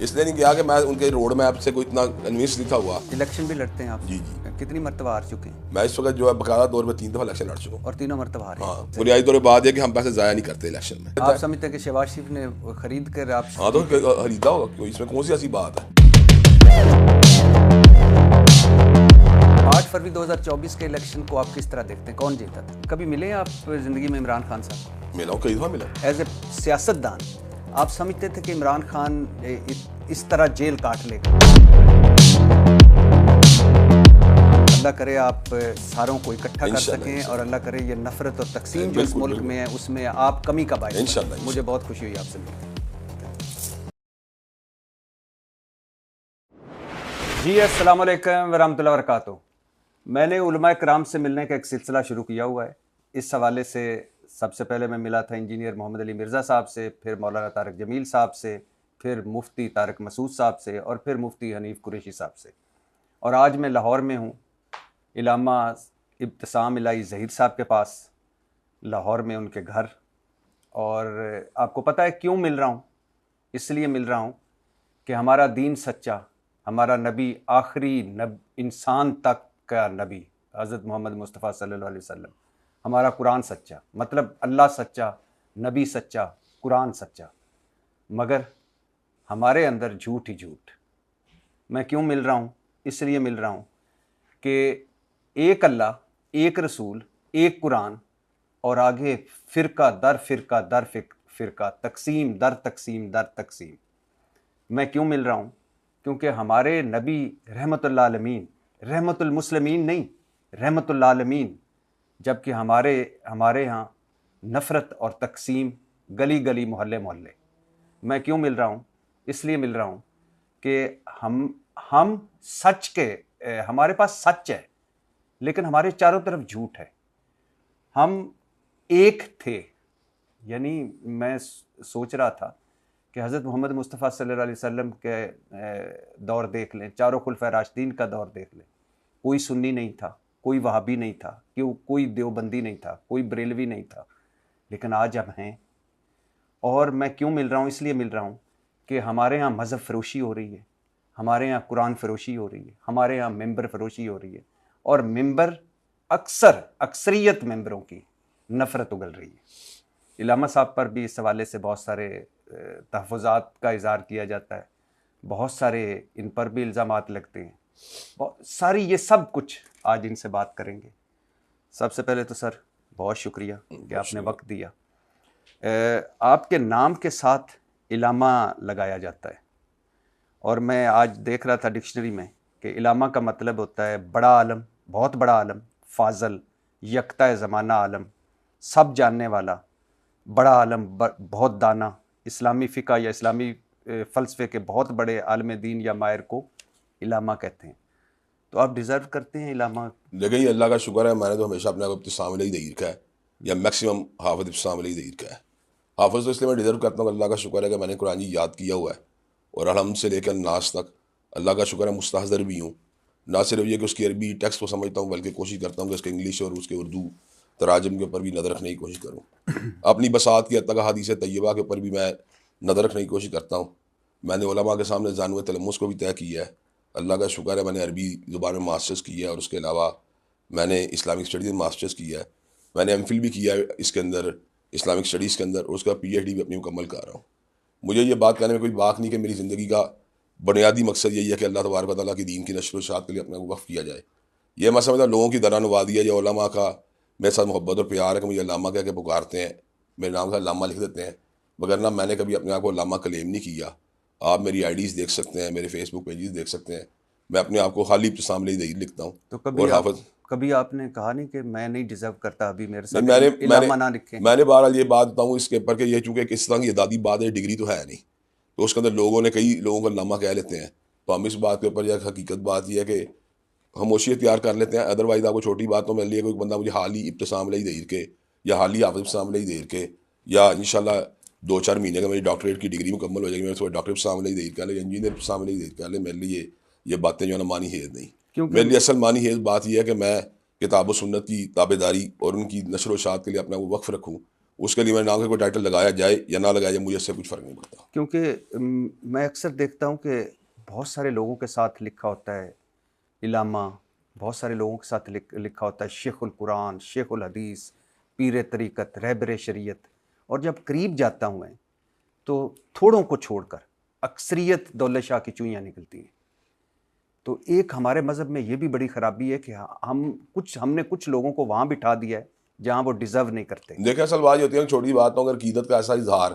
اس لیے نہیں کیا کہ میں ان کے روڈ میپ سے کوئی اتنا کنوینس نہیں تھا ہوا. الیکشن بھی لڑتے ہیں آپ؟ جی جی. کتنی مرتبہ ہار چکے ہیں؟ میں اس وقت جو ہے باقاعدہ طور پہ 3 دفعہ الیکشن لڑ چکا ہوں. اور تینوں مرتبہ ہارے؟ ہاں, بنیادی طور پہ بات ہے کہ ہم پیسے ضائع نہیں کرتے الیکشن میں. آپ سمجھتے ہیں کہ شہباز شریف نے خرید کر آپ؟ ہاں تو خریدا ہوگا, اس میں کون سی ایسی بات ہے. 8 فروری 2024 کے الیکشن کو آپ کس طرح دیکھتے ہیں, کون جیتا تھا؟ کبھی ملے آپ زندگی میں عمران خان صاحب؟ ملا ہوں, کئی دفعہ ملا. ایز اے سیاست دان آپ سمجھتے تھے کہ عمران خان اس طرح جیل کاٹ لے گا؟ اللہ کرے آپ ساروں کو اکٹھا کر سکیں, اور اللہ کرے یہ نفرت اور تقسیم جو اس ملک میں ہے اس میں آپ کمی کا باعث بنیں. مجھے بہت خوشی ہوئی آپ سے مل کے. جی السلام علیکم ورحمۃ اللہ وبرکاتہ. میں نے علماء کرام سے ملنے کا ایک سلسلہ شروع کیا ہوا ہے. اس حوالے سے سب سے پہلے میں ملا تھا انجینئر محمد علی مرزا صاحب سے, پھر مولانا طارق جمیل صاحب سے, پھر مفتی طارق مسعود صاحب سے, اور پھر مفتی حنیف قریشی صاحب سے. اور آج میں لاہور میں ہوں, علامہ ابتسام الہی ظہیر صاحب کے پاس, لاہور میں ان کے گھر. اور آپ کو پتہ ہے کیوں مل رہا ہوں؟ اس لیے مل رہا ہوں کہ ہمارا دین سچا, ہمارا نبی آخری انسان تک کا نبی حضرت محمد مصطفیٰ صلی اللہ علیہ وسلم, ہمارا قرآن سچا, مطلب اللہ سچا, نبی سچا, قرآن سچا, مگر ہمارے اندر جھوٹ ہی جھوٹ. میں کیوں مل رہا ہوں؟ اس لیے مل رہا ہوں کہ ایک اللہ, ایک رسول, ایک قرآن, اور آگے فرقہ در فرقہ در فرقہ, تقسیم در تقسیم در تقسیم. میں کیوں مل رہا ہوں؟ کیونکہ ہمارے نبی رحمت اللہ عالمین, رحمت المسلمین نہیں, رحمت اللہ عالمین, جبکہ ہمارے ہاں نفرت اور تقسیم گلی گلی محلے محلے. میں کیوں مل رہا ہوں؟ اس لیے مل رہا ہوں کہ ہم سچ کے, ہمارے پاس سچ ہے لیکن ہمارے چاروں طرف جھوٹ ہے. ہم ایک تھے, یعنی میں سوچ رہا تھا کہ حضرت محمد مصطفیٰ صلی اللہ علیہ وسلم کے دور دیکھ لیں, چاروں خلفائے راشدین کا دور دیکھ لیں, کوئی سنی نہیں تھا, کوئی وہابی نہیں تھا, کوئی دیوبندی نہیں تھا, کوئی بریلوی نہیں تھا, لیکن آج ہم ہیں. اور میں کیوں مل رہا ہوں؟ اس لیے مل رہا ہوں کہ ہمارے ہاں مذہب فروشی ہو رہی ہے, ہمارے ہاں قرآن فروشی ہو رہی ہے, ہمارے ہاں ممبر فروشی ہو رہی ہے, اور ممبر اکثریت ممبروں کی نفرت اگل رہی ہے. علامہ صاحب پر بھی اس حوالے سے بہت سارے تحفظات کا اظہار کیا جاتا ہے, بہت سارے ان پر بھی الزامات لگتے ہیں, بہت ساری, یہ سب کچھ آج ان سے بات کریں گے. سب سے پہلے تو سر بہت شکریہ کہ آپ نے وقت دیا. آپ کے نام کے ساتھ علامہ لگایا جاتا ہے, اور میں آج دیکھ رہا تھا ڈکشنری میں کہ علامہ کا مطلب ہوتا ہے بڑا عالم, بہت بڑا عالم, فاضل, یکتا زمانہ عالم, سب جاننے والا, بڑا عالم, بہت دانا, اسلامی فقہ یا اسلامی فلسفے کے بہت بڑے عالم دین یا ماہر کو علامہ کہتے ہیں. تو آپ ڈیزرو کرتے ہیں علامہ. دیکھیں یہ اللہ کا شکر ہے, میں نے تو ہمیشہ اپنے آپ کو ابتسام الہی ظہیر کا ہے, یا میکسیمم حافظ ابتسام الہی ظہیر کا ہے. حافظ تو اس لیے میں ڈیزرو کرتا ہوں, اللہ کا شکر ہے کہ میں نے قرآن جی یاد کیا ہوا ہے, اور الحمد سے لے کر ناس تک اللہ کا شکر ہے مستحضر بھی ہوں. نہ صرف یہ کہ اس کی عربی ٹیکسٹ کو سمجھتا ہوں, بلکہ کوشش کرتا ہوں کہ اس کے انگلش اور اس کے اردو تراجم کے اوپر بھی نظر رکھنے کی کوشش کروں. اپنی بساط کی حد تک حدیث طیبہ کے اوپر بھی میں نظر رکھنے کی کوشش کرتا ہوں. میں نے علماء کے سامنے زانو تلمس کو بھی طے کیا ہے. اللہ کا شکر ہے میں نے عربی زبان میں ماسٹرز کیا ہے, اور اس کے علاوہ میں نے اسلامک اسٹڈیز میں ماسٹرز کیا ہے. میں نے ایم فل بھی کیا ہے اس کے اندر, اسلامک اسٹڈیز کے اندر, اور اس کا پی ایچ ڈی بھی اپنی مکمل کر رہا ہوں. مجھے یہ بات کہنے میں کوئی بات نہیں کہ میری زندگی کا بنیادی مقصد یہی ہے کہ اللہ تبارک و تعالیٰ کی دین کی نشر و اشاعت کے لیے اپنے کو وقف کیا جائے. یہ میں سمجھتا ہوں لوگوں کی درا نوازی ہے, یا علماء کا میرے ساتھ محبت اور پیار ہے کہ مجھے علامہ کہہ کے پکارتے ہیں, میرے نام سے علامہ لکھ دیتے ہیں, مگر نہ میں نے کبھی اپنے آپ کو علامہ کلیم نہیں کیا. آپ میری آئی ڈیز دیکھ سکتے ہیں, میرے فیس بک پیجز دیکھ سکتے ہیں, میں اپنے آپ کو خالی ابتسام الہی ظہیر لکھتا ہوں. تو کبھی آپ نے کہا نہیں کہ میں نہیں ڈیزرو کرتا ابھی میرے ساتھ علامہ نہ لکھیں؟ میں نے بہرحال یہ بات بتاؤں اس کے اوپر کہ یہ چونکہ کس طرح کی اعدادی بات ہے, ڈگری تو ہے نہیں, تو اس کے اندر لوگوں نے کئی لوگوں کو علامہ کہہ لیتے ہیں. تو ہم اس بات کے اوپر یہ حقیقت بات یہ ہے کہ خاموشی اختیار کر لیتے ہیں. ادروائز آپ کو چھوٹی بات تو مل رہی ہے, کوئی بندہ مجھے حال ہی ابتسام الہی ظہیر کے, یا حال ہی حافظ ابتسام الہی ظہیر کے, یا انشاءاللہ 2-4 مہینے کا میری ڈاکٹریٹ کی ڈگری مکمل ہو جائے گی, میرے ڈاکٹر ابتسام الہی ظہیر کر لے, انجینئر ابتسام الہی ظہیر کر لے, میرے لیے یہ باتیں جو ہے نا مانی حیز نہیں. میرے لیے اصل مانی حیز بات یہ ہے کہ میں کتاب و سنت کی تابع داری اور ان کی نشر و اشاعت کے لیے اپنا وہ وقف رکھوں, اس کے لیے میں نام کا کوئی ٹائٹل لگایا جائے یا نہ لگایا جائے مجھے اس سے کچھ فرق نہیں پڑتا. کیونکہ میں اکثر دیکھتا ہوں کہ بہت سارے لوگوں کے ساتھ لکھا ہوتا ہے علامہ، بہت سارے لوگوں کے ساتھ لکھا ہوتا ہے شیخ القرآن، شیخ الحدیث، پیر طریقت، رہبر شریعت، اور جب قریب جاتا ہوں میں تو تھوڑوں کو چھوڑ کر اکثریت دولت شاہ کی چوئیاں نکلتی ہیں. تو ایک ہمارے مذہب میں یہ بھی بڑی خرابی ہے کہ ہم نے کچھ لوگوں کو وہاں بٹھا دیا ہے جہاں وہ ڈیزرو نہیں کرتے. دیکھیں اصل بات یہ ہوتی ہے کہ چھوٹی بات ہو اگر عقیدت کا ایسا اظہار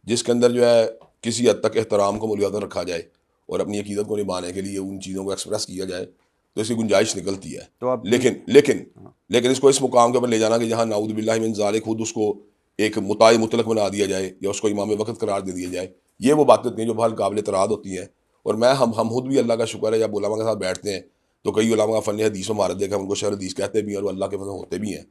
جس کے اندر جو ہے کسی حد تک احترام کو ملیازہ رکھا جائے اور اپنی عقیدت کو نبھانے کے لیے ان چیزوں کو ایکسپریس کیا جائے تو اس کی گنجائش نکلتی ہے. تو اب لیکن اس کو اس مقام کے اوپر لے جانا کہ جہاں نعوذ باللہ من ذالک خود اس کو ایک مطاع مطلق بنا دیا جائے یا اس کو امام وقت قرار دے دیا جائے، یہ وہ باتیں ہوتی ہیں جو بہت قابل اعتراض ہوتی ہیں. اور ہم خود بھی اللہ کا شکر ہے جب علماء کے ساتھ بیٹھتے ہیں تو کئی علماء کا فن حدیث و مہارت دیکھا ہم کو شہر حدیث کہتے بھی ہیں اور اللہ کے فضل ہوتے بھی ہیں.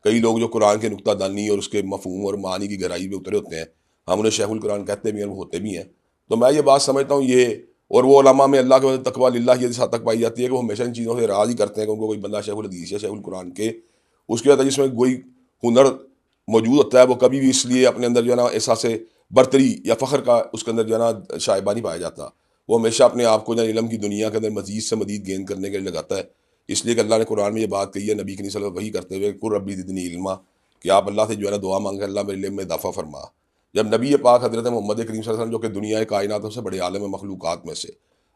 کئی لوگ جو قرآن کے نقطہ دانی اور اس کے مفہوم اور معانی کی گہرائی پہ اترے ہوتے ہیں ہم انہیں شیخ القرآن کہتے بھی ہیں اور ہوتے بھی ہیں. تو میں یہ بات سمجھتا ہوں یہ اور وہ علماء میں اللہ کے فضل تقویٰ للہ یہ اس حد تک پائی جاتی ہے کہ وہ ہمیشہ ان چیزوں سے راض ہی کرتے ہیں کہ ان کو کوئی بندہ شیخ الحدیث یا شیخ القرآن کے اس کے بعد جس میں کوئی ہنر موجود ہوتا ہے وہ کبھی بھی اس لیے اپنے اندر جو ہے نا احساس برتری یا فخر کا اس کے اندر جو ہے نا شائبہ نہیں پایا جاتا. وہ ہمیشہ اپنے آپ کو جو علم کی دنیا کے اندر مزید سے مزید گین کرنے کے لیے لگاتا ہے. اس لیے کہ اللہ نے قرآن میں یہ بات کہی ہے نبی کریم صلی اللہ علیہ وسلم وحی کرتے ہوئے قل ربی زدنی علما کہ آپ اللہ سے جو ہے نا دعا مانگیں اللہ میرے علم میں اضافہ فرما. جب نبی پاک حضرت محمد کریم صلی اللہ علیہ وسلم جو کہ دنیا کائنات سے بڑے عالم مخلوقات میں سے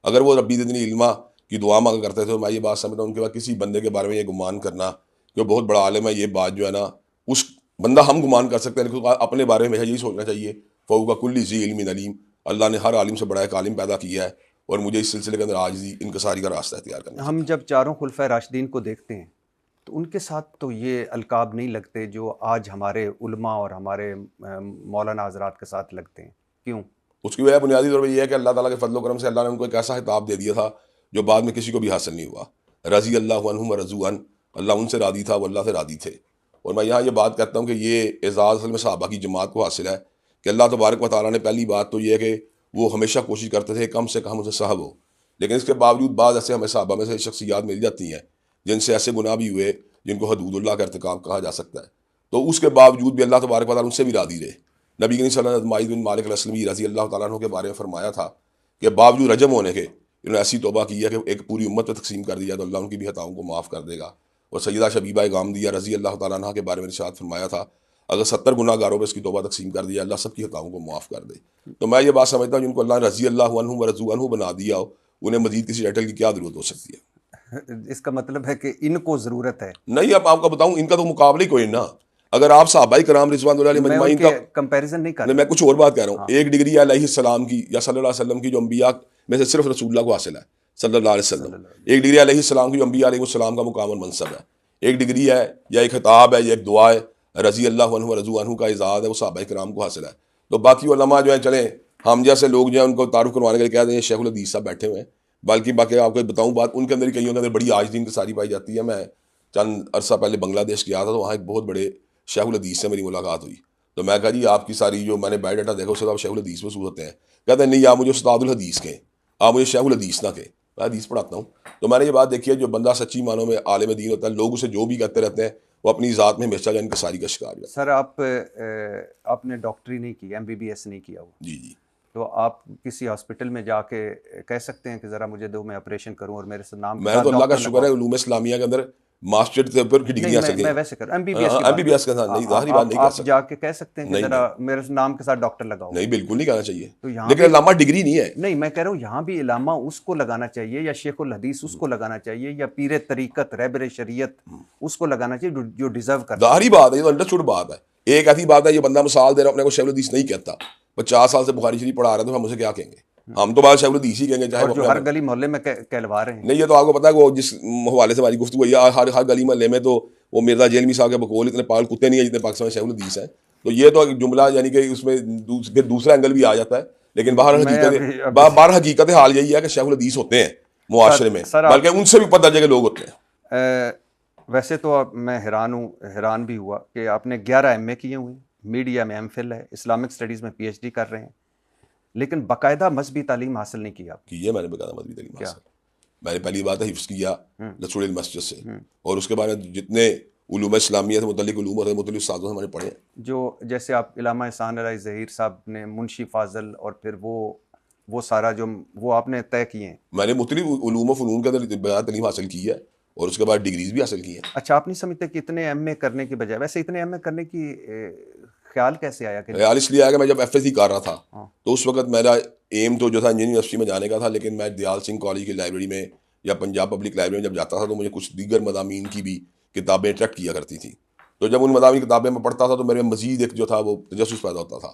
اگر وہ ربی زدنی علما کی دعا مانگا کرتے تھے تو میں یہ بات سمجھتا ہوں ان کے بعد کسی بندے کے بارے میں یہ گمان کرنا کہ وہ بہت بڑا عالم ہے یہ بات جو ہے نا اس بندہ ہم گمان کر سکتے ہیں لیکن اپنے بارے میں یہی سوچنا چاہیے فوق کل ذی علم علیم اللہ نے ہر عالم سے بڑا ایک عالم پیدا کیا ہے اور مجھے اس سلسلے کے اندر عاجزی انکساری کا راستہ اختیار کرنا. ہم جب چاروں خلفائے راشدین کو دیکھتے ہیں تو ان کے ساتھ تو یہ القاب نہیں لگتے جو آج ہمارے علماء اور ہمارے مولانا حضرات کے ساتھ لگتے ہیں. کیوں؟ اس کی وجہ بنیادی طور پر یہ ہے کہ اللہ تعالیٰ کے فضل و کرم سے اللہ نے ان کو ایک ایسا خطاب دے دیا تھا جو بعد میں کسی کو بھی حاصل نہیں ہوا. رضی اللہ عنہم ورضوا عنہ اللہ ان سے راضی تھا وہ اللہ سے راضی تھے. اور میں یہاں یہ بات کہتا ہوں کہ یہ اعزاز اصل میں صحابہ کی جماعت کو حاصل ہے کہ اللہ تبارک و تعالیٰ نے پہلی بات تو یہ ہے کہ وہ ہمیشہ کوشش کرتے تھے کم سے کم اسے صاحب ہو. لیکن اس کے باوجود بعض ایسے ہمیں صحابہ میں سے شخصیات مل جاتی ہیں جن سے ایسے گناہ بھی ہوئے جن کو حدود اللہ کا ارتکاب کہا جا سکتا ہے. تو اس کے باوجود بھی اللہ تبارک و تعالیٰ ان سے بھی راضی رہے. نبی کریم صلی اللہ علیہ وسلم معاذ بن مالک الاسلمی رضی اللہ تعالیٰ عنہ کے بارے میں فرمایا تھا کہ باوجود رجم ہونے کے انہوں نے ایسی توبہ کی ہے کہ ایک پوری امت پہ تقسیم کر دیا تو اللہ ان کی بھی خطاؤں کو معاف کر دے گا. اور سیدہ شبیبہ غامدیہ رضی اللہ تعالیٰ عنہ کے بارے میں ارشاد فرمایا تھا اگر 70 گناہ گاروں پہ اس کی توبہ تقسیم کر دیا اللہ سب کی خطاؤں کو معاف کر دے. تو میں یہ بات سمجھتا ہوں جن کو اللہ نے رضی اللہ عنہم ورضوا عنہ بنا دیا ہو انہیں مزید کسی ٹائٹل کی کیا ضرورت ہو سکتی ہے. اس کا مطلب ہے کہ ان کو ضرورت ہے نہیں. اب آپ کو بتاؤں ان کا تو مقابلہ ہی کوئی نا. اگر آپ صحابہ کرام رضوان اللہ علیہ مجمعین کا کمپیریزن نہیں کر رہا میں کچھ اور بات کہہ رہا ہوں ایک ڈگری علیہ السلام کی یا صلی اللہ علیہ وسلم کی جو انبیاء میں سے صرف رسول اللہ کو حاصل ہے صلی اللہ علیہ وسلم. ایک ڈگری علیہ السلام کی جو انبیاء علیہ السلام کا مقام اور منصب ہے. ایک ڈگری ہے یا ایک خطاب ہے یا ایک دعا ہے رضی اللہ عنہ ورضوا عنہ کا اعزاز ہے وہ صحابہ کرام کو حاصل ہے. تو باقی علماء جو ہیں چلیں ہم جیسے لوگ جو ہیں ان کو تعارف کروانے کے لیے کہتے ہیں شیخ الحدیث صاحب بیٹھے ہوئے ہیں بلکہ باقی آپ کو بتاؤں بات ان کے اندر کئیوں کے اندر بڑی عاجزی انکساری پائی جاتی ہے. میں چند عرصہ پہلے بنگلہ دیش گیا تھا تو وہاں ایک بہت بڑے شیخ الحدیث سے میری ملاقات ہوئی. تو میں کہا جی آپ کی ساری جو میں نے بایو ڈاٹا دیکھا اس سے آپ شیخ الحدیث محسوس ہوتے ہیں. کہتے ہیں نہیں آپ مجھے استاد الحدیث کہیں آپ مجھے شیخ الحدیث نہ کہیں میں حدیث پڑھاتا ہوں. تو میں نے یہ بات دیکھی ہے جو بندہ سچی معنوں میں عالم دین ہوتا ہے لوگ اسے جو بھی کہتے رہتے ہیں وہ اپنی ذات میں ہمیشہ انکساری کا شکار ہے. سر آپ نے ڈاکٹری نہیں کی MBBS نہیں کیا ہوا. جی تو آپ کسی ہاسپٹل میں جا کے کہہ سکتے ہیں کہ ذرا مجھے دو میں آپریشن کروں اور میرے سے نام میں تو اللہ کا شکر ہے علوم اسلامیہ کے اندر ماسٹر کے اوپر کی ڈگری حاصل کی میں ویسے کر MBBS کے ساتھ نہیں ظاہری بات نہیں کر آپ سکتے جا کے کہہ سکتے ہیں کہ ذرا میرے نام کے ساتھ ڈاکٹر لگاؤ. نہیں بالکل نہیں کہنا چاہیے تو یہاں لیکن علامہ ڈگری نہیں ہے. نہیں میں کہہ رہا ہوں یہاں بھی علامہ اس کو لگانا چاہیے یا شیخ الحدیث اس کو لگانا چاہیے یا پیر طریقت رہبر شریعت اس کو لگانا چاہیے جو ڈیزرو کرتا ہے. ظاہری بات ہے یہ تو انڈرسٹوڈ بات ہے. ایک ایسی بات ہے یہ بندہ مثال دے رہا اپنے کو شیخ الحدیث نہیں کہتا 50 سال سے بخاری شریف پڑھا رہے ہیں تو ہم اسے کیا کہیں گے. ہم تو بات شیخ الحدیث ہی کہیں گے چاہے جو ہر گلی محلے میں کہلوا رہے ہیں. نہیں یہ تو آپ کو پتا ہے وہ جس حوالے سے ہماری گفتگو ہے ہر گلی محلے میں تو وہ مرزا جیلمی صاحب کے بقول اتنے پاگل کتے نہیں ہیں جتنے پاکستان میں شیخ الحدیث ہیں. تو یہ تو جملہ یعنی کہ اس میں دوسرا اینگل بھی آ جاتا ہے لیکن باہر حقیقت حال یہی ہے کہ شیخ الحدیث ہوتے ہیں معاشرے میں بلکہ ان سے بھی اوپر درجے کے لوگ ہوتے ہیں. ویسے تو میں حیران بھی ہوا کہ آپ نے 11 MA کیے ہوئے میڈیا میں MPhil ہے اسلامک اسٹڈیز میں PhD کر رہے ہیں لیکن باقاعدہ مذہبی تعلیم حاصل نہیں کی آپ کی ہے. میں نے باقاعدہ مذہبی تعلیم حاصل میں نے پہلی بات ہے حفظ کیا رسول المسجد سے اور اس کے بعد جتنے علوم اسلامیہ سے متعلق علوم اور متعلق استادوں سے ہمارے پڑھے ہیں. جو جیسے آپ علامہ احسان علی ظہیر صاحب نے منشی فاضل اور پھر وہ سارا جو وہ آپ نے طے کیے ہیں. میں نے مختلف علوم و فنون کے اندر بغیر تعلیم حاصل کی ہے اور اس کے بعد ڈگریز بھی حاصل کی ہیں. اچھا آپ نہیں سمجھتے کہ اتنے ایم اے کرنے کی بجائے ویسے اتنے ایم اے کرنے کی خیال کیسے آیا کہ خیال اس لیے آیا کہ میں جب ایف ایس سی کر رہا تھا تو اس وقت میرا ایم تو جو تھا انجینئرنگ یونیورسٹی میں جانے کا تھا, لیکن میں دیال سنگھ کالج کی لائبریری میں یا پنجاب پبلک لائبریری میں جب جاتا تھا تو مجھے کچھ دیگر مضامین کی بھی کتابیں اٹریکٹ کیا کرتی تھیں. تو جب ان مضامین کتابیں میں پڑھتا تھا تو میرے مزید ایک جو تھا وہ تجسس پیدا ہوتا تھا.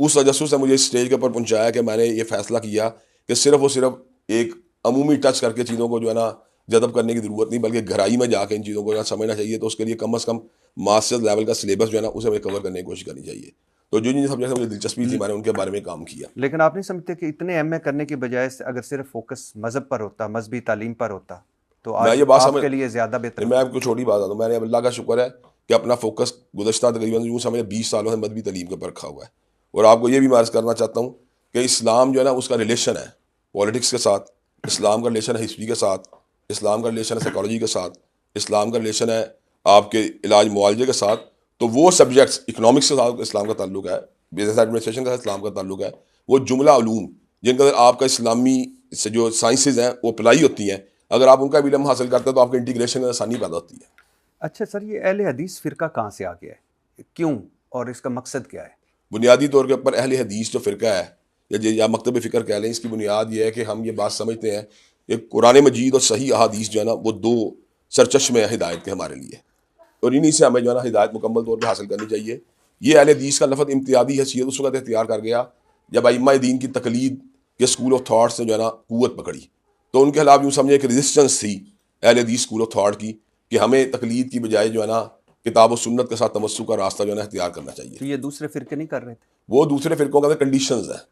اس تجسس سے مجھے اس اسٹیج کے اوپر پہنچایا کہ میں نے یہ فیصلہ کیا کہ صرف اور صرف ایک عمومی ٹچ کر کے چیزوں کو جو ہے نا جذب کرنے کی ضرورت نہیں, بلکہ گہرائی میں جا کے ان چیزوں کو سمجھنا چاہیے. تو اس کے لیے کم از کم ماسٹر لیول کا سلیبس جو ہے نا اسے ہمیں کور کرنے کی کوشش کرنی چاہیے. تو جو سبجیکٹ مجھے دلچسپی تھی میں نے ان کے بارے میں کام کیا. لیکن آپ نہیں سمجھتے کہ اتنے ایم اے کرنے کی بجائے اگر صرف فوکس مذہب پر ہوتا, مذہبی تعلیم پر ہوتا تو آج آپ کے لیے زیادہ بہتر. میں آپ کو چھوٹی بات بتاؤں, میں نے اللہ کا شکر ہے کہ اپنا فوکس گزشتہ تقریباً یوں سمجھے 20 سالوں سے مذہبی تعلیم کے اوپر رکھا ہوا ہے. اور آپ کو یہ بھی عرض کرنا چاہتا ہوں کہ اسلام جو ہے نا اس کا ریلیشن ہے پالیٹکس کے ساتھ, اسلام کا ریلیشن ہے ہسٹری کے ساتھ, اسلام کا ریلیشن ہے سائیکالوجی کے ساتھ, اسلام کا ریلیشن ہے آپ کے علاج معالجے کے ساتھ. تو وہ سبجیکٹس اکنامکس کے ساتھ اسلام کا تعلق ہے, بزنس ایڈمنسٹریشن کا اسلام کا تعلق ہے, وہ جملہ علوم جن کا آپ کا اسلامی سے جو سائنسز ہیں وہ اپلائی ہوتی ہیں, اگر آپ ان کا علم حاصل کرتے ہیں تو آپ کے انٹیگریشن میں آسانی پیدا ہوتی ہے. اچھا سر, یہ اہل حدیث فرقہ کہاں سے آ گیا ہے, کیوں, اور اس کا مقصد کیا ہے؟ بنیادی طور کے اوپر اہل حدیث جو فرقہ ہے یا مکتب فکر کہہ لیں, اس کی بنیاد یہ ہے کہ ہم یہ بات سمجھتے ہیں کہ قرآن مجید اور صحیح احادیث جو ہے نا وہ دو سرچشمے ہیں ہدایت کے ہمارے لیے, اور انہی سے ہمیں جو ہے نا ہدایت مکمل طور پہ حاصل کرنی چاہیے. یہ اہل حدیث کا لفظ امتیازی حیثیت اس وقت اختیار کر گیا جب ائمہ دین کی تقلید کے اسکول آف تھاٹس نے جو ہے نا قوت پکڑی. تو ان کے خلاف یوں سمجھے کہ ریزسٹنس تھی اہل حدیث اسکول آف تھاٹ کی کہ ہمیں تقلید کی بجائے جو ہے نا کتاب و سنت کے ساتھ تمسک کا راستہ جو ہے نا اختیار کرنا چاہیے. تو یہ دوسرے فرقے نہیں کر رہے تھے؟ وہ دوسرے فرقوں کا کنڈیشنز ہیں.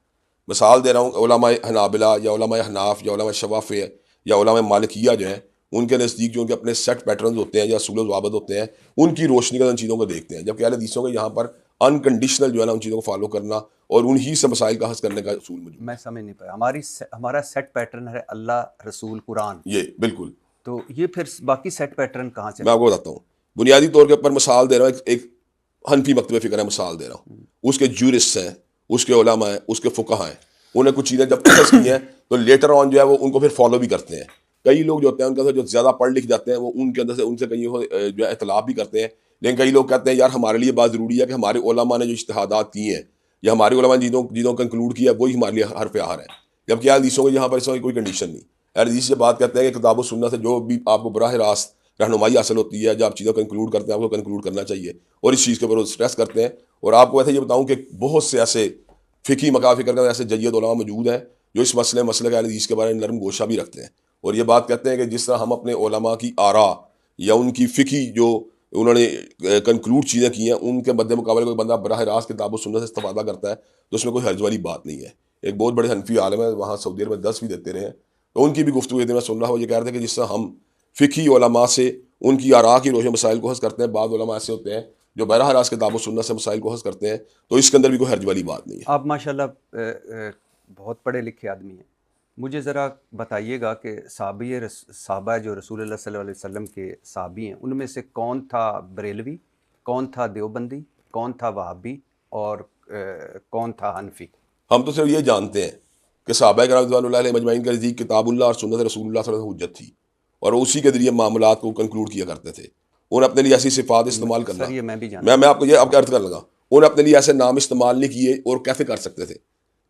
مثال دے رہا ہوں, علماء حنابلہ یا علماء حناف یا علماء شوافیہ یا علماء مالکیہ جو ہیں ان کے نزدیک جو ان کے اپنے سیٹ پیٹرنز ہوتے ہیں یا اصول و ضوابط ہوتے ہیں ان کی روشنی کا ان چیزوں کو دیکھتے ہیں, جبکہ اہل حدیثوں کے یہاں پر انکنڈیشنل جو ہے نا ان چیزوں کو فالو کرنا اور انہی سے مسائل کا حل کرنے کا اصول موجود. میں سمجھ نہیں پایا, ہمارا سیٹ پیٹرن ہے اللہ, رسول, قرآن. یہ بالکل. تو یہ پھر باقی سیٹ پیٹرن کہاں سے؟ میں آپ کو بتاتا ہوں. بنیادی طور کے اوپر مثال دے رہا ہوں, ایک حنفی مکتب فکر ہے, مثال دے رہا ہوں. اس کے جورسٹ ہیں, اس کے علماء ہیں, اس کے فقہا ہیں, انہیں کچھ چیزیں جب پسند کی ہیں تو لیٹر آن جو ہے وہ ان کو پھر فالو بھی کرتے ہیں. کئی لوگ جو ہوتے ہیں ان کے اندر جو زیادہ پڑھ لکھ جاتے ہیں وہ ان کے اندر سے ان سے کئی جو ہے اختلاف بھی کرتے ہیں, لیکن کئی لوگ کہتے ہیں یار ہمارے لیے بات ضروری ہے کہ ہمارے علماء نے جو اجتہادات کی ہیں یا ہمارے علماء نے چیزوں کنکلوڈ کیا ہے وہی ہمارے لیے حرف آہر ہے. جبکہ اہل حدیثوں کے یہاں پر اس میں کوئی کنڈیشن نہیں. اہل حدیث سے بات کرتے ہیں کہ کتاب و سنت سے جو بھی آپ کو براہ راست رہنمائی حاصل ہوتی ہے, جب آپ چیزوں کو کنکلوڈ کرتے ہیں آپ کو کنکلوڈ کرنا چاہیے, اور اس چیز کے اوپر اسٹریس کرتے ہیں. اور آپ کو ویسے یہ بتاؤں کہ بہت سے ایسے فقہی مکاتب فکر کے ایسے جید علماء موجود ہیں جو اس مسئلے کا اہل حدیث کے بارے میں نرم گوشہ بھی رکھتے ہیں, اور یہ بات کہتے ہیں کہ جس طرح ہم اپنے علماء کی آراء یا ان کی فقہی جو انہوں نے کنکلوڈ چیزیں کی ہیں ان کے مد مقابلے کوئی بندہ براہ راست کتاب و سنت سے استفادہ کرتا ہے تو اس میں کوئی حرج والی بات نہیں ہے. ایک بہت بڑے حنفی عالم ہے, وہاں سعودی عرب میں 10 بھی دیتے رہے ہیں, تو ان کی بھی گفتگو میں سن رہا ہوں, یہ کہہ رہے تھے کہ جس طرح ہم فقہی علماء سے ان کی آراء کی روشن مسائل کو حل کرتے ہیں, بعض علماء ایسے ہوتے ہیں جو براہ راست کتاب و سنت سے مسائل کو حل کرتے ہیں, تو اس کے اندر بھی کوئی حرج والی بات نہیں ہے. آپ ماشاءاللہ بہت پڑھے لکھے آدمی ہیں, مجھے ذرا بتائیے گا کہ صحابہ جو رسول اللہ صلی اللہ علیہ وسلم کے صحابی ہیں ان میں سے کون تھا بریلوی, کون تھا دیوبندی, کون تھا وہابی, اور کون تھا حنفی؟ ہم تو صرف یہ جانتے ہیں کہ صحابہ کرام رضوان اللہ علیہ مجمعین کے نزدیک کتاب اللہ اور سنت رسول اللہ صلی اللہ علیہ وسلم حجت تھی, اور اسی کے ذریعے معاملات کو کنکلوڈ کیا کرتے تھے. انہیں اپنے لیے ایسی صفات استعمال کرنا, یہ میں بھی جانتا میں آپ کو یہ آپ کا عرض کر لگا, انہیں اپنے لیے ایسے نام استعمال نہیں کیے اور کیسے کر سکتے تھے.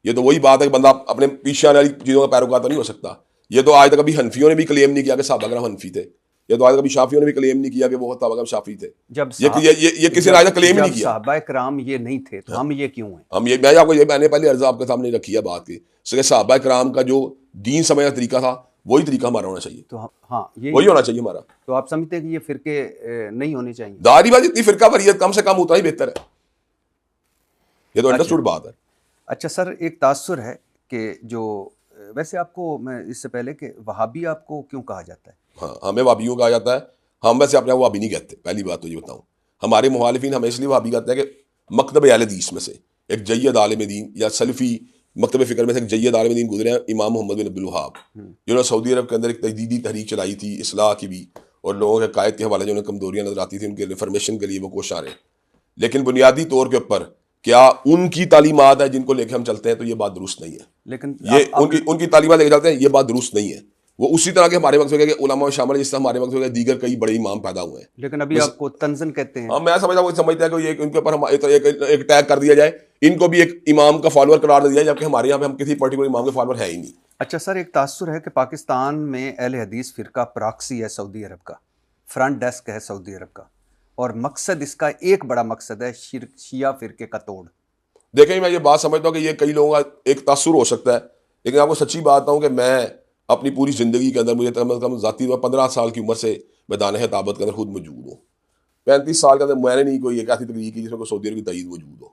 یہ تو وہی بات ہے کہ بندہ اپنے پیچھے آنے والی چیزوں کا پیروکار تو نہیں ہو سکتا. یہ تو آج تک ابھی حنفیوں نے بھی کلیم نہیں کیا کہ صحابہ کرام حنفی تھے, یہ تو آج تک ابھی شافیوں نے بھی کلیم نہیں کیا کہ وہ صحابہ کرام شافی تھے. یہ کسی نے آج تک کلیم ہی نہیں کیا. صحابہ کرام یہ نہیں تھے تو ہم یہ کیوں ہیں؟ ہم یہ میں آپ کو یہ میں نے پہلے عرض آپ کے سامنے رکھی ہے بات کی کہ صحابہ کرام کا جو دین سمجھنے کا طریقہ تھا وہی طریقہ ہمارا ہونا چاہیے. تو ہاں وہی ہونا چاہیے ہمارا. تو آپ سمجھتے ہیں کہ یہ فرقے نہیں ہونے چاہیے؟ داری بات اتنی فرقہ واریت کم سے کم اتنا ہی بہتر ہے. یہ تو انڈرسٹوڈ بات ہے. اچھا سر, ایک تاثر ہے کہ جو ویسے آپ کو میں اس سے پہلے کہ وہابی آپ کو کیوں کہا جاتا ہے؟ ہاں, ہمیں وہابیوں کہا جاتا ہے. ہم ویسے اپنے وہابی نہیں کہتے. پہلی بات تو یہ بتاؤں, ہمارے مخالفین ہمیں اس لیے وہابی کہتے ہیں کہ مکتب اہل حدیث میں سے ایک جید عالم دین یا سلفی مکتب فکر میں سے ایک جید عالم دین گزرے ہیں امام محمد بن عبد الوہاب, جنہوں نے سعودی عرب کے اندر ایک تجدیدی تحریک چلائی تھی اصلاح کی بھی, اور لوگوں کے قائد کے حوالے جو انہیں کمزوریاں نظر آتی تھیں ان کے ریفرمیشن کے لیے وہ کوشاں رہے. لیکن بنیادی طور کے اوپر کیا ان کی تعلیمات ہیں جن کو لے کے ہم چلتے ہیں تو یہ بات درست نہیں ہے. لیکن یہ ان کی تعلیمات لے کے چلتے ہیں یہ بات درست نہیں ہے. وہ اسی طرح کے ہمارے وقت ہو گیا کہ علماء شامل جس طرح ہمارے وقت ہو گیا دیگر کئی بڑے امام پیدا ہوئے ہیں. لیکن ابھی آپ کو تنزن کہتے ہیں. ہاں میں سمجھتا ہوں کہ ان کے اوپر ہم ایک ٹیگ کر دیا جائے, ان کو بھی ایک امام کا فالوور قرار دیا جائے, جبکہ ہمارے یہاں پہ ہم کسی پرٹیکولر امام کے فالوور ہے ہی نہیں. اچھا سر, ایک تاثر ہے کہ پاکستان میں اہل حدیث فرقہ پراکسی ہے سعودی عرب کا, فرنٹ ڈیسک ہے سعودی عرب کا, اور مقصد اس کا ایک بڑا مقصد ہے شیعہ فرقے کا توڑ. دیکھیں میں یہ بات سمجھتا ہوں کہ یہ کئی لوگوں کا ایک تاثر ہو سکتا ہے, لیکن آپ کو سچی بات بتاؤں کہ میں اپنی پوری زندگی کے اندر مجھے کم از کم ذاتی 15 سال کی عمر سے میدان خطابت کے اندر خود موجود ہوں. 35 سال کے اندر میں نے نہیں کوئی ایک ایسی تقریر کی جس میں کوئی سعودی عرب کی تائید موجود ہو,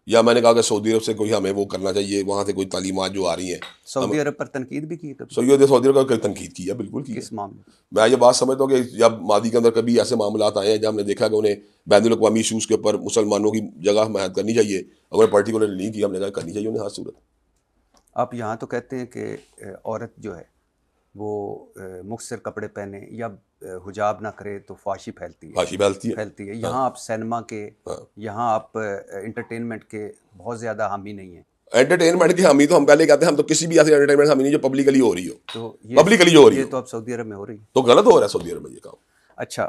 یا میں نے کہا کہ سعودی عرب سے کوئی ہمیں وہ کرنا چاہیے, وہاں سے کوئی تعلیمات جو آ رہی ہیں. سعودی عرب پر تنقید بھی کی کبھی؟ سعودی عرب کا کوئی تنقید کی ہے, بالکل کی ہے. کس معاملے؟ میں یہ بات سمجھتا ہوں کہ جب ماضی کے اندر کبھی ایسے معاملات آئے ہیں جب ہم نے دیکھا کہ انہیں بین الاقوامی ایشوز کے اوپر مسلمانوں کی جگہ حمایت کرنی چاہیے, اگر پرٹیکولر نہیں کی ہم نے کہا کرنی چاہیے انہیں ہر صورت. آپ یہاں تو کہتے ہیں کہ عورت جو ہے وہ مختصر کپڑے پہنے یا حجاب نہ کرے تو فحاشی پھیلتی ہے. یہاں آپ سینما کے, یہاں آپ انٹرٹینمنٹ کے بہت زیادہ حامی نہیں ہیں. انٹرٹینمنٹ کی حامی تو ہم پہلے کہتے ہیں, ہم تو کسی بھی ایسی انٹرٹینمنٹ حامی نہیں جو پبلکلی ہو رہی ہو. تو پبلکلی جو ہو رہی ہے تو اب سعودی عرب میں ہو رہی ہے تو غلط ہو رہا ہے سعودی عرب میں یہ کام. اچھا,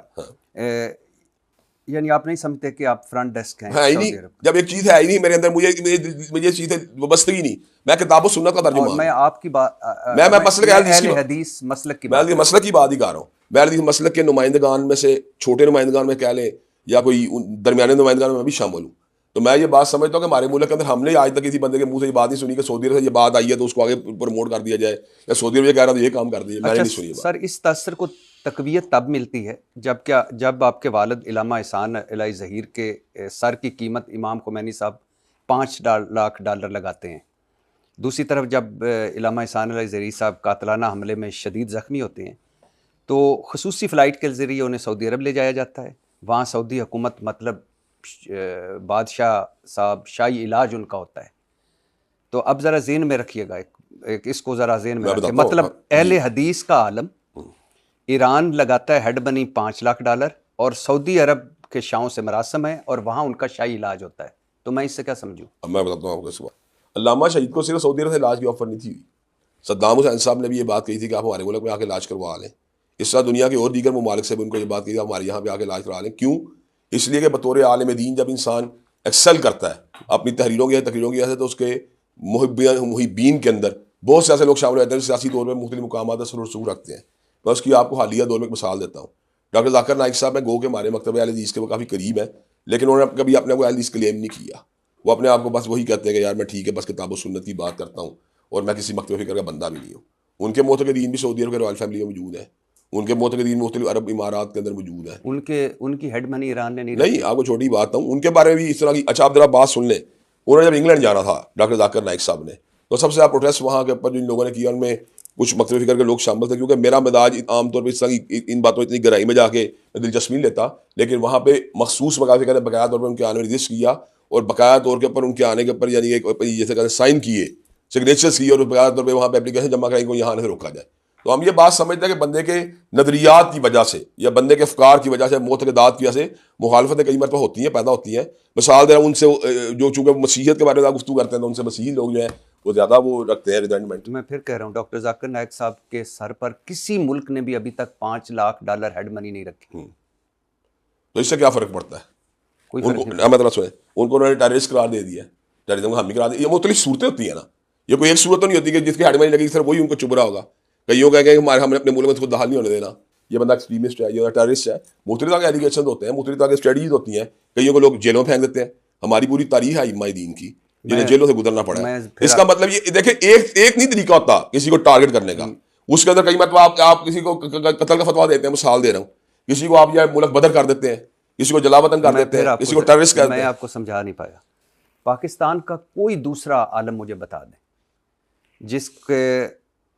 یعنی آپ نہیں سمجھتے کہ آپ فرنٹ ڈیسک ہیں سعودی عرب؟ جب ایک چیز ہے ہی نہیں میرے اندر, مجھے چیز وابستگی نہیں. میں کتاب و سنت کا ترجمہ, میں آپ کی بات, میں مسلک حدیث مسلک کی بات ہی کر رہا ہوں. میں حدیث مسلک کے نمائندگان میں سے چھوٹے نمائندگان میں کہہ لیں یا کوئی درمیانے نمائندگان میں بھی شامل ہوں. تو میں یہ بات سمجھتا ہوں کہ ہمارے ملک کے اندر ہم نے آج تک کسی بندے کے منہ سے یہ بات نہیں سنی کہ سعودی عرب سے یہ بات آئی ہے تو اس کو آگے پروموٹ کر دیا جائے, یا سعودی عرب یہ کہہ رہا تو یہ کام کر دیا. میں نے نہیں سنی. سر اس تاثر کو تقویت تب ملتی ہے جب آپ کے والد علامہ احسان علیہ ظہیر کے سر کی قیمت امام خمینی صاحب $5 لاکھ لگاتے ہیں. دوسری طرف جب علامہ احسان علیہ ظہیر صاحب قاتلانہ حملے میں شدید زخمی ہوتے ہیں تو خصوصی فلائٹ کے ذریعے انہیں سعودی عرب لے جایا جاتا ہے. وہاں سعودی حکومت مطلب بادشاہ صاحب شاہی علاج ان کا ہوتا ہے. تو اب ذرا ذہن میں رکھیے گا, اس کو ذرا ذہن میں رکھیے, مطلب اہل حدیث کا عالم ایران لگاتا ہے ہیڈ منی $5 لاکھ, اور سعودی عرب کے شاہوں سے مراسم ہے اور وہاں ان کا شاہی علاج ہوتا ہے. تو میں اس سے کیا سمجھوں؟ اب میں بتاتا ہوں آپ کو اس بات. علامہ شہید کو صرف سعودی عرب سے علاج کی آفر نہیں تھی. صدام حسین صاحب نے بھی یہ بات کہی تھی کہ آپ ہمارے ملک میں آ کے علاج کروا لیں. اس طرح دنیا کے اور دیگر ممالک سے بھی ان کو یہ بات کہی کہ ہمارے یہاں پہ آ کے علاج کروا لیں. کیوں؟ اس لیے کہ بطور عالم دین جب انسان ایکسل کرتا ہے اپنی تقریروں کی وجہ سے تو اس کے محبین کے اندر بہت سے ایسے لوگ شامل ہوتے ہیں سیاسی طور پہ مختلف مقامات سے رسوخ رکھتے ہیں. میں اس کی آپ کو حالیہ دور میں ایک مثال دیتا ہوں. ڈاکٹر ذاکر نائک صاحب میں گو کے ہمارے مکتب اہل حدیث کے وہ کافی قریب ہیں, لیکن انہوں نے کبھی اپنے کو اہل حدیث کلیم نہیں کیا. وہ اپنے آپ کو بس وہی کہتے ہیں کہ یار میں ٹھیک ہے بس کتاب و سنت کی بات کرتا ہوں اور میں کسی مکتب فکر کا بندہ بھی نہیں ہوں. ان کے معتقدین بھی سعودی عرب کے رائل فیملی میں موجود ہیں, ان کے معتقدین مختلف عرب امارات کے اندر موجود ہیں. ان کی ہیڈ منی ایران نے نہیں. آپ کو چھوٹی بات ہوں ان کے بارے میں بھی اس طرح کی. اچھا آپ ذرا بات سن لیں. انہوں نے جب انگلینڈ جانا تھا ڈاکٹر ذاکر نائک صاحب نے, تو سب سے زیادہ پروٹیسٹ وہاں کے اوپر جو ان لوگوں نے کیا ان میں کچھ مکتب فکر کے لوگ شامل تھے, کیونکہ میرا مزاج عام طور پہ اس طرح کی ان باتوں اتنی گہرائی میں جا کے دلچسپی نہیں لیتا, لیکن وہاں پہ مخصوص مکتب فکر نے باقاعدہ طور پہ ان کے آنے میں رجسٹ کیا اور باقاعدہ طور کے اوپر ان کے آنے کے اوپر یعنی جیسے کہتے ہیں سائن کیے, سگنیچرس کیے, اور باقاعدہ طور پہ وہاں پہ اپلیکیشن جمع کرائیں کو یہاں آنے سے روکا جائے. تو ہم یہ بات سمجھتے ہیں کہ بندے کے نظریات کی وجہ سے یا بندے کے افکار کی وجہ سے معتقدات کی وجہ سے مخالفتیں کئی مرتبہ ہوتی ہیں, پیدا ہوتی ہیں. مثال دے رہا ہوں ان سے جو چونکہ مسیحیت کے بارے میں گفتگو کرتے ہیں تو ان سے مسیحی لوگ جو ہیں وہ زیادہ وہ رکھتے ہیں ریزنٹمنٹ. میں پھر کہہ رہا ہوں ڈاکٹر ذاکر نائک صاحب کے سر پر کسی ملک نے بھی ابھی تک $5 لاکھ ہیڈ منی نہیں رکھی. تو اس سے کیا فرق پڑتا ہے؟ کوئی ان کو مطلب سنیں ان کو انہوں نے ٹیررسٹ قرار دے دیا ہے, ٹیررزم کو حامی قرار دیا. یہ مختلف صورتیں ہوتی ہیں نا, یہ کوئی ایک صورت تو نہیں ہوتی کہ جس کی ہیڈ منی لگی صرف وہی ان کو چبھ رہا ہوگا. کئیوں کہ ہم نے اپنے ملک میں اس کو دخل نہیں ہونے دینا, یہ بندہ ایکسٹریمسٹ ہے, یہ ٹیررسٹ ہے. مختلف طرح کے ایلیگیشن ہوتے ہیں, مختلف طرح کی اسٹریٹجیز ہوتی ہیں. کئیوں کو لوگ جیلوں میں پھینک دیتے ہیں. ہماری پوری تاریخ ہے ائمہ دین کی جنہیں جیلوں سے گزرنا پڑا ہے. اس کا مطلب یہ دیکھیں ایک نہیں طریقہ ہوتا کسی کو ٹارگٹ کرنے کا. اس کے اندر کئی مرتبہ آپ کسی کو قتل کا فتویٰ دیتے ہیں, مثال دے رہا ہوں, کسی کو آپ یہ ملک بدر کر دیتے ہیں, کسی کو جلا وطن کر دیتے ہیں, کسی کو ٹیررسٹ کر دیتے ہیں. میں آپ کو سمجھا نہیں پایا. پاکستان کا کوئی دوسرا عالم مجھے بتا دیں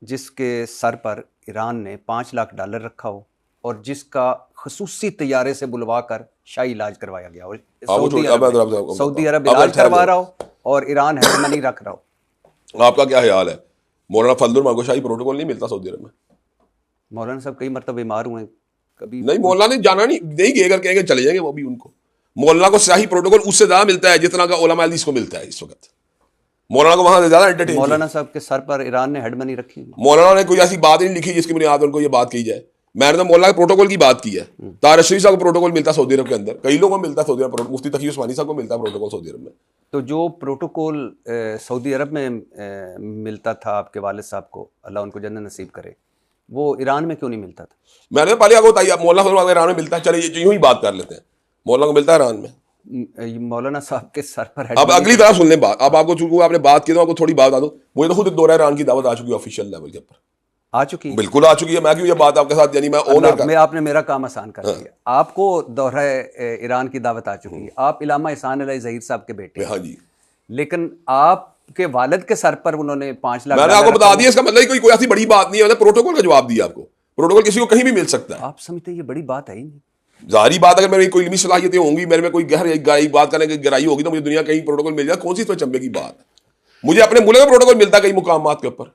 جس کے سر پر ایران نے $5 لاکھ رکھا ہو اور جس کا خصوصی طیارے سے بلوا کر شاہی علاج کروایا گیا ہو. سعودی عرب علاج کروا رہا ہو اور ایران ہیڈ منی رکھ رہا ہو. آپ کا کیا خیال ہے؟ مولانا فضل الرحمان کو شاہی پروٹوکول نہیں ملتا سعودی عرب میں؟ مولانا صاحب کئی مرتبہ بیمار ہوئے, کبھی نہیں مولانا نے جانا نہیں گئے، اگر کہیں گے چلے جائیں گے وہ بھی. ان کو مولانا کو سیاسی پروٹوکول اس سے زیادہ ملتا ہے جتنا کا علماء حدیث کو ملتا ہے اس وقت. مولانا کو وہاں سے زیادہ انٹرٹین. مولانا صاحب کے سر پر ایران نے ہیڈ منی رکھی. مولانا نے کوئی ایسی بات نہیں لکھی جس کی بنیاد ان کو یہ بات کی جائے. میں نے تو مولانا کے پروٹوکول کی بات کی ہے. طاہر شریف صاحب کو پروٹوکول ملتا ہے سعودی عرب کے اندر، کئی لوگوں کو ملتا ہے سعودی عرب. مفتی تقی عثمانی صاحب کو ملتا ہے پروٹوکول سعودی عرب میں. تو جو پروٹوکول سعودی عرب میں ملتا تھا آپ کے والد صاحب کو، اللہ ان کو جنت نصیب کرے، وہ ایران میں کیوں نہیں ملتا تھا؟ میں نے پہلے آپ کو بتایا مولانا صاحب ایران میں ملتا ہے. چلیے یوں ہی بات کر لیتے ہیں، مولانا کو ملتا ہے ایران میں. مولانا صاحب کے سر پر اب اگلی طرف سن لیں بات. اب آپ کو چونکہ آپ نے بات کی تو آپ کو تھوڑی بات آ دو. مجھے تو خود ایک دورہ ایران کی دعوت آ چکی ہے آفیشیل لیول کے اوپر. آ چکی ہے؟ بالکل آ چکی ہے. میں کیوں یہ بات آپ کے ساتھ، یعنی میں اونر کر، آپ نے میرا کام آسان کر دیا. آپ کو دورہ ایران کی دعوت آ چکی ہے. آپ علامہ احسان علی ظہیر صاحب کے بیٹے. ہاں جی. لیکن آپ کے والد کے سر پر انہوں نے 5 لاکھ. میں نے آپ کو بتا دیا اس کا مطلب کوئی ایسی بڑی بات نہیں ہے. پروٹوکول کا جواب دیا آپ کو. پروٹوکول کسی کو کہیں بھی مل سکتا ہے. آپ سمجھتے ہیں یہ بڑی بات ہے ہی نہیں؟ ظاہری بات اگر میری کوئی علمی صلاحیتیں ہوں گی، میرے میں کوئی گہرائی بات کرنے کی گہرائی ہوگی تو مجھے دنیا کہیں پروٹوکول مل جائے. کون سی اس میں چمبے کی بات ہے؟ مجھے اپنے ملک کا پروٹوکول ملتا ہے کئی مقامات کے اوپر.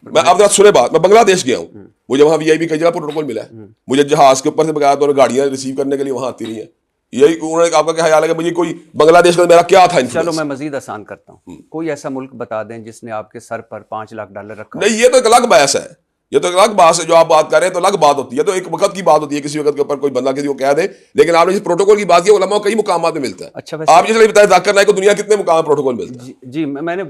میں آپ سنے بات، میں بنگلہ دیش گیا ہوں، مجھے وہاں وی آئی پی کئی جگہ پروٹوکول ملا ہے. مجھے جہاز کے اوپر سے بغیر طور گاڑیاں ریسیو کرنے کے لیے وہاں آتی نہیں ہے. یہی انہوں نے آپ کا کیا خیال ہے کہ مجھے کوئی بنگلہ دیش کا میرا کیا تھا؟ چلو میں مزید آسان کرتا ہوں. کوئی ایسا ملک بتا دیں جس نے آپ کے سر پر 5 لاکھ ڈالر رکھا. نہیں، یہ تو ایک الگ بحث ہے. یہ تو الگ بات ہے جو آپ بات کر رہے ہیں، تو الگ بات ہوتی ہے. تو ایک وقت کی بات ہوتی ہے، کسی وقت کے اوپر کوئی بندہ کسی کو کہہ دے. لیکن آپ نے جس پروٹوکول کی بات کی علماء کو کئی مقامات میں ملتا ہے. اچھا آپ جس لیے بتائیں ذاکر نائک کو دنیا کتنے مقام پروٹوکول ملتا ہے؟ جی میں نے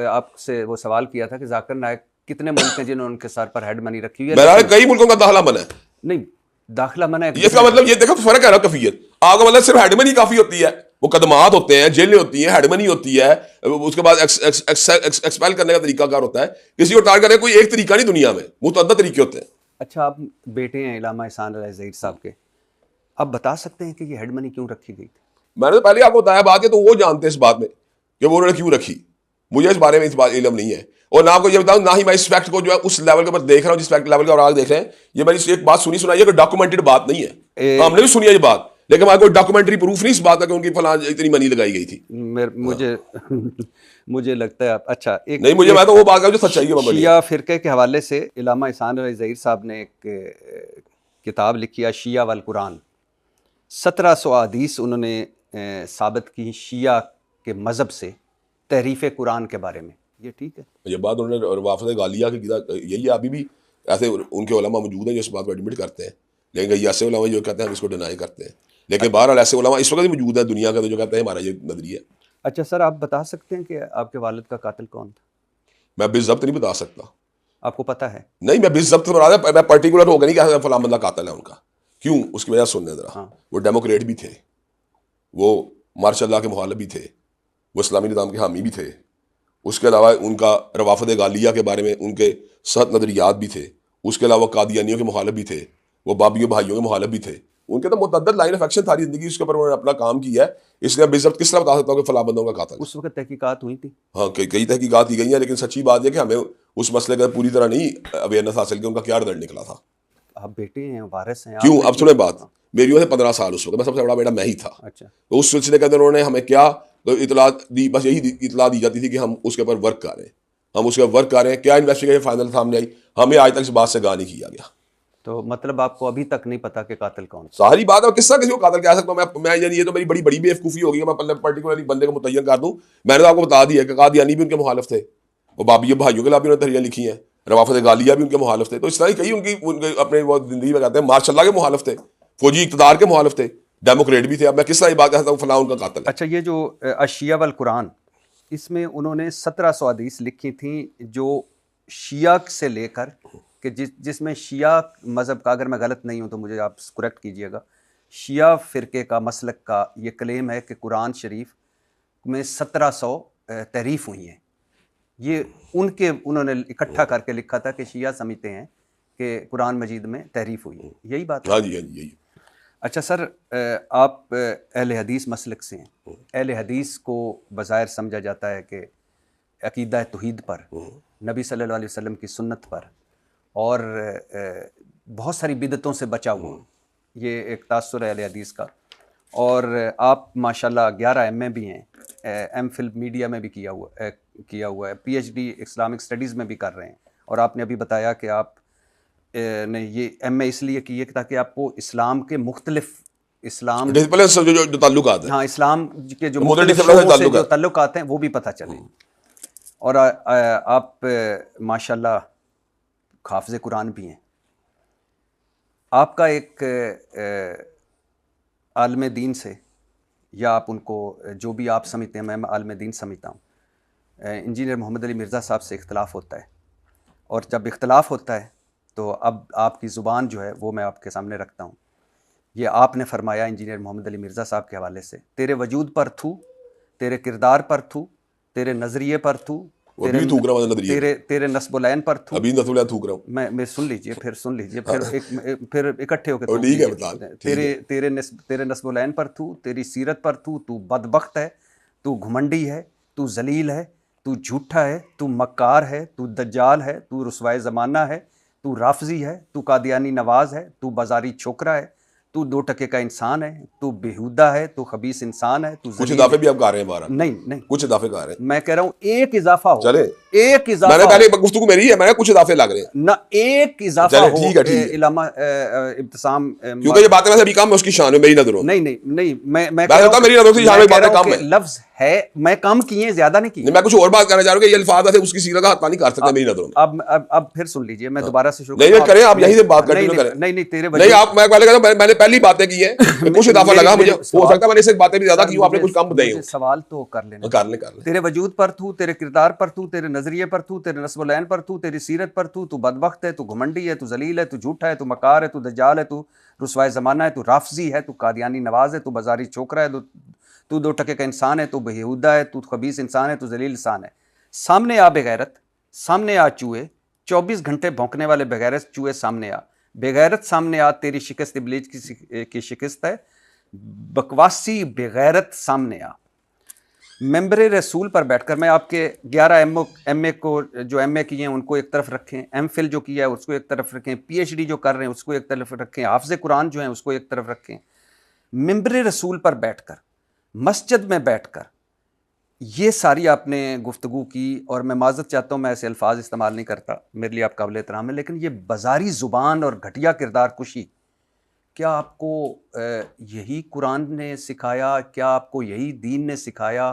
آپ سے وہ سوال کیا تھا کہ ذاکر نائک کتنے ملک ہیں جنہوں نے ان کے سر پر ہیڈ منی رکھی ہوئی ہے؟ میرا کئی ملکوں کا داخلہ منع ہے. نہیں، داخلہ منع ہے. اس کا مطلب یہ دیکھو فرق ہے نا کفیت. آپ کا مطلب صرف ہیڈ منی کافی ہوتی ہے، مقدمات ہوتے ہیں، جیلیں ہوتی ہیں، ہیڈ منی ہوتی ہے، اس کے بعد ایکسپیل کرنے کا طریقہ کار ہوتا ہے. کسی کو ٹارگیٹ کرنے کوئی ایک طریقہ نہیں، دنیا میں متعدد طریقے ہوتے ہیں. اچھا، آپ بیٹے ہیں علامہ احسان علی ظہیر صاحب کے، آپ بتا سکتے ہیں کہ یہ ہیڈ منی کیوں رکھی گئی تھی؟ میں نے تو پہلے آپ کو بتایا بات ہے، تو وہ جانتے ہیں اس بات میں کہ وہ انہوں نے کیوں رکھی. مجھے اس بارے میں اس بات علم نہیں ہے. اور نہ آپ کو یہ بتاؤں، نہ ہی میں اس فیکٹ کو جو ہے اس لیول کے اوپر دیکھ رہا ہوں جس فیکٹ لیول کے اور آگے دیکھ رہے ہیں. یہ میری ایک بات سنائی ہے کہ ڈاکومنٹڈ بات نہیں ہے. ہم نے بھی سنی ہے یہ بات، لیکن ہمارے کوئی ڈاکومنٹری پروف نہیں اس بات کا کہ ان کی فلاں اتنی منی لگائی گئی تھی. مجھے لگتا ہے اچھا ایک نہیں، مجھے میں تو وہ بات کر جو سچائی ہے. شیعہ فرقے کے حوالے سے علامہ احسان علی ظہیر صاحب نے ایک کتاب لکھی ہے شیعہ والقرآن. 1700 احادیث انہوں نے ثابت کی شیعہ کے مذہب سے تحریف قرآن کے بارے میں. یہ ٹھیک ہے؟ یہ بات انہوں نے روافض غالیہ کی یہی ہے. ابھی بھی ایسے ان کے علماء موجود ہیں جو اس بات کو ایڈمٹ کرتے ہیں، لیکن یہ ایسے علماء جو کہتے ہیں ہم اس کو ڈینائی کرتے ہیں. لیکن بہرحال ایسے علماء اس وقت بھی موجود ہیں دنیا کا جو کہتے ہیں ہمارا یہ نظریہ. اچھا سر، آپ بتا سکتے ہیں کہ آپ کے والد کا قاتل کون تھا؟ میں بالضبط نہیں بتا سکتا. آپ کو پتہ ہے؟ نہیں، میں بالضبط میں پرٹیکولر ہوگا نہیں کہ فلاں بندہ قاتل ہے ان کا. کیوں؟ اس کی وجہ سننے ذرا. وہ ڈیموکریٹ بھی تھے، وہ مارشاء اللہ کے مخالف بھی تھے، وہ اسلامی نظام کے حامی بھی تھے. اس کے علاوہ ان کا روافض غالیہ کے بارے میں ان کے سخت نظریات بھی تھے. اس کے علاوہ قادیانیوں کے مخالف بھی تھے، وہ بابیوں بھائیوں کے مخالف بھی تھے. ان کے تو متعدد لائن آف ایکشن ساری زندگی اس کے اوپر انہوں نے اپنا کام کیا ہے. اس لیے بالضبط کس طرح بتا سکتا ہوں کہ فلاں بندوں کا قاتل. اس وقت تحقیقات ہوئی تھی؟ ہاں، کئی تحقیقات کی گئی ہیں، لیکن سچی بات ہے کہ ہمیں اس مسئلے کا پوری طرح نہیں اویئرنیس حاصل کی ان کا کیا رزلٹ نکلا تھا. آپ بیٹے ہیں، وارث ہیں. کیوں؟ اب سنیں بات. میری عمر 15 سال اس وقت، میں سب سے بڑا بیٹا میں ہی تھا. اچھا. تو اس سلسلے کے اندر انہوں نے ہمیں کیا اطلاع دی؟ بس یہی اطلاع دی جاتی تھی کہ ہم اس کے اوپر ورک کر رہے ہیں، ہم اس کے اوپر ورک کر رہے ہیں. کیا انویسٹیگیشن فائنل سامنے آئی؟ ہمیں آج تک اس بات سے آگاہ نہیں کیا گیا. تو مطلب آپ کو ابھی تک نہیں پتا کہ قاتل کون؟ ساری بات ہے. کس طرح کسی کو قاتل کہہ سکتا ہوں میں؟ یعنی یہ تو میری بڑی بیوقوفی ہوگی کہ میں پرٹیکولرلی بندے کو متعین کر دوں. میں نے تو آپ کو بتا دیا کہ قادیانی بھی ان کے مخالف تھے، وہ بابی بھائیوں کے خلاف بھی انہوں نے تحریریں لکھی ہیں، روافض غالیہ بھی ان کے مخالف تھے. تو اس طرح کئی ان کے اپنے وہ زندگی میں کہتے ہیں مارشاء اللہ کے مخالف تھے، فوجی اقتدار کے مخالف تھے، ڈیموکریٹ بھی تھے. اب میں کس طرح یہ بات کہتا ہوں فلاں ان کا قاتل ہے؟ اچھا، یہ جو الشیعہ والقرآن، اس میں انہوں نے 1700 حدیث لکھی تھیں جو شیعہ سے لے کر کہ جس میں شیعہ مذہب کا، اگر میں غلط نہیں ہوں تو مجھے آپ کریکٹ کیجئے گا، شیعہ فرقے کا مسلک کا یہ کلیم ہے کہ قرآن شریف میں 1700 تحریف ہوئی ہیں. یہ انہوں نے اکٹھا کر کے لکھا تھا کہ شیعہ سمجھتے ہیں کہ قرآن مجید میں تحریف ہوئی ہے. یہی بات ہے؟ ہاں جی، یہی. اچھا سر، آپ اہل حدیث مسلک سے ہیں. اہل حدیث کو بظاہر سمجھا جاتا ہے کہ عقیدہ توحید پر، نبی صلی اللہ علیہ وسلم کی سنت پر اور بہت ساری بدعتوں سے بچا ہوا. یہ ایک تاثر ہے اہل حدیث کا. اور آپ ماشاءاللہ 11 ایم اے بھی ہیں، ایم فل میڈیا میں بھی کیا ہوا ہے، P H D Islamic studies میں بھی کر رہے ہیں. اور آپ نے ابھی بتایا کہ آپ نے یہ ایم اے اس لیے کی ہے تاکہ آپ کو اسلام کے مختلف اسلام جو تعلقات ہیں، ہاں اسلام کے جو مختلف مختلف ڈسپلن سے شعبوں سے جو تعلقات تعلقات ہیں وہ بھی پتہ چلیں. اور آپ ماشاءاللہ حافظ قرآن بھی ہیں. آپ کا ایک عالم دین سے یا آپ ان کو جو بھی آپ سمجھتے ہیں، میں عالم دین سمجھتا ہوں، انجینئر محمد علی مرزا صاحب سے اختلاف ہوتا ہے. اور جب اختلاف ہوتا ہے تو اب آپ کی زبان جو ہے وہ میں آپ کے سامنے رکھتا ہوں. یہ آپ نے فرمایا انجینئر محمد علی مرزا صاحب کے حوالے سے، تیرے وجود پر تھو، تیرے کردار پر تھو، تیرے نظریے پر تھو، تیرے نسب العین پر تھو. ابھی نسب العین تھوک رہا ہوں. میں سن لیجئے، پھر اکٹھے ہو کے تھوک لیجئے. تیرے نسب العین پر تھو، تیری سیرت پر تھو، تو بدبخت ہے، تو گھمنڈی ہے، تو ذلیل ہے، تو جھوٹا ہے، تو مکار ہے، تو دجال ہے، تو رسوائے زمانہ ہے، تو رافضی ہے، تو قادیانی نواز ہے، تو بازاری چھوکرا ہے، تو 2 ٹکے کا انسان ہے، تو بےہودہ ہے، تو خبیث انسان ہے، تو کچھ اضافے بھی آپ کہہ رہے ہیں بارہ. نہیں کچھ اضافے کہہ رہے ہیں. میں کہہ رہا ہوں ایک اضافہ ہو. چلے ایک اضافہ میں نے پہلے گفتگو میری ہے، میں نے کچھ اضافے لگ رہے ہیں نہ ایک اضافہ چلے. ہو. ٹھیک ہے علامہ ابتسام کیونکہ یہ باتیں ویسے ابھی کم ہے اس کی شان میں میری نظروں میں. نہیں میں کہہ رہا ہوں میری نظروں سے شان میں باتیں کم ہیں. لفظ ہے میں کم کیے زیادہ نہیں کیے. میں کچھ اور بات کرنا چاہ رہا ہوں کہ یہ الفاظ ایسے اس کی سیرت کا حق نہیں کر سکتے میری نظروں میں. اب پھر سن لیجئے، میں دوبارہ سے شروع نہیں کریں آپ یہیں سے بات کنٹینیو کریں. نہیں تیرے نہیں آپ میں پہلے کہتا ہوں میں نے پہلی باتیں کی ہیں، کچھ اضافہ لگا مجھے، ہو سکتا ہے میں نے اس سے باتیں بھی زیادہ کی ہوں، آپ نے کچھ کم بتائی ہوں. سوال تو کر لینا. کر لیں. تیرے وجود پر تھو، تیرے کردار پر تھو، تیرے نظریے پر تھو، تیرے نسب العین پر تھو، تیری سیرت پر تھو، تو بدبخت ہے، تو گھمنڈی ہے، تو ذلیل ہے، تو جھوٹا ہے، تو مکار ہے، تو دجال ہے، تو رسوائے زمانہ ہے، تو رافضی ہے، تو قادیانی نواز ہے، تو بازاری چھوکرا ہے، تو 2 ٹکے کا انسان ہے، تو بےہودہ ہے، تو خبیث انسان ہے، تو ذلیل انسان ہے. سامنے آ بغیرت، سامنے آ چوہے، 24 گھنٹے بھونکنے والے بغیرت چوہے سامنے آ. بغیرت سامنے آ، تیری شکست ابلیس کی شکست ہے. بکواسی بغیرت سامنے آ. ممبر رسول پر بیٹھ کر، میں آپ کے 11 ایم اے کو جو ایم اے کیے ہیں ان کو ایک طرف رکھیں، ایم فل جو کیا ہے اس کو ایک طرف رکھیں، پی ایچ ڈی جو کر رہے ہیں اس کو ایک طرف رکھیں، حافظ قرآن جو ہیں اس کو ایک طرف رکھیں. ممبر رسول پر بیٹھ کر، مسجد میں بیٹھ کر یہ ساری آپ نے گفتگو کی، اور میں معذرت چاہتا ہوں میں ایسے الفاظ استعمال نہیں کرتا، میرے لیے آپ قابل احترام ہے، لیکن یہ بازاری زبان اور گھٹیا کردار کشی، کیا آپ کو یہی قرآن نے سکھایا؟ کیا آپ کو یہی دین نے سکھایا؟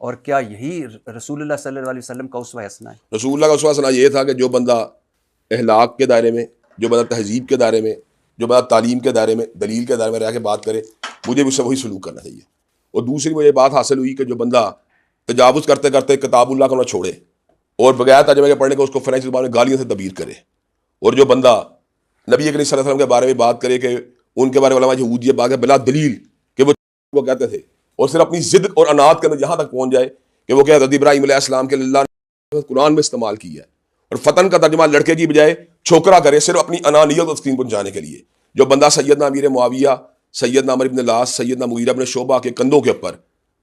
اور کیا یہی رسول اللہ صلی اللہ علیہ وسلم کا اسوہ حسنہ ہے؟ رسول اللہ کا اسوہ حسنہ یہ تھا کہ جو بندہ اخلاق کے دائرے میں، جو بندہ تہذیب کے دائرے میں، جو بندہ تعلیم کے دائرے میں، دلیل کے دائرے میں رہ کے بات کرے، مجھے بھی اس سے وہی سلوک کرنا چاہیے. اور دوسری وہ یہ بات حاصل ہوئی کہ جو بندہ تجاوز کرتے کرتے کتاب اللہ کو نہ چھوڑے اور بغیر ترجمے کے پڑھنے کو اس کو فرینچ زبان میں گالیوں سے تعبیر کرے، اور جو بندہ نبی کریم صلی اللہ علیہ وسلم کے بارے میں بات کرے کہ ان کے بارے میں علماء یہودیت بات ہے بلا دلیل کہ وہ کہتے تھے، اور صرف اپنی ضد اور انات کے اندر یہاں تک پہنچ جائے کہ وہ کہ حضرت ابراہیم علیہ السلام کے اللہ نے قرآن میں استعمال کی ہے، اور فتن کا ترجمہ لڑکے کی بجائے چھوکرا کرے صرف اپنی انانیت کو تسکین پہنچانے کے لیے. جو بندہ سیدنا امیر معاویہ، سیدنا عمر بن العاص، سیدنا مغیرہ بن شعبہ کے کندھوں کے اوپر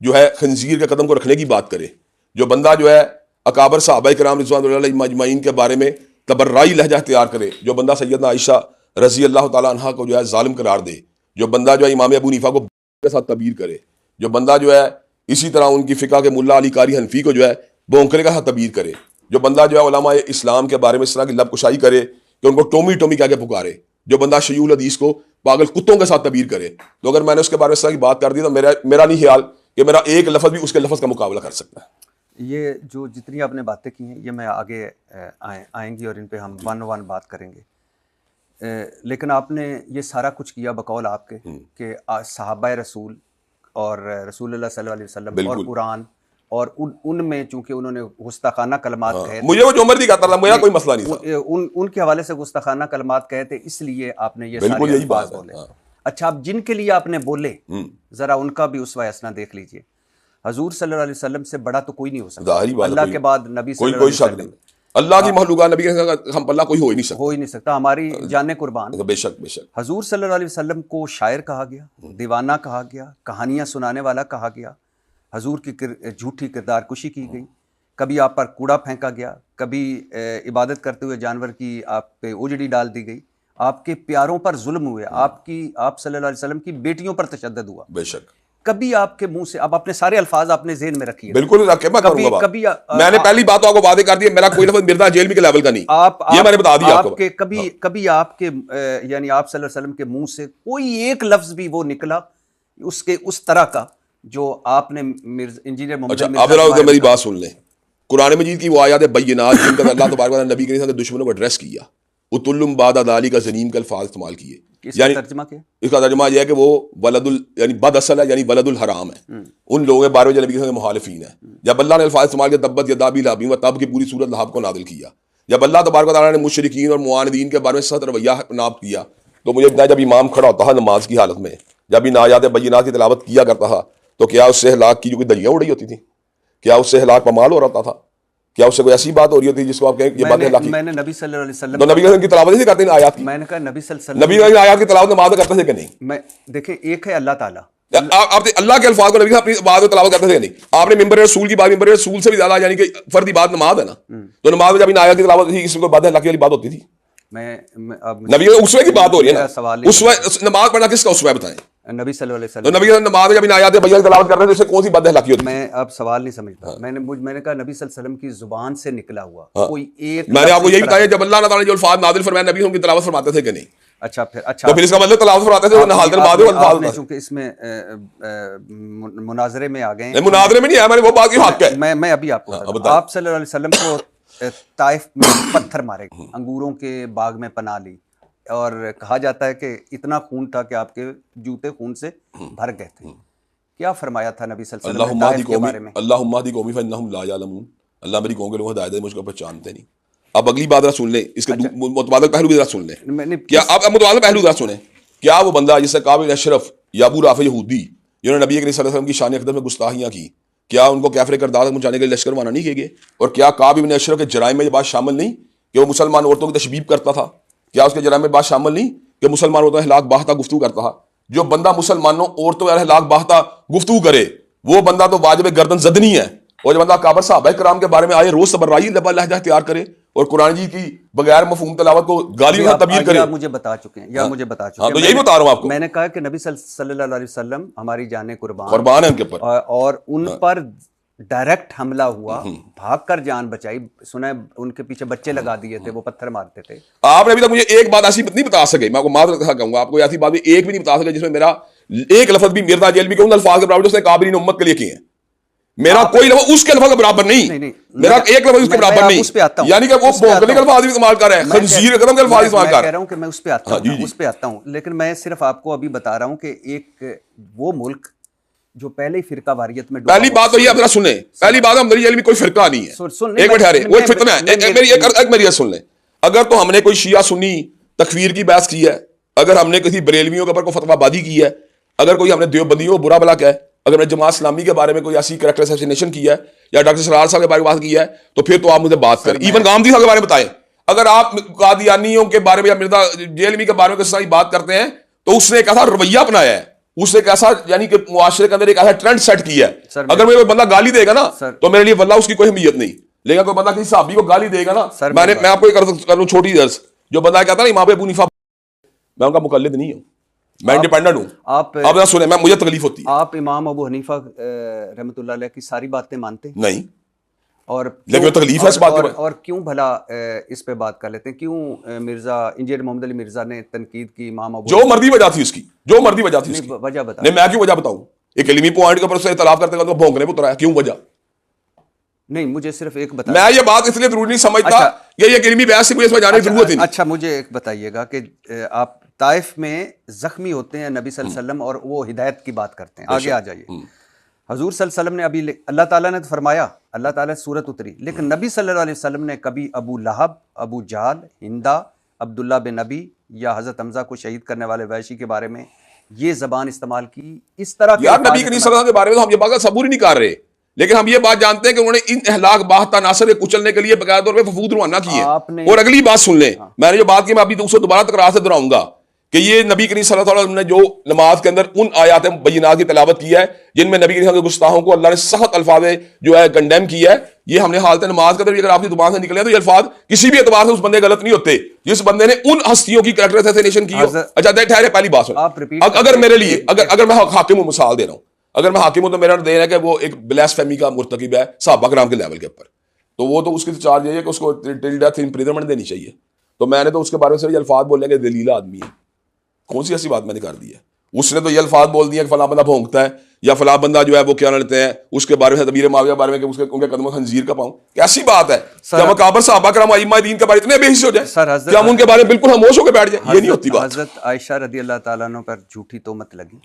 جو ہے خنزیر کے قدم کو رکھنے کی بات کرے، جو بندہ جو ہے اکابر صحابہ کرام رضوان اللہ علیہم اجمعین کے بارے میں تبرعی لہجہ اختیار کرے، جو بندہ سیدنا عائشہ رضی اللہ تعالیٰ عنہ کو جو ہے ظالم قرار دے، جو بندہ جو ہے امام ابو حنیفہ کو کے ساتھ تعبیر کرے، جو بندہ جو ہے اسی طرح ان کی فقہ کے ملا علی قاری حنفی کو جو ہے بونکرے کا ساتھ تعبیر کرے، جو بندہ جو ہے علماء اسلام کے بارے میں اس طرح کی لب کشائی کرے کہ ان کو ٹومی ٹومی کہہ کے پکارے، جو بندہ شیوع الحدیث کو پاگل کتوں کے ساتھ تعبیر کرے. تو اگر میں نے اس کے بارے میں اس طرح کی بات کر دی تو میرا نہیں خیال کہ میرا ایک لفظ بھی اس کے لفظ کا مقابلہ کر سکتا ہے. یہ جو جتنی آپ نے باتیں کی ہیں یہ میں آگے آئیں گی اور ان پہ ہم ون ون بات کریں گے. لیکن آپ نے یہ سارا کچھ کیا بقول آپ کے کہ صحابہ رسول اور رسول اللہ صلی اللہ علیہ وسلم اور قرآن، اور ان میں چونکہ انہوں نے گستاخانہ کلمات کہے تھے، مجھے وہ جو مرضی کہتا تھا، میرا کوئی مسئلہ نہیں تھا، ان کے حوالے سے گستاخانہ کلمات کہے تھے، اس لیے آپ نے یہ بالکل سارے یہی بات الفاظ بولے. ہے. اچھا، آپ جن کے لیے آپ نے بولے ذرا ان کا بھی اسوہ حسنہ دیکھ لیجئے. حضور صلی اللہ علیہ وسلم سے بڑا تو کوئی نہیں ہو سکتا، اللہ کے بعد نبی صلی اللہ علیہ وسلم، اللہ کی مخلوقات نبی ہم اللہ کوئی ہو ہی نہیں سکتا، ہماری جان قربان. بے شک بے شک. حضور صلی اللہ علیہ وسلم کو شاعر کہا گیا، دیوانہ کہا گیا، کہانیاں سنانے والا کہا گیا، حضور کی جھوٹی کردار کشی کی گئی، کبھی آپ پر کوڑا پھینکا گیا، کبھی عبادت کرتے ہوئے جانور کی آپ پہ اجڑی ڈال دی گئی، آپ کے پیاروں پر ظلم ہوئے، آپ صلی اللہ علیہ وسلم کی بیٹیوں پر تشدد ہوا. بے شک. کبھی آپ کے منہ سے اب اپنے سارے الفاظ اپنے ذہن میں رکھیے. بالکل رکھے میں کروں گا. کبھی میں نے پہلی بات تو آپ کو واضح کر دی, میرا کوئی لفظ مرزا جیلمی کے لیول کا نہیں, یہ میں نے بتا دیا آپ کو. کبھی آپ کے یعنی آپ صلی اللہ علیہ وسلم کے منہ سے کوئی ایک لفظ بھی وہ نکلا اس کے اس طرح کا جو آپ نے انجینئر محمد علی مرزا. اب میری بات سن لیں, قرآن مجید کی وہ آیات بینات جن کا اللہ تبارک و تعالیٰ نبی کے دشمنوں کو ایڈریس کیا, اتلم بعد ذالک کا زنیم کا الفاظ استعمال کیے. یعنی ترجمہ کیا؟ اس کا ترجمہ یہ ہے کہ وہ ولد یعنی بد اصل ہے, یعنی ولد الحرام ہے. ان لوگوں کے بارے میں جو نبی کے مخالفین ہیں, جب اللہ نے الفاظ استعمال کیا تبت یدا ابی لہب و تب کی پوری سورت لہب کو نازل کیا. جب اللہ تبارک و تعالیٰ نے مشرکین اور معاندین کے بارے میں سخت رویہ ناب کیا تو مجھے بتایا جب امام کھڑا ہوتا تھا نماز کی حالت میں, جب ان آیات بینات کی تلاوت کیا کرتا تھا تو کیا اس سے ہلاک کی جو کوئی دلیاں اڑ رہی ہوتی تھیں؟ کیا اس سے ہلاک پامال ہو رہا تھا؟ کیا اس سے کوئی ایسی بات ہو رہی ہوتی جس کو آپ کہیں یہ بات ہلاکی؟ میں نے نبی صلی اللہ علیہ وسلم تو نبی صلی اللہ علیہ وسلم کی تلاوت نہیں کرتے ان آیات کی. میں نے کہا نبی صلی اللہ علیہ وسلم نبی صلی اللہ علیہ وسلم آیات کی تلاوت نماز کرتے تھے کہ نہیں؟ میں دیکھیں ایک ہے اللہ تعالیٰ, آپ اللہ کے الفاظ کو نبی اپنی بات میں تلاوت کرتے تھے نہیں. آپ نے ممبر رسول کی بات, ممبر رسول سے بھی زیادہ یعنی کہ فردی بات نماز ہے نا, تو نماز میں جب ان آیات کی تلاوت تھی اس میں کوئی بات ہلاکی والی بات ہوتی تھی؟ نبی اسوے کی بات ہو رہی ہے نا, اسوے نماز پڑھنا کس کا اسوہ بتائیں؟ نبی صلی اللہ علیہ تو وسلم. نبی نماز میں جب ان آیات بینات کی تلاوت کرتے تھے اس سے کون سی بات ہلاکی ہوتی؟ میں اب سوال نہیں سمجھتا. میں نے کہا نبی صلی اللہ علیہ وسلم کی زبان سے نکلا ہوا کوئی ایک, میں نے آپ کو یہی بتایا جب اللہ تعالیٰ نے جو الفاظ نازل فرمائے نبی ان کی تلاوت فرماتے تھے کہ نہیں؟ اچھا تو پھر اس کا مطلب تلاوت فرماتے تھے نہ حالت بعد الفاظ میں چونکہ اس میں مناظرے میں آ گئے. مناظرے میں نہیں ہے, میں نے وہ بات کی حق ہے. میں ابھی آپ کو آپ صلی اللہ علیہ وسلم کو طائف میں پتھر مارے, انگوروں کے باغ میں پناہ لی, اور کہا جاتا ہے کہ اتنا خون تھا کہ آپ کے جوتے خون سے بھر گئے تھے. کیا فرمایا تھا نبی صلی اللہ علیہ وسلم نے طائف کے بارے میں؟ اللہم اہدی قومی فانہم لا یعلمون, اللہ میری قوم کے لوگوں کو ہدایت دے مجھ کو پہچانتے نہیں. اب اگلی بات ذرا سن لیں, اس کے متبادل پہلو بھی ذرا سن لیں. کیا آپ متبادل پہلو ذرا سنیں, کیا وہ بندہ جس سے کعب بن اشرف یا ابو رافع یہودی جنہوں نے نبی کریم صلی اللہ علیہ وسلم کی شان اقدس میں گستاخیاں کی, کیا ان کو کیفر کردار پہنچانے کے لیے لشکر روانہ نہیں کیے گئے؟ اور کیا کعب بن اشرف کے جرائم میں یہ بات شامل نہیں کہ وہ مسلمان عورتوں کی تشبیب کرتا تھا؟ کیا اس کے جرائم میں بات شامل نہیں کہ مسلمان عورتوں ہلاک باختہ گفتگو کرتا تھا؟ جو بندہ مسلمانوں عورتوں اور ہلاک باختہ گفتگو کرے وہ بندہ تو واجب گردن زدنی ہے. اور جو بندہ کعبہ صحابہ کرام کے بارے میں آئے روز صبرائی لہجہ اختیار کرے اور قرآن جی کی بغیر مفہوم تلاوت کو گالی میں تبدیل کرے, یا مجھے بتا چکے ہیں تو یہی بتا رہا ہوں آپ کو. میں نے کہا کہ نبی صلی اللہ علیہ وسلم ہماری جانیں قربان ہیں ان کے اوپر, اور ان پر ڈائریکٹ حملہ ہوا, بھاگ کر جان بچائی. سنا ہے ان کے پیچھے بچے لگا دیے تھے, وہ پتھر مارتے تھے. آپ نے ابھی تک مجھے ایک بات ایسی نہیں بتا سکے, میں آپ کو معذرت کہوں گا, آپ کو ایسی بات بھی ایک بھی نہیں بتا سکے جس میں میرا ایک لفظ بھی مرزا جیلمی کے ان الفاظ کے برابر اس نے قابلین امت کے لیے کیے ہیں. میرا کوئی لفظ اس کے لفظ کے برابر نہیں, میرا ایک لفظ اس کے برابر نہیں, یعنی کہ وہ بھونکنے کے الفاظ استعمال کر رہے ہیں, خنزیر قدم کے الفاظ استعمال کر رہے ہیں. کہہ رہا ہوں کہ میں اس پہ آتا ہوں, لیکن میں صرف آپ کو ابھی بتا رہا ہوں کہ ایک وہ ملک جو پہلے ہی فرقہ واریت میں پہلی بات تو یہ آپ ذرا سنیں, پہلی بات ہم میری کوئی فرقہ نہیں ہے, ایک منٹ ٹھہرے, وہ ایک فتنہ ہے. ایک میری سن لیں, اگر تو ہم نے کوئی شیعہ سنی تکفیر کی بحث کی ہے, اگر ہم نے کسی بریلویوں کے اوپر کوئی فتویٰ بازی کی ہے, اگر کوئی ہم نے دیوبندیوں کو برا بلا کیا ہے, اگر میں جماعت اسلامی کے بارے میں کوئی ایسی کریکٹر اسیسینیشن کی ہے یا ڈاکٹر سرار صاحب کے بارے میں بات کی ہے, تو پھر تو آپ مجھے بات کریں. ایون گامدی صاحب کے بارے میں بتائیں, اگر آپ قادیانیوں کے بارے میں یا مرزا جیلمی کے بارے میں کس طرح بات کرتے ہیں تو اس نے ایک ایسا رویہ اپنایا ہے, اس نے ایک ایسا یعنی کہ معاشرے کے اندر ایک ایسا ٹرینڈ سیٹ کیا ہے. اگر مجھے کوئی بندہ گالی دے گا نا تو میرے لیے واللہ اس کی کوئی اہمیت نہیں, لیکن کوئی بندہ کسی صحابی کو گالی دے گا نا, میں آپ کو کر لوں چھوٹی درس, جو بندہ کہتا ہے نا امام ابو حنیفہ, میں ان کا مقلد نہیں ہوں, میں انڈیپینڈنٹ ہوں. آپ سنیں, میں مجھے تکلیف ہوتی ہے. آپ امام ابو حنیفہ رحمۃ اللہ علیہ کی ساری باتیں مانتے ہیں؟ نہیں, اور لیکن تکلیف ہے اس بات کی. اور کیوں بھلا اس پہ بات کر لیتے ہیں, کیوں مرزا انجینئر محمد علی مرزا نے تنقید کی امام ابو, جو مرضی وجہ تھی اس کی, جو مرضی وجہ تھی اس کی, وجہ بتا نہیں میں کیوں وجہ بتاؤں, ایک علمی پوائنٹ کے اوپر سے اختلاف کرتے ہیں تو بھونکنے پہ اترا ہے, کیوں وجہ نہیں, مجھے صرف ایک بتا. میں یہ بات اس لیے ضروری نہیں سمجھتا کہ یہ علمی بحث سے مجھے اس میں جانے کی ضرورت ہی نہیں. اچھا مجھے ایک بتائیے گا کہ آپ طائف میں زخمی ہوتے ہیں نبی صلی اللہ علیہ وسلم اور وہ ہدایت کی بات کرتے ہیں, آگے آ جائیے. حضور صلی اللہ علیہ وسلم نے ابھی اللہ تعالیٰ نے تو فرمایا, اللہ تعالیٰ سورت اتری, لیکن نبی صلی اللہ علیہ وسلم نے کبھی ابو لہب, ابو جہل, ہندا, عبداللہ بن نبی یا حضرت حمزہ کو شہید کرنے والے وحشی کے بارے میں یہ زبان استعمال کی, اس طرح یار نبی کریم صلی اللہ علیہ وسلم کے بارے میں ہم یہ بات صبور ہی نہیں کر رہے, لیکن ہم یہ بات جانتے ہیں کہ انہوں نے ان اہلاک باختہ عناصر کو کچلنے کے لیے باقاعدہ طور پہ وفود روانہ کیے. اور اگلی بات سن لیں, میں نے جو بات کی میں ابھی اسے دوبارہ تکرار سے دہراؤں گا کہ یہ نبی کریم صلی اللہ علیہ وسلم نے جو نماز کے اندر ان آیات بینات کی تلاوت کی ہے جن میں نبی کریم کے گستاخوں کو اللہ نے سخت الفاظ جو ہے کنڈیم کیا ہے, یہ ہم نے حالت نماز کے اندر اگر آپ کی زبان سے نکلے تو یہ الفاظ کسی بھی اعتبار سے اس بندے غلط نہیں ہوتے جس بندے نے ان ہستیوں کی کریکٹر اسیسینیشن کی ہو. اچھا ٹھہرے, پہلی بات سن, اگر میرے لیے اگر میں حاکم ہوں, مثال دے رہا ہوں, اگر میں حاکم ہوں تو میرا دین ہے کہ وہ ایک بلیس فہمی کا مرتکب ہے صحابہ کرام کے لیول کے اوپر, تو وہ تو اس کی چارج یہ ہے کہ اس کو ٹل ڈیتھ امپریزنمنٹ دینی چاہیے. تو میں نے تو اس کے بارے میں صرف الفاظ بولنے کے دلیل آدمی ہے, کون سی ایسی بات میں نے کر دی ہے. اس نے تو یہ الفاظ بول دیا کہ فلاں بندہ بھونکتا ہے یا فلاں بندہ جو ہے وہ کیا لیتے ہیں اس کے بارے میں تبیر معاویہ کے بارے میں کہ اس کے ان کے قدموں خنزیر کا پاؤں. کیسی بات ہے کیا مقابر صحابہ کرام ائمہ دین کے بارے اتنے بے حس ہو جائیں کیا ہم ان کے بارے میں بالکل خاموش ہو کے بیٹھ جائیں؟ یہ نہیں ہوتی بات. حضرت عائشہ رضی اللہ تعالیٰ عنہ پر جھوٹی تہمت لگی,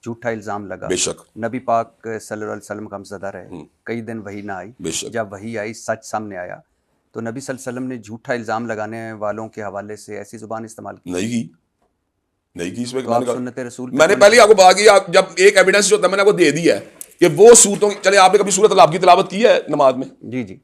جھوٹا الزام لگا, بے شک نبی پاک صلی اللہ علیہ وسلم غمزدہ رہے, کئی دن وحی نہ آئی. جب وحی آئی سچ سامنے آیا تو نبی صلی اللہ علیہ وسلم نے جھوٹا الزام لگانے والوں کے حوالے سے ایسی زبان استعمال کی نہیں کی. اس میں سنت رسول میں نے پہلے آپ کو بتا دیا, جب ایک ایویڈنس جو ہوتا ہے میں نے آپ کو دے دیا ہے کہ وہ صورتوں چلے آپ نے کبھی سورۃ العلق کی تلاوت کی ہے نماز میں؟ جی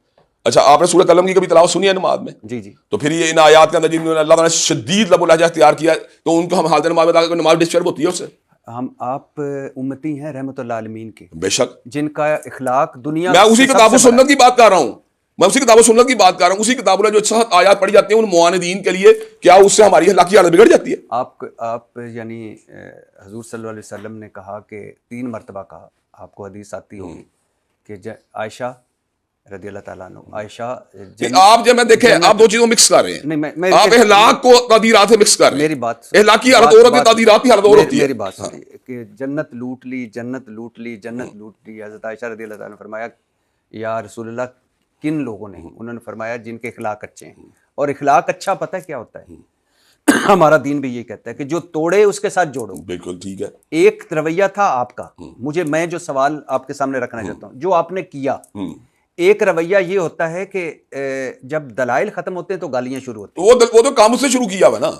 اچھا, آپ نے سورۃ القلم کی کبھی تلاوت سنی ہے نماز میں؟ جی تو پھر یہ ان آیات کے اندر جن میں اللہ تعالیٰ نے شدید لب و لہجہ اختیار کیا تو ان کو ہم حالت نماز میں نماز ڈسٹرب ہوتی ہے اس سے. ہم آپ امتی ہیں رحمت اللہ عالمین کے, بے شک, جن کا اخلاق دنیا میں اسی کتاب و سنت کی بات کر رہا ہوں, اسی کتاب اسی کتاب میں جو 7 آیات پڑھی جاتی ہیں ان معاندین کے لیے, کیا اس سے ہماری اخلاقی حالت بگڑ جاتی ہے؟ آپ یعنی حضور صلی اللہ علیہ وسلم نے کہا کہ 3 مرتبہ کہا, آپ کو حدیث آتی ہوگی کہ عائشہ رضی اللہ تعالیٰ عنہ, عائشہ آپ جب میں دیکھیں آپ 2 چیزوں مکس کر رہے ہیں, آپ اخلاق کو تعدیرات سے مکس کر رہے ہیں. میری بات اخلاقی حالت اور ہوتی ہے, تعدیراتی حالت اور ہوتی ہے. میری بات کہ جنت لوٹ لی, جنت لوٹ لی, جنت لوٹ لی. حضرت عائشہ رضی اللہ تعالیٰ نے فرمایا یا رسول اللہ کن لوگوں نے؟ انہوں نے فرمایا جن کے اخلاق اچھے ہیں. اور اخلاق اچھا پتہ ہے کیا ہوتا ہے؟ ہمارا دین بھی یہ کہتا ہے کہ جو توڑے اس کے ساتھ جوڑو. بالکل ٹھیک ہے. ایک رویہ تھا آپ کا, میں جو سوال آپ کے سامنے رکھنا چاہتا ہوں, جو آپ نے کیا, ایک رویہ یہ ہوتا ہے کہ جب دلائل ختم ہوتے ہیں تو گالیاں شروع ہوتی ہیں. وہ تو کام سے شروع کیا ہوا نا,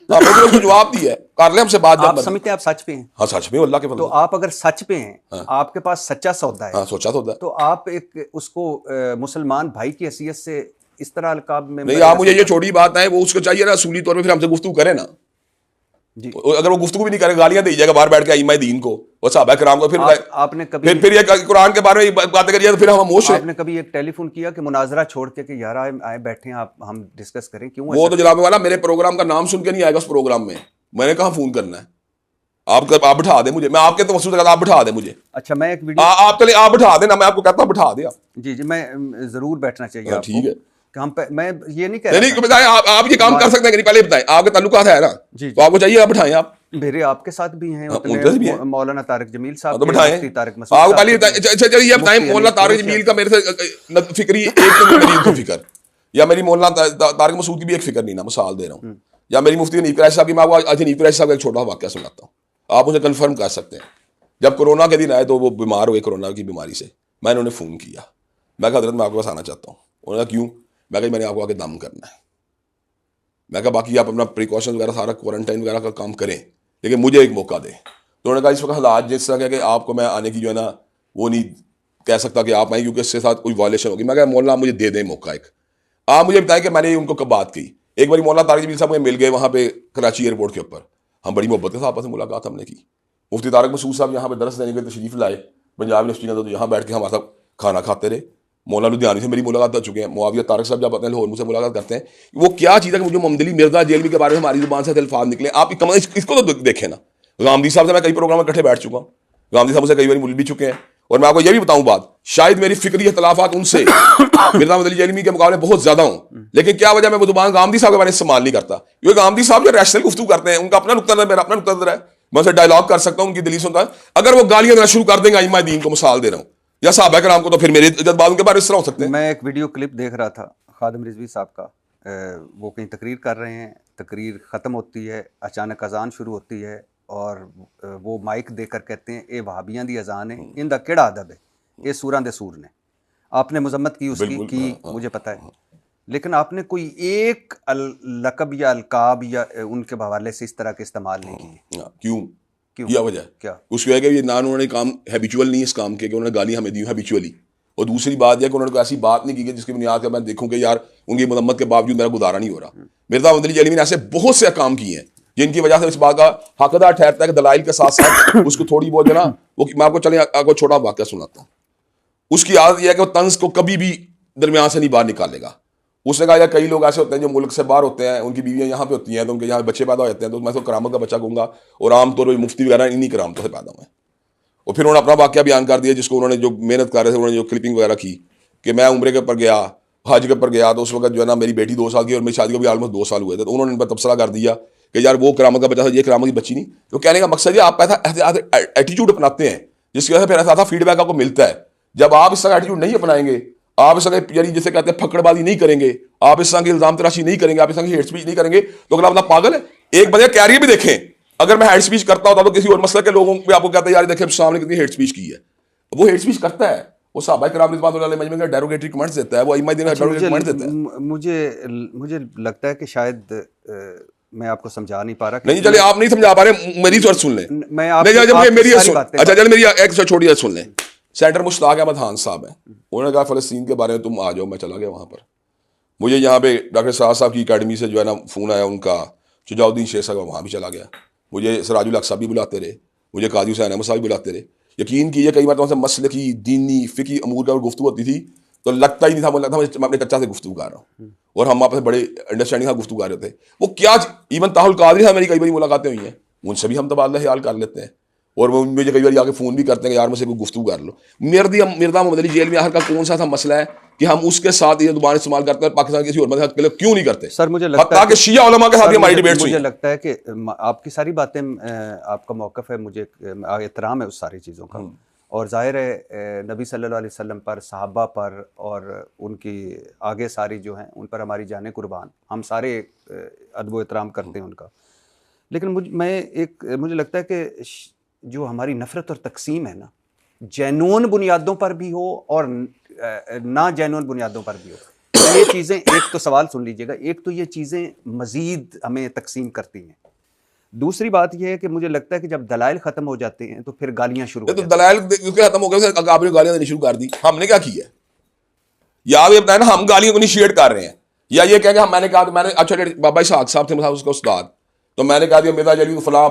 آپ نے اس کو جواب دیا ہے, کر لیں ہم سے بات. آپ سمجھتے ہیں آپ سچ پہ ہیں؟ ہاں سچ پہ, اللہ کے فضل. تو آپ اگر سچ پہ ہیں, آپ کے پاس سچا سودا ہے, سوچا سودا ہے, تو آپ ایک اس کو مسلمان بھائی کی حیثیت سے اس طرح القاب میں نہیں. آپ مجھے یہ چھوٹی بات ہے, وہ اس کو چاہیے نا اصولی طور پہ پھر ہم سے گفتگو کرے نا. جی, اگر وہ گفتگو بھی نہیں کرے, گالیاں دے جائے گا باہر بیٹھ کے ائمہ دین کو اور صحابہ کرام کو, آپ نے کبھی پھر یہ قرآن کے بارے میں باتیں کریے تو پھر ہم خاموش ہیں. آپ نے کبھی ایک ٹیلی فون کیا کہ مناظرہ چھوڑ کے کہ یار آئے بیٹھے ہیں, ہم ڈسکس کریں؟ کیوں؟ وہ تو جناب والا میرے پروگرام کا نام سن کے نہیں آئے گا اس پروگرام میں نے کہاں فون کرنا ہے. آپ بٹھا دیں مجھے, میں آپ کے توسط سے آپ بٹھا دیں مجھے. اچھا, میں ایک ویڈیو آپ چلے آپ بٹھا دیں نا, میں آپ کو کہتا ہوں بٹھا دیں آپ. جی میں ضرور بیٹھنا چاہیے. ٹھیک ہے, میں یہ نہیں کہہ رہا. نہیں بتائیں آپ یہ کام کر سکتے ہیں کہ پہلے بتائیں, آپ کے تعلقات ہے نا, تو آپ کو چاہیے آپ بٹھائیں. آپ میرے آپ کے ساتھ بھی ہیں, مولانا طارق جمیل صاحب, تو بٹھائیں. آپ کو پہلے یہ بتائیں مولانا طارق جمیل کا میرے سے فکری ایک تو میری ان کی فکر, یا میری مولانا طارق مسعود کی بھی ایک فکر نہیں نا, مثال دے رہا ہوں, یا میری مفتی حنیف قریشی صاحب کی. میں آپ کو حنیف قریشی صاحب کا ایک چھوٹا واقعہ سناتا ہوں, آپ مجھے کنفرم کر سکتے ہیں. جب کورونا کے دن آئے تو وہ بیمار ہوئے کورونا کی بیماری سے, میں نے انہیں فون کیا, میں کہا حضرت میں آپ کے پاس آنا چاہتا ہوں. انہوں نے کہا کیوں؟ میں کہا میں نے آپ کو آگے دم کرنا ہے. میں کہا باقی آپ اپنا پریکاشن وغیرہ سارا کوارنٹائن وغیرہ کا کام کریں, لیکن مجھے ایک موقع دیں. تو انہوں نے کہا اس وقت حالات جس طرح کہ آپ کو میں آنے کی جو ہے نا وہ نہیں کہہ سکتا کہ آپ آئیں, کیونکہ اس کے ساتھ کوئی وائلیشن ہوگی. میں کہا مولانا مجھے دے دیں موقع ایک. آپ مجھے بتائیں کہ میں نے ان کو کب بات کی. ایک بار مولانا طارق جمیل صاحب مجھے مل گئے وہاں پہ کراچی ایئرپورٹ کے اوپر, ہم بڑی محبت کے ساتھ ملاقات ہم نے کی. مفتی طارق مسعود صاحب یہاں پہ درس دینے کے تشریف لائے پنجاب یونیورسٹی کے اندر, تو یہاں بیٹھ کے ہمارے ساتھ کھانا کھاتے رہے. مولانا لدھیانوی سے میری ملاقات کر چکے ہیں. معاویہ طارق صاحب جب اپنے لاہور سے ملاقات کرتے ہیں, وہ کیا چیز ہے کہ مجھے محمد علی مرزا جیلوی کے بارے میں ہماری زبان سے الفاظ نکلے. آپ اس کو تو دیکھیں نا. غامدی صاحب سے میں کئی پروگرام میں اکٹھے بیٹھ چکا ہوں, غامدی صاحب سے کئی بار مل بھی چکے ہیں. اور میں آپ کو یہ بھی بتاؤں بات, شاید میری فکری اختلافات ان سے مرزا محمد علی جیلوی کے مقابلے بہت زیادہ ہوں, لیکن کیا وجہ میں وہ زبان غامدی صاحب کے بارے میں استعمال نہیں کرتا, کیونکہ غامدی صاحب جو ریشنل گفتگو کرتے ہیں ان کا اپنا نقطہ نظر, میرا اپنا نقطہ نظر ہے. میں اسے ڈائلاگ کر سکتا ہوں, ان کی دلیل سنتا ہے. اگر وہ گالیاں دینا شروع کر دیں گے ائمہ دین کو, مثال دے رہا ہوں, یا صحابہ کرام کو, تو پھر میرے جذبات ان کے بارے اس طرح ہو سکتے ہیں. میں ایک ویڈیو کلپ دیکھ رہا تھا خادم رضوی صاحب کا, وہ کہیں تقریر کر رہے ہیں, تقریر ختم ہوتی ہے, اچانک اذان شروع ہوتی ہے, اور وہ مائک دے کر کہتے ہیں اے وہابیاں دی اذان ہے, ان دا کیڑا ادب ہے, یہ سوراں دے سور نے. آپ نے مذمت کی اس کی مجھے پتہ ہے, لیکن آپ نے کوئی ایک لقب یا القاب یا ان کے حوالے سے اس طرح کے استعمال نہیں کیے. کیوں؟ کیا وجہ ہے؟ کیا اس کی وجہ کہ یہ نہ انہوں نے کام ہیبیچول نہیں اس کام کے, کہ انہوں نے گالی ہمیں دی ہیبیچولی. اور دوسری بات یہ کہ انہوں نے کوئی ایسی بات نہیں کی کہ جس کی بنیاد پر میں دیکھوں کہ یار ان کی مذمت کے باوجود میرا گزارا نہیں ہو رہا. مرزا محمد علی جیلوی نے ایسے بہت سے کام کیے ہیں جن کی وجہ سے اس بات کا حقدار ٹھہرتا ہے کہ دلائل کے ساتھ ساتھ اس کو تھوڑی بہت جو نا وہ, میں آپ کو چلیں آپ کو چھوٹا واقعہ سناتا ہوں. اس کی عادت یہ ہے کہ وہ طنز کو کبھی بھی درمیان سے نہیں باہر نکالے گا. اس نے کہا یار کئی لوگ ایسے ہوتے ہیں جو ملک سے باہر ہوتے ہیں, ان کی بیویاں یہاں پہ ہوتی ہیں, تو ان کے یہاں بچے پیدا ہو جاتے ہیں, تو میں تو کرامت کا بچہ کہوں گا, اور عام طور پر مفتی وغیرہ انہیں کرامتوں سے پیدا ہوئے ہیں. اور پھر انہوں نے اپنا واقعہ بیان کر دیا جس کو انہوں نے جو محنت کر رہے تھے انہوں نے جو کلپنگ وغیرہ کی کہ میں عمرے کے اوپر گیا, حج کے اوپر گیا, تو اس وقت جو ہے نا میری بیٹی 2 سال کی اور میری شادی کو بھی آلموسٹ 2 سال ہوئے تھے, تو انہوں نے ان پر تبصرہ کر دیا کہ یار وہ کرامت کا بچہ تھا, یہ کرامت کی بچی نہیں. تو کہنے کا مقصد یہ آپ ایسا ایٹیٹیوڈ اپناتے ہیں جس کی وجہ سے پھر ایسا فیڈ بیک آپ کو ملتا ہے. جب آپ اس طرح ایٹیٹیوڈ نہیں اپنائیں گے, آپ اس طرح یعنی جسے کہتے ہیں پھکڑ بازی نہیں کریں گے, آپ اس طرح کی الزام تراشی نہیں کریں گے, آپ اس طرح کی ہیٹ اسپیچ نہیں کریں گے, تو اگر آپ پاگل ہے. ایک بندے کا کیریئر بھی دیکھیں, اگر میں ہیٹ اسپیچ کرتا ہوتا تو کسی اور مسئلہ کے لوگوں پہ آپ کو کہتے ہیں یار دیکھیں سامنے کتنی ہیٹ اسپیچ کی ہے, وہ ہیٹ اسپیچ کرتا ہے, وہ صحابہ کرام رضوان اللہ علیہم مجمع کا ڈیروگیٹری کمنٹس دیتا ہے, وہ ائمہ دین ڈیروگیٹری کمنٹس دیتا ہے. مجھے لگتا ہے کہ شاید میں آپ کو سمجھا نہیں پا رہا. نہیں چلے آپ نہیں سمجھا پا رہے, میری سوچ سن لیں. میں میری اچھا چل میری ایک چھوٹی بات سن لیں. سینٹر مشتاق احمد خان صاحب ہیں, انہوں نے کہا فلسطین کے بارے میں تم آ جاؤ. میں چلا گیا وہاں پر. مجھے یہاں پہ ڈاکٹر سعد صاحب کی اکیڈمی سے جو ہے نا فون آیا ان کا, شجاع الدین شیخ صاحب, وہاں بھی چلا گیا. مجھے سراج الاقصی بھی بلاتے رہے, مجھے قاضی حسین احمد صاحب بھی بلاتے رہے. یقین کیجیے کئی بار تو مسلکی دینی فقہی امور کا گفتگو ہوتی تھی تو لگتا ہی نہیں تھا, لگتا تھا میں اپنے چچا سے گفتگو کر رہا ہوں, اور ہم آپس میں بڑے انڈرسٹینڈنگ سے گفتگو کر رہے تھے. وہ کیا ایون طاہر القادری سے میری کئی بار ملاقاتیں ہوئی ہیں, ان سے بھی ہم تبادلہ خیال کر لیتے ہیں, اور وہ مجھے کئی بار آ کے فون بھی کرتے ہیں کہ یار مجھ سے کوئی گفتگو کر لو. مرزا محمد علی جیل میں آخر کا کون سا مسئلہ ہے کہ ہم اس کے ساتھ یہ زبان استعمال کرتے ہیں, پاکستان کسی اور مذہب کے لیے کیوں نہیں کرتے؟ سر مجھے لگتا ہے کہ شیعہ علماء کے ساتھ ہماری ڈیبیٹس ہوئی. مجھے لگتا ہے کہ آپ کی ساری باتیں, آپ کا موقف ہے, مجھے احترام ہے اس ساری چیزوں کا, اور ظاہر ہے نبی صلی اللہ علیہ وسلم پر, صحابہ پر, اور ان کی آگے ساری جو ہیں ان پر ہماری جانیں قربان, ہم سارے ادب و احترام کرتے ہیں ان کا. لیکن مجھے لگتا ہے کہ جو ہماری نفرت اور تقسیم ہے نا, جینون بنیادوں پر بھی ہو اور نہ جینون بنیادوں پر بھی ہو, یہ چیزیں, ایک تو سوال سن لیجئے گا, ایک تو یہ چیزیں مزید ہمیں تقسیم کرتی ہیں. دوسری بات یہ ہے کہ مجھے لگتا ہے کہ جب دلائل ختم ہو جاتے ہیں تو پھر گالیاں شروع ہو جاتی ہیں. دلائل ختم ہو گئے, آپ نے گالیاں دینی شروع کر دی. ہم نے کیا کیا ہے؟ یا آپ یہ بتائیں نا, ہم گالیوں کو انیشیٹ کر رہے ہیں, یا یہ کہہ کہ میں نے کہا تو میں نے اچھا بابا اسحاق صاحب تھے اس کا استاد, تو میں نے کہا دیا مرزا جلی فلاں,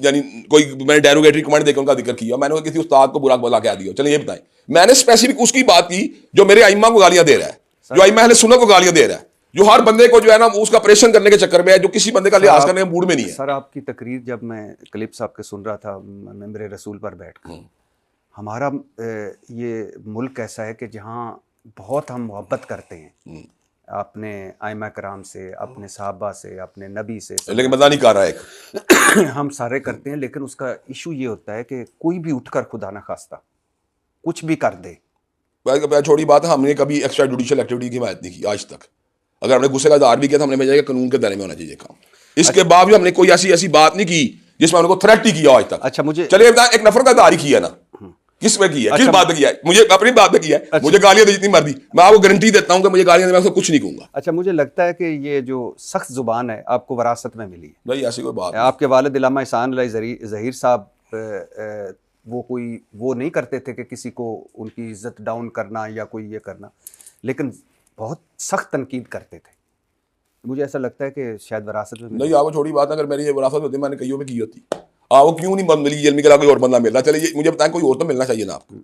یعنی کوئی میں نے ڈیروگیٹری کمنٹ دے کے ان کا ذکر کیا, میں نے کسی استاد کو برا بلا کہہ دیا. چلیں یہ بتائیں, میں نے اسپیسیفک اس کی بات کی جو میرے ائمہ کو گالیاں دے رہا ہے, جو ائمہ اہل سنت کو گالیاں دے رہا ہے, جو ہر بندے کو جو ہے نا اس کا آپریشن کرنے کے چکر میں ہے, جو کسی بندے کا لحاظ کرنے کے موڈ میں نہیں ہے. سر آپ کی تقریر جب میں کلپس آپ کے سن رہا تھا ممبر رسول پر بیٹھ کر, ہمارا یہ ملک ایسا ہے کہ جہاں بہت ہم محبت کرتے ہیں اپنے ائمہ کرام سے, اپنے صحابہ سے, اپنے نبی سے, لیکن مزہ نہیں کر رہا ہے. ہم سارے کرتے ہیں, لیکن اس کا ایشو یہ ہوتا ہے کہ کوئی بھی اٹھ کر خدا نہ خواستہ کچھ بھی کر دے. چھوٹی بات ہے, ہم نے کبھی ایکسٹرا جوڈیشل ایکٹیویٹی کی حمایت نہیں کی آج تک. اگر ہم نے غصے کا اظہار بھی کیا تو ہم نے بھیجا کہ قانون کے دائرے میں ہونا چاہیے کام. اس کے باوجود ہم نے کوئی ایسی بات نہیں کی جس میں ان کو تھریٹ ہی کیا آج تک. اچھا مجھے چلیے ایک نفر کا اظہار ہی کیا نا, کس میں کیا ہے, کس بات پہ کیا ہے؟ مجھے اپنی بات پہ کیا ہے, مجھے گالیاں دے جتنی مرضی, میں آپ کو گارنٹی دیتا ہوں کہ مجھے گالیاں دے, میں آپ کو کچھ نہیں کہوں گا. اچھا مجھے لگتا ہے کہ یہ جو سخت زبان ہے آپ کو وراثت میں ملی ہے. نہیں ایسی کوئی بات, آپ کے والد علامہ احسان علیہ ظہیر صاحب وہ نہیں کرتے تھے کہ کسی کو ان کی عزت ڈاؤن کرنا یا کوئی یہ کرنا, لیکن بہت سخت تنقید کرتے تھے. مجھے ایسا لگتا ہے کہ شاید وراثت میں نہیں. آپ کو چھوٹی بات ہے, اگر میری یہ وراثت ہوتی میں نے کئیوں پہ کی ہوتی. آپ کو کیوں نہیں ملی علمی کے علاوہ کوئی اور بندہ مل رہا؟ چلیے مجھے بتائیں کوئی اور تو ملنا چاہیے نا آپ کو.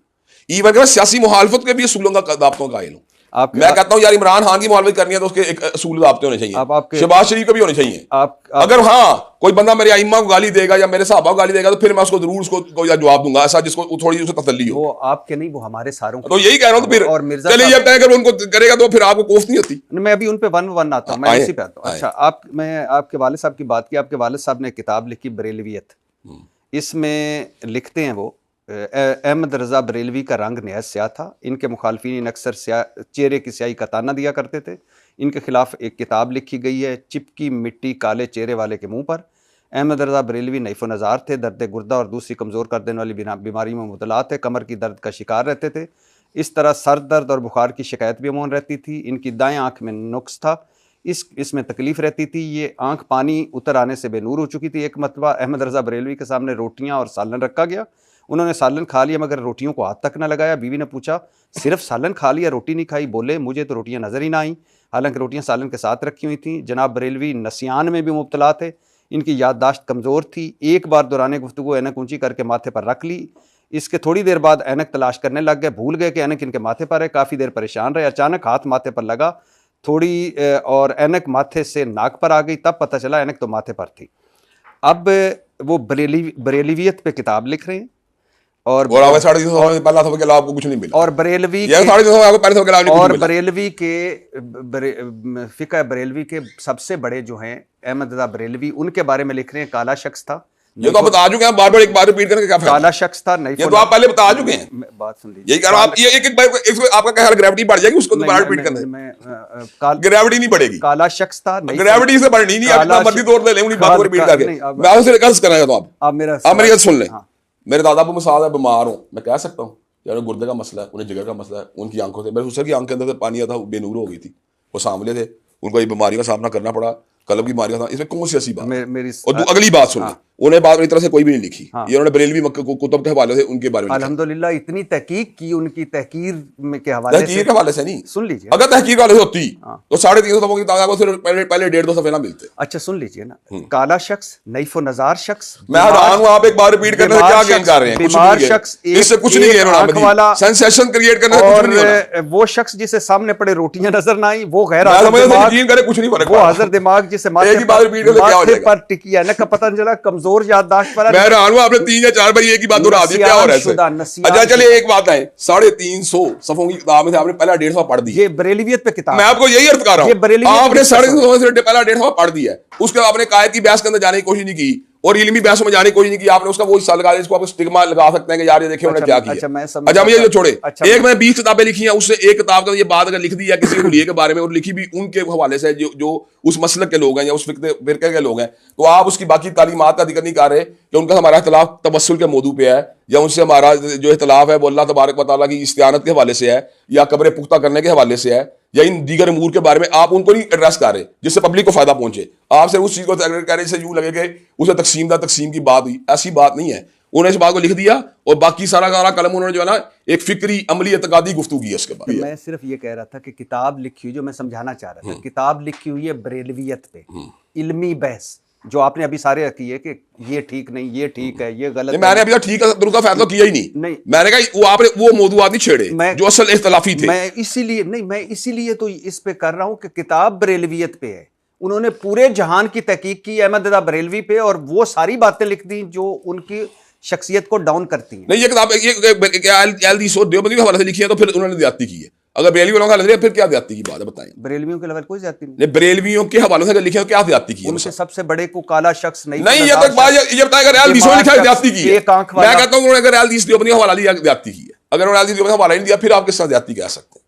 ایون کہ میں سیاسی مخالفت کے بھی اصولوں کا ضابطوں کا قائل ہوں. میں کہتا ہوں یار عمران خان کی مخالفت کرنی ہے تو اس کے ایک اصول ضابطے ہونے چاہیے, شہباز شریف کے بھی ہونے چاہیے. اگر ہاں کوئی بندہ میرے ائمہ کو گالی دے گا یا میرے صحابہ کو گالی دے گا تو پھر میں اس کو ضرور اس کو جواب دوں گا, ایسا جس کو تھوڑی اسے تسلی ہو. وہ آپ کے نہیں, وہ ہمارے ساروں تو یہی کہہ رہا ہوں. تو پھر چلیے یہ بتائیں اگر ان کو کرے گا تو پھر آپ کو کوفت نہیں ہوتی. میں ابھی ان پہ ون آتا ہوں, میں اسی پہ آتا ہوں. اچھا میں آپ کے والد صاحب کی بات کی, آپ کے والد صاحب نے کتاب لکھی بریلویت. اس میں لکھتے ہیں وہ احمد رضا بریلوی کا رنگ نہایت سیاہ تھا, ان کے مخالفین اکثر چہرے کی سیاہی کا تانا دیا کرتے تھے. ان کے خلاف ایک کتاب لکھی گئی ہے, چپکی مٹی کالے چہرے والے کے منہ پر. احمد رضا بریلوی نیف و نظار تھے, درد گردہ اور دوسری کمزور کر دینے والی بیماری میں مبتلا تھے, کمر کی درد کا شکار رہتے تھے. اس طرح سر درد اور بخار کی شکایت بھی عموماً رہتی تھی. ان کی دائیں آنکھ میں نقص تھا, اس میں تکلیف رہتی تھی. یہ آنکھ پانی اتر آنے سے بے نور ہو چکی تھی. ایک مرتبہ احمد رضا بریلوی کے سامنے روٹیاں اور سالن رکھا گیا. انہوں نے سالن کھا لیا مگر روٹیوں کو ہاتھ تک نہ لگایا. بیوی نے پوچھا صرف سالن کھا لیا, روٹی نہیں کھائی؟ بولے مجھے تو روٹیاں نظر ہی نہ آئیں, حالانکہ روٹیاں سالن کے ساتھ رکھی ہوئی تھیں. جناب بریلوی نسیان میں بھی مبتلا تھے, ان کی یادداشت کمزور تھی. ایک بار دوران گفتگو اینک اونچی کر کے ماتھے پر رکھ لی. اس کے تھوڑی دیر بعد اینک تلاش کرنے لگ گئے, بھول گئے کہ اینک ان کے ماتھے پر ہے. کافی دیر پریشان رہے, اچانک ہاتھ ماتھے پر لگا تھوڑی اور اینک ماتھے سے ناک پر آ گئی. تب پتہ چلا اینک تو ماتھے پر تھی. اب وہ بریلویت پہ کتاب لکھ رہے ہیں اور آپ 350 سے پہلا صفحے کے علاوہ آپ کو کچھ نہیں ملا. اور بریلوی یہ 350 آپ کو پہلے صفحے کے علاوہ نہیں اور ملا. بریلوی کے فقہ بریلوی کے سب سے بڑے جو ہیں احمد رضا بریلوی، ان کے بارے میں لکھ رہے ہیں کالا شخص تھا. یہ تو آپ بتا چکے ہیں، بار بار ایک بار ریپیٹ کرنے کا کیا فائدہ؟ کالا شخص تھا، یہ تو آپ پہلے بتا چکے ہیں. بات سن لیجیے، یہی کہہ رہا ہوں آپ، یہ ایک بار آپ کا خیال گریوٹی بڑھ جائے گی، اس کو دوبارہ ریپیٹ کرنے گریوٹی نہیں بڑھے گی. کالا شخص تھا، گریوٹی سے بڑھنی نہیں، آپ مرضی طور پہ لیں انہیں بات کو ریپیٹ کر کے. میں آپ سے عرض کرنا چاہتا ہوں، آپ میری بات سن لیں. میرے دادا ابو مثال ہے، بیمار ہوں، میں کہہ سکتا ہوں یار گردے کا مسئلہ ہے، انہیں جگر کا مسئلہ ہے، ان کی آنکھوں سے میرے حسر کی آنکھ کے اندر سے پانی آتا، بے نور ہو گئی تھی، وہ سامنے تھے، ان کو یہ بیماری کا سامنا کرنا پڑا، قلب کی بیماری کا سامنا. اس میں کون سی ایسی بات؟ اور اگلی بات سن لیں، انہیں بات میری طرف سے کوئی بھی نہیں لکھی، یہ انہوں نے بریلوی کتب کے حوالے سے ان کے بارے میں الحمدللہ اتنی تحقیق کی ان کی تحقیر کے حوالے سے. تحقیر کے حوالے سے نہیں، سن لیجیے، اگر تحقیر والے سے ہوتی تو 350 صفحوں کی تعداد کو صرف پہلے 1.5-2 صفحے نہ ملتے. اچھا سن لیجیے نا، کالا شخص، نیف و نظار شخص. میں حیران ہوں آپ ایک بار ریپیٹ کرنے سے کیا گین کر رہے ہیں؟ بیمار شخص، اس سے کچھ نہیں گین ہونا، سینسیشن کریٹ کرنے سے کچھ نہیں ہونا. اور وہ شخص جسے سامنے پڑے روٹیاں نظر نہ آئی، وہ غیر حاضر دماغ جسے ماتھے پر ٹکی ہے نا، پتہ نہیں چلا، کمزور یادداشت پر. میں حیران ہوں، آپ نے 3 یا 4 بار ایک ہی بات دہرا دی، کیا ہو رہا ہے؟ اچھا چلے ایک بات ہے، 350 صفحوں کی کتاب میں سے آپ نے پہلا 150 پڑھ دی. یہ بریلویت پہ کتاب، میں آپ کو یہی عرض کر رہا ہوں، آپ نے 350 صفحوں سے پہلا 150 پڑھ دیا ہے، اس کے بعد آپ نے قائد کی بحث کے اندر جانے کی کوشش نہیں کی اور علمی بحث میں جانے کی کوشش نہیں کی. آپ نے اس کا وہ حصہ لگا دیا جس کو آپ اسٹگما لگا سکتے ہیں کہ یار یہ دیکھیں انہوں نے کیا کیا. اچھا مجھے یہ چھوڑے، ایک میں 20 کتابیں لکھی ہیں، اس سے ایک کتاب کا یہ بات اگر لکھ دی ہے کسی حلیے کے بارے میں، اور لکھی بھی ان کے حوالے سے جو اس مسلک کے لوگ ہیں یا اس فرقے کے لوگ ہیں، تو آپ اس کی باقی تعلیمات کا ذکر نہیں کر رہے کہ ان کا ہمارا اختلاف توسل کے موضوع پہ ہے، یا ان سے ہمارا جو اختلاف ہے وہ اللہ تبارک و تعالیٰ کی استعانت کے حوالے سے ہے، یا قبر پختہ کرنے کے حوالے سے ہے، یا ان دیگر امور کے بارے میں آپ ان کو نہیں ایڈریس کر رہے جس سے پبلک کو فائدہ پہنچے. آپ سے اس چیز کو کہہ رہے جس سے یوں لگے کہ اسے تقسیم کی بات ہوئی. ایسی بات نہیں ہے، انہوں نے اس بات کو لکھ دیا اور باقی سارا قلم انہوں نے جو ہے نا ایک فکری عملی اعتقادی گفتگو کی ہے اس کے بعد. میں صرف یہ کہہ رہا تھا کہ کتاب لکھی ہوئی، جو میں سمجھانا چاہ رہا تھا، کتاب لکھی ہوئی ہے بریلویت پہ، علمی بحث جو آپ نے ابھی سارے کی ہے کہ یہ ٹھیک نہیں، یہ ٹھیک ہے، یہ غلط ہے. میں نے ابھی ٹھیک ہے درست کا فیصلہ کیا ہی نہیں. میں نے کہا وہ آپ نے وہ موضوعات نہیں چھیڑے جو اصل اختلافی تھے. میں اسی لیے تو اس پہ کر رہا ہوں کہ کتاب بریلویت پہ ہے. انہوں نے پورے جہان کی تحقیق کی احمد رضا بریلوی پہ، اور وہ ساری باتیں لکھ دی جو ان کی شخصیت کو ڈاؤن کرتی ہیں. نہیں، یہ کتاب دیوبندی کے حوالے سے لکھی ہے تو پھر انہوں نے زیادتی کی ہے. اگر بریلوی والوں کا حوالے سے پھر کیا زیادتی کی بات ہے بتائیں؟ بریلویوں کے لیول کوئی زیادتی نہیں. بریلویوں کے حوالے سے اگر لکھے تو کیا زیادتی کی ہے؟ ان سے سب سے بڑے کو کالا شخص نہیں، یہ تک بات یہ بتائیں اگر ریال 20 میں لکھا ہے زیادتی کی ہے. میں کہتا ہوں انہوں نے اگر ریال 20 دیوبندی کا حوالہ دیا زیادتی کی ہے. اگر انہوں نے ریال 20 دیوبندی کا حوالہ نہیں دیا پھر آپ کس طرح زیادتی کہہ سکتے ہیں؟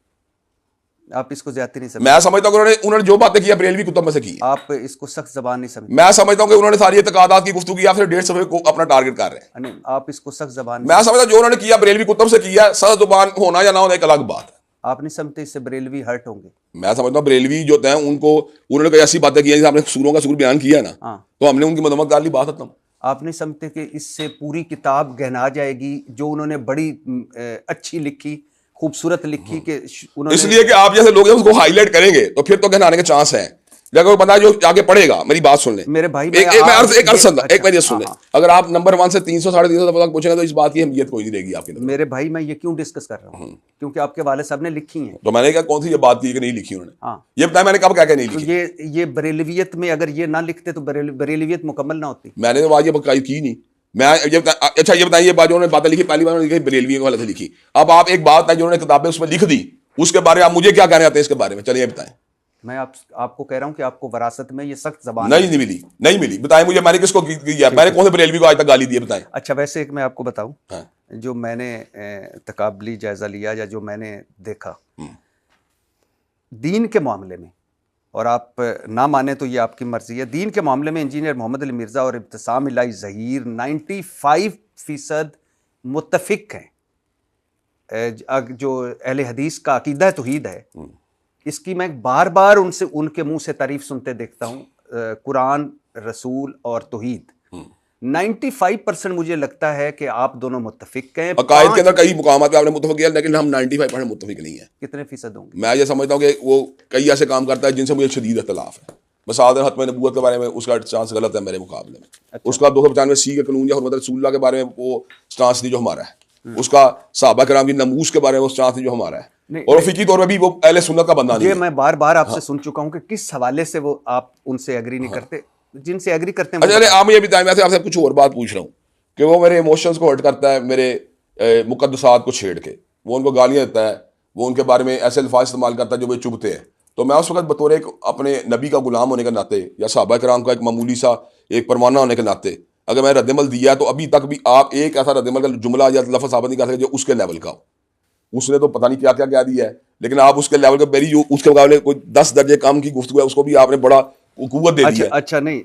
آپ اس کو زیادتی نہیں سمجھتے. میں سمجھتا ہوں کہ انہوں نے جو باتیں کی بریلوی کتب میں سے کی. آپ اس کو سخت زبان نہیں سمجھتے. میں سمجھتا ہوں کہ انہوں نے ساری اعتقادات کی گفتگو کی، آپ سے 1.5 صفحے کو اپنا ٹارگٹ کر رہے ہیں. نہیں، آپ اس کو سخت زبان. میں سمجھتا ہوں جو انہوں نے کیا بریلوی کتب سے کیا، سخت زبان ہونا یا نہ ہونا ایک الگ بات ہے. آپ نہیں سمجھتے اس سے بریلوی ہرٹ ہوں گے؟ میں سمجھتا ہوں بریلوی جو ہیں ان کو انہوں نے کوئی ایسی باتیں کی ہیں جیسے آپ نے سوروں کا سور بیان کیا نا، تو ہم نے ان کی مذمت کر لی، بات ختم. آپ نہیں سمجھتے کہ اس سے پوری کتاب گہنا جائے گی جو انہوں نے بڑی اچھی لکھی، خوبصورت لکھی، کہ انہوں نے اس لیے کہ آپ جیسے لوگ اس کو ہائی لائٹ کریں گے تو پھر تو گہنانے کے چانس ہیں. اگر بندہ جو آگے پڑھے گا، میری بات سن لیں میرے بھائی، ایک میں سن لیں، اگر آپ نمبر 1 سے 300 350 تک پوچھیں گے تو اس بات کی اہمیت کوئی نہیں رہے گی آپ کے اندر. میرے بھائی میں یہ کیوں ڈسکس کر رہا ہوں؟ کیونکہ آپ کے والد صاحب نے لکھی ہیں. تو میں نے کہا کون سی یہ بات کی کہ نہیں لکھی انہوں نے؟ یہ بتایا میں نے کب کہا کہ نہیں لکھی. یہ بریلویت میں اگر یہ نہ لکھتے تو بریلویت مکمل نہ ہوتی. میں نے تو آج یہ بقائی کی نہیں. میں اچھا یہ بتائیں، یہ بات جو انہوں نے باتیں لکھی پہلی بار انہوں نے لکھی بریلوی کے حوالے سے لکھی. اب آپ ایک بات ہے جو انہوں نے کتابیں اس میں لکھ دی، اس کے بارے میں آپ مجھے کیا کہنا چاہتے ہیں اس کے بارے میں؟ چلیے بتائیں. میں آپ کو کہہ رہا ہوں کہ آپ کو وراثت میں یہ سخت زبان نہیں ملی. بتائیں مجھے، میں نے کس کو کیا؟ میں نے کون سے بریلوی کو آج تک گالی دی ہے؟ بتائیں. اچھا ویسے ایک میں آپ کو بتاؤں، جو میں نے تقابلی جائزہ لیا یا جو میں نے دیکھا دین کے معاملے میں، اور آپ نہ مانیں تو یہ آپ کی مرضی ہے، دین کے معاملے میں انجینئر محمد علی مرزا اور ابتسام الہی ظہیر 95% متفق ہیں. جو اہل حدیث کا عقیدہ توحید ہے، اس کی میں بار بار ان کے منہ سے تعریف سنتے دیکھتا ہوں، قرآن، رسول اور توحید. 95% مجھے لگتا ہے کہ آپ دونوں متفق ہیں. عقائد کے اندر کئی مقامات پہ آپ نے متفق کیا، لیکن ہم 95% متفق نہیں ہیں. کتنے فیصد ہوں گے؟ میں یہ سمجھتا ہوں کہ وہ کئی ایسے کام کرتا ہے جن سے مجھے شدید اختلاف ہے. مساعد ختم نبوت کے بارے میں اس کا چانس غلط ہے میرے مقابلے میں. اس کا 295 کے قانون یا حرمت رسول اللہ کے بارے میں وہ چانس نہیں جو ہمارا ہے. اس کا صحابہ کرام کی ناموس کے بارے میں وہ چانس نہیں جو ہمارا ہے. اور فقہی طور پہ بھی وہ اہل سنت کا بندہ نہیں ہے. میں بار بار آپ سے سن چکا ہوں کہ کس حوالے سے وہ آپ ان سے ایگری نہیں کرتے، جن سے ایگری کرتے ہیں. اچھا آپ مجھے بتائیں، میں آپ سے کچھ اور بات پوچھ رہا ہوں کہ وہ میرے ایموشنز کو ہرٹ کرتا ہے، میرے مقدسات کو چھیڑ کے، وہ ان کو گالیاں دیتا ہے، وہ ان کے بارے میں ایسے الفاظ استعمال کرتا ہے جو وہ چبھتے ہیں. تو میں اس وقت بطور ایک اپنے نبی کا غلام ہونے کے ناطے یا صحابہ کرام کا ایک معمولی سا ایک پروانہ ہونے کے ناطے اگر میں رد عمل دیا تو ابھی تک بھی آپ ایک ایسا رد عمل کا جملہ یا لفظ ثابت نہیں کر سکتے جو اس کے لیول کا ہو. اس نے تو پتہ نہیں کیا کیا کہہ دیا ہے، لیکن آپ اس کے لیول کا میری جو اس کے مقابلے کوئی 10 درجے کم کی گفتگو ہے اس کو بھی آپ نے بڑا قوت دے دی ہے. اچھا نہیں،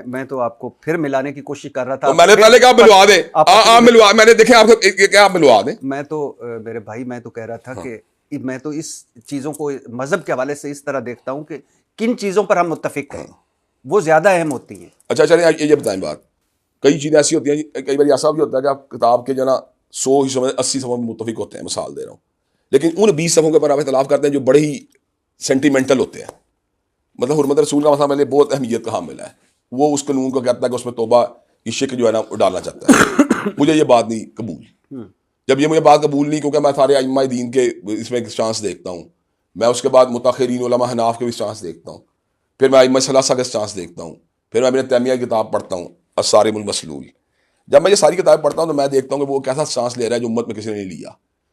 میں تو آپ کو پھر ملانے کی کوشش کر رہا تھا. تو میں نے پہلے کہا آپ ملوا دیں، آپ ملوا، میں نے دیکھیں آپ کو کیا آپ ملوا دیں. میں تو میرے بھائی میں تو کہہ رہا تھا کہ میں تو اس چیزوں کو مذہب کے حوالے سے اس طرح دیکھتا ہوں کہ کن چیزوں پر ہم متفق ہیں وہ زیادہ اہم ہوتی ہیں. اچھا چلیں یہ بتائیں بات، کئی چیزیں ایسی ہوتی ہیں، کئی بار ایسا بھی ہوتا ہے کہ آپ کتاب کے جو نا 100 حصوں میں 80 صفحوں میں متفق ہوتے ہیں، مثال دے رہا ہوں، لیکن ان 20 صفحوں کے اوپر آپ اختلاف کرتے ہیں جو بڑے ہی سینٹیمنٹل ہوتے ہیں. مطلب حرمت رسول کا مسئلہ میرے لیے بہت اہمیت کا حامل ہے، وہ اس قانون کو کہتا ہے کہ اس میں توبہ کی شک جو ہے نا ڈالنا چاہتا ہے. مجھے یہ بات نہیں قبول. جب یہ مجھے بات قبول نہیں، کیونکہ میں سارے ائمہ دین کے اس میں ایک چانس دیکھتا ہوں، میں اس کے بعد متاخرین علماء حناف کے بھی چانس دیکھتا ہوں، پھر میں ائمہ ثلاثہ کے چانس دیکھتا ہوں، پھر میں ابن تیمیہ کی کتاب پڑھتا ہوں الصارم المسلول. جب میں یہ ساری کتابیں پڑھتا ہوں تو میں دیکھتا ہوں کہ وہ کیسا چانس لے رہا ہے جو امت میں کسی نے نہیں لیا.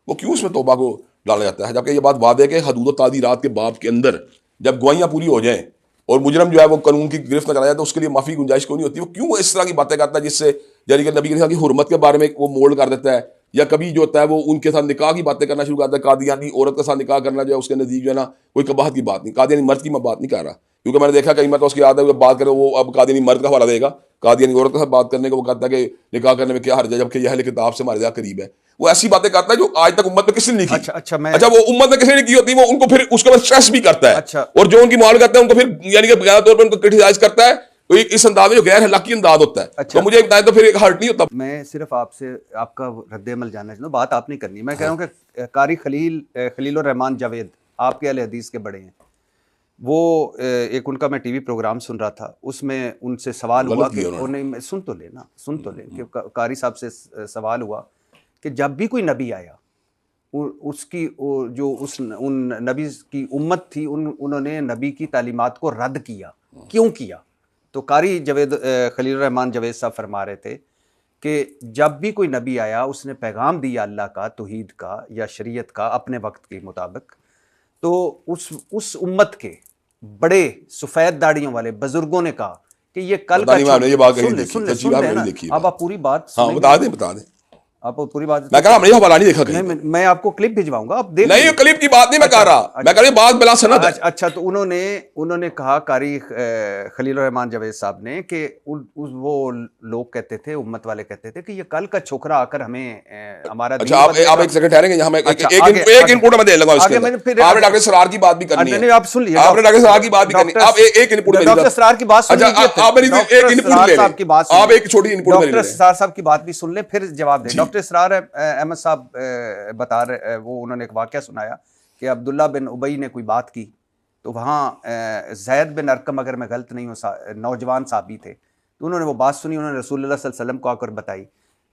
وہ کیوں اس میں توبہ کو ڈالا جاتا ہے، جبکہ یہ بات واضح ہے کہ حدود و تعدیرات کے باب کے اندر جب گواہیاں پوری ہو جائیں اور مجرم جو ہے وہ قانون کی گرفت نہ کرا جائے تو اس کے لیے معافی گنجائش کیوں نہیں ہوتی. وہ کیوں اس طرح کی باتیں کرتا ہے جس سے یعنی کہ نبی کی حرمت کے بارے میں وہ مولڈ کر دیتا ہے، یا کبھی جو ہوتا ہے وہ ان کے ساتھ نکاح کی باتیں کرنا شروع کرتا ہے. قادیانی عورت کے ساتھ نکاح کرنا جو ہے اس کے نزدیک جو ہے نا کوئی قباحت کی بات نہیں. قادیانی مرد کی میں بات نہیں کر رہا، کیونکہ میں نے دیکھا کہیں میں تو اس کی عادت ہے بات کرے وہ اب قادیانی مرد کا حوالہ دے گا، قادیانی عورت کے ساتھ بات کرنے کو وہ کہتا ہے کہ نکاح کرنے میں کیا حرج ہے، جبکہ یہ اہل کتاب سے ہمارے زیادہ قریب ہے. وہ ایسی باتیں کرتا ہے جو آج تک امت میں کسی نے نہیں کی. اچھا وہ امت میں کسی نے کی ہوتی ہے، وہ ان کو پھر اس کے بعد اسٹریس بھی کرتا ہے، اور جو ان کی معاملہ کرتا ہے ان کو پھر یعنی کہ بغیر طور پر ان کو کرٹیسائز کرتا ہے اس انداز میں جو غیر اخلاقی انداز ہوتا ہے. تو مجھے بتائیں تو پھر ایک ہرٹ نہیں ہوتا. میں صرف آپ سے آپ کا رد عمل جاننا چاہتا ہوں، بات آپ نہیں کرنی. میں کہہ رہا ہوں کہ قاری خلیل الرحمان جاوید آپ کے اہل حدیث کے بڑے ہیں، وہ ایک ان کا میں ٹی وی پروگرام سن رہا تھا، اس میں ان سے سوال ہوا کہ سن تو لیں کہ قاری صاحب سے سوال ہوا کہ جب بھی کوئی نبی آیا اس کی جو ان نبی کی امت تھی انہوں نے نبی کی تعلیمات کو رد کیا، کیوں کیا؟ تو قاری خلیل الرحمان جاوید صاحب فرما رہے تھے کہ جب بھی کوئی نبی آیا اس نے پیغام دیا اللہ کا، توحید کا یا شریعت کا اپنے وقت کے مطابق، تو اس امت کے بڑے سفید داڑیوں والے بزرگوں نے کہا کہ یہ کل کا اب آپ پوری بات بتا دیں آپ پوری بات میں کہا ہم نے حوالہ نہیں دیکھا کہیں، میں آپ کو کلپ بھجواؤں گا، آپ دیکھ نہیں کلپ کی بات نہیں میں کہہ رہا، میں کہہ رہا بات بلا سند ہے. اچھا تو انہوں نے کہا قاری خلیل الرحمان جاوید صاحب نے کہ وہ لوگ کہتے تھے، امت والے کہتے تھے کہ یہ کل کا چھوکرا آ کر ہمیں ہمارا. اچھا آپ ایک سیکنڈ ٹھہریں گے، یہاں میں ایک انپوٹ میں دے لوں گا اس کے اندر. آپ نے ڈاکٹر سرار کی بات بھی کرنی ہے، آپ سن لیجیے، آپ نے ڈاکٹر سرار کی بات بھی کرنی ہے، آپ ایک انپوٹ میں ڈاکٹر سرار کی بات سن لیجیے، آپ میری ایک انپوٹ لے لیں، آپ ایک چھوٹی انپوٹ میں ڈاکٹر سرار صاحب کی بات بھی سن لیں پھر جواب دیں. ڈاکٹر سرار احمد صاحب بتا رہے، وہ انہوں نے ایک واقعہ سنایا کہ عبداللہ بن ابی نے کوئی بات کی تو وہاں زید بن ارقم اگر میں غلط نہیں ہوں نوجوان صحابی تھے، تو انہوں نے وہ بات سنی، انہوں نے رسول اللہ صلی اللہ علیہ وسلم کو آ کر بتائی.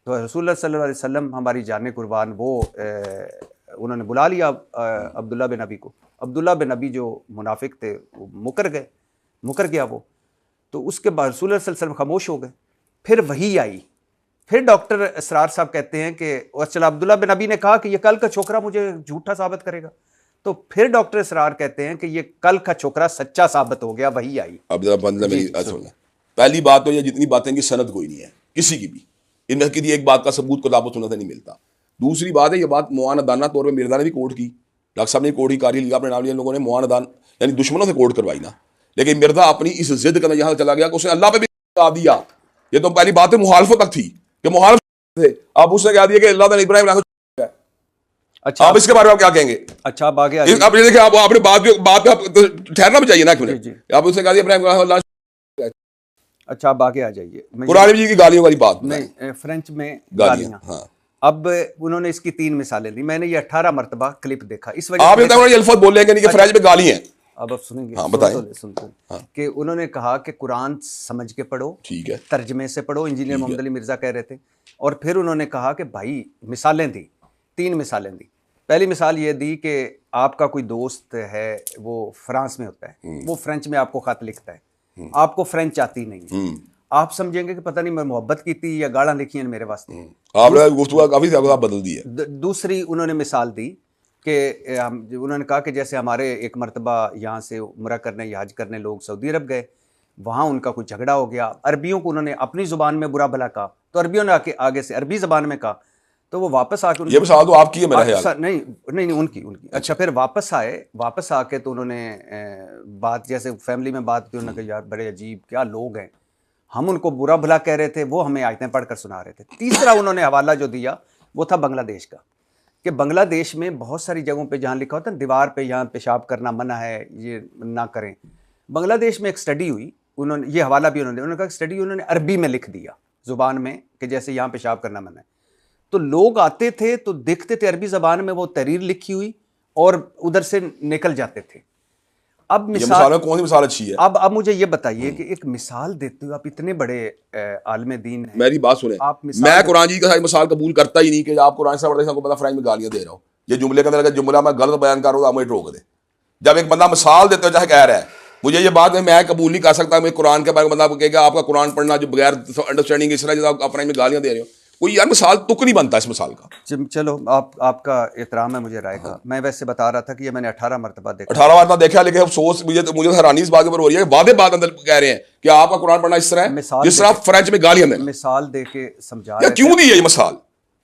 تو رسول اللہ صلی اللہ علیہ وسلم ہماری جان قربان وہ انہوں نے بلا لیا عبداللہ بن ابی کو. عبداللہ بن ابی جو منافق تھے وہ مکر گیا وہ. تو اس کے بعد رسول اللہ صلی اللہ علیہ وسلم خاموش ہو گئے. پھر وحی آئی، پھر ڈاکٹر اسرار صاحب کہتے ہیں کہ چلا عبداللہ بن ابی نے کہا کہ یہ کل کا چھوکرا مجھے جھوٹا ثابت کرے گا. تو پھر ڈاکٹر اسرار کہتے ہیں کہ یہ کل کا چھوکرا سچا ثابت ہو گیا، وہی آئی. پہلی بات تو یہ جتنی باتیں کی سند کوئی نہیں ہے کسی کی بھی، ان میں کسی ایک بات کا ثبوت کتاب و سنت سے نہیں ملتا. دوسری بات ہے یہ بات معاندانہ طور پہ مرزا نے بھی کوٹ کی، ڈاکٹر صاحب نے کوٹ کی، قاری لیا اپنے نام لیا، لوگوں نے معاندان یعنی دشمنوں سے کوٹ کروائی نا. لیکن مرزا اپنی اس ضد کا یہاں چلا گیا کہ اس نے اللہ پہ بھی کہا دیا. یہ تو پہلی بات ہے مخالفت تک تھی کہ مخالف تھے، اب اس نے کہا دیا کہ اللہ نے ابراہیم. اچھا آپ اس کے بارے میں کیا کہیں گے؟ اچھا آپ آگے اب یہ دیکھیں آپ نے بات ٹھہرنا بھی چاہیے نا ایک منٹ. آپ اس نے کہا دیا ابراہیم اللہ. اچھا آپ آگے آ جائیے. قرآن مجید کی گالیوں والی بات نہیں، فرینچ میں گالیاں. اب انہوں نے اس کی 3 مثالیں دی، میں نے یہ 18 مرتبہ کلپ دیکھا. اس وجہ آپ یہ الفاظ بول رہے ہیں کہ فرینچ میں گالی ہیں. اب آپ سنیں گے، سنتے کہ انہوں نے کہا کہ قرآن سمجھ کے پڑھو، ٹھیک ہے، ترجمے سے پڑھو. انجینئر محمد علی مرزا کہہ رہے تھے. اور پھر انہوں نے کہا کہ بھائی مثالیں دی، 3 مثالیں دی. پہلی مثال یہ دی کہ آپ کا کوئی دوست ہے وہ فرانس میں ہوتا ہے، وہ فرینچ میں آپ کو خط لکھتا ہے، آپ کو فرینچ آتی نہیں ہے، آپ سمجھیں گے کہ پتہ نہیں میں محبت کی تھی یا گاڑاں لکھی ہیں میرے واسطے. آپ نے گفتگو کافی زیادہ بدل دی ہے. دوسری انہوں نے مثال دی کہ انہوں نے کہا کہ جیسے ہمارے ایک مرتبہ یہاں سے عمرہ کرنے یا حج کرنے لوگ سعودی عرب گئے, وہاں ان کا کوئی جھگڑا ہو گیا, عربیوں کو انہوں نے اپنی زبان میں برا بھلا کہا, تو عربیوں نے آگے سے عربی زبان میں کہا, تو وہ واپس آ کے یہ مثال تو آپ کی ہے میرا خیال. نہیں ان کی. اچھا پھر واپس آ کے تو انہوں نے بات جیسے فیملی میں بات کی, انہوں نے کہا یار بڑے عجیب کیا لوگ ہیں, ہم ان کو برا بھلا کہہ رہے تھے, وہ ہمیں آیتیں پڑھ کر سنا رہے تھے. تیسرا انہوں نے حوالہ جو دیا وہ تھا بنگلہ دیش کا, کہ بنگلہ دیش میں بہت ساری جگہوں پہ جہاں لکھا ہوتا ہے دیوار پہ یہاں پیشاب کرنا منع ہے, یہ نہ کریں. بنگلہ دیش میں ایک سٹڈی ہوئی, انہوں نے یہ حوالہ بھی انہوں نے کہا سٹڈی انہوں نے عربی میں لکھ دیا زبان میں کہ جیسے یہاں پیشاب کرنا منع ہے. تو لوگ آتے تھے تو دیکھتے تھے عربی زبان میں وہ تحریر لکھی ہوئی اور ادھر سے نکل جاتے تھے. اب مثال کون سی مثال اچھی ہے؟ اب مجھے یہ بتائیے کہ ایک مثال دیتے ہوئے آپ اتنے بڑے عالم دین ہیں, میری بات سنیں, میں قرآن جی کا مثال قبول کرتا ہی نہیں کہ آپ قرآن سے پڑھتے ہیں, کو پتہ فرینچ میں گالیاں دے رہا ہوں. یہ جملے کے اندر اگر جملہ میں غلط بیان کر رہا ہوں آپ مجھے روک دیں. جب ایک بندہ مثال دیتے ہو چاہے کہہ رہا ہے, مجھے یہ بات میں قبول نہیں کر سکتا میں قرآن کے بارے میں بندہ کہے گا آپ کا قرآن پڑھنا جو بغیر انڈرسٹینڈنگ اس طرح جیسے آپ فرینچ میں گالیاں دے رہے ہو, کوئی یار مثال تک نہیں بنتا اس مثال کا. چلو آپ کا احترام ہے مجھے رائے کا. میں ویسے بتا رہا تھا کہ یہ میں نے 18 مرتبہ دیکھا, 18 مرتبہ دیکھا, لیکن افسوس مجھے حیرانی اس بات کے اوپر ہو رہی ہے کہ واضح بات اندر کہہ رہے ہیں کہ آپ کا قرآن پڑھنا اس طرح ہے جس طرح فرینچ میں گالیاں دیں. مثال دے کے سمجھا یا کیوں دی ہے یہ مثال,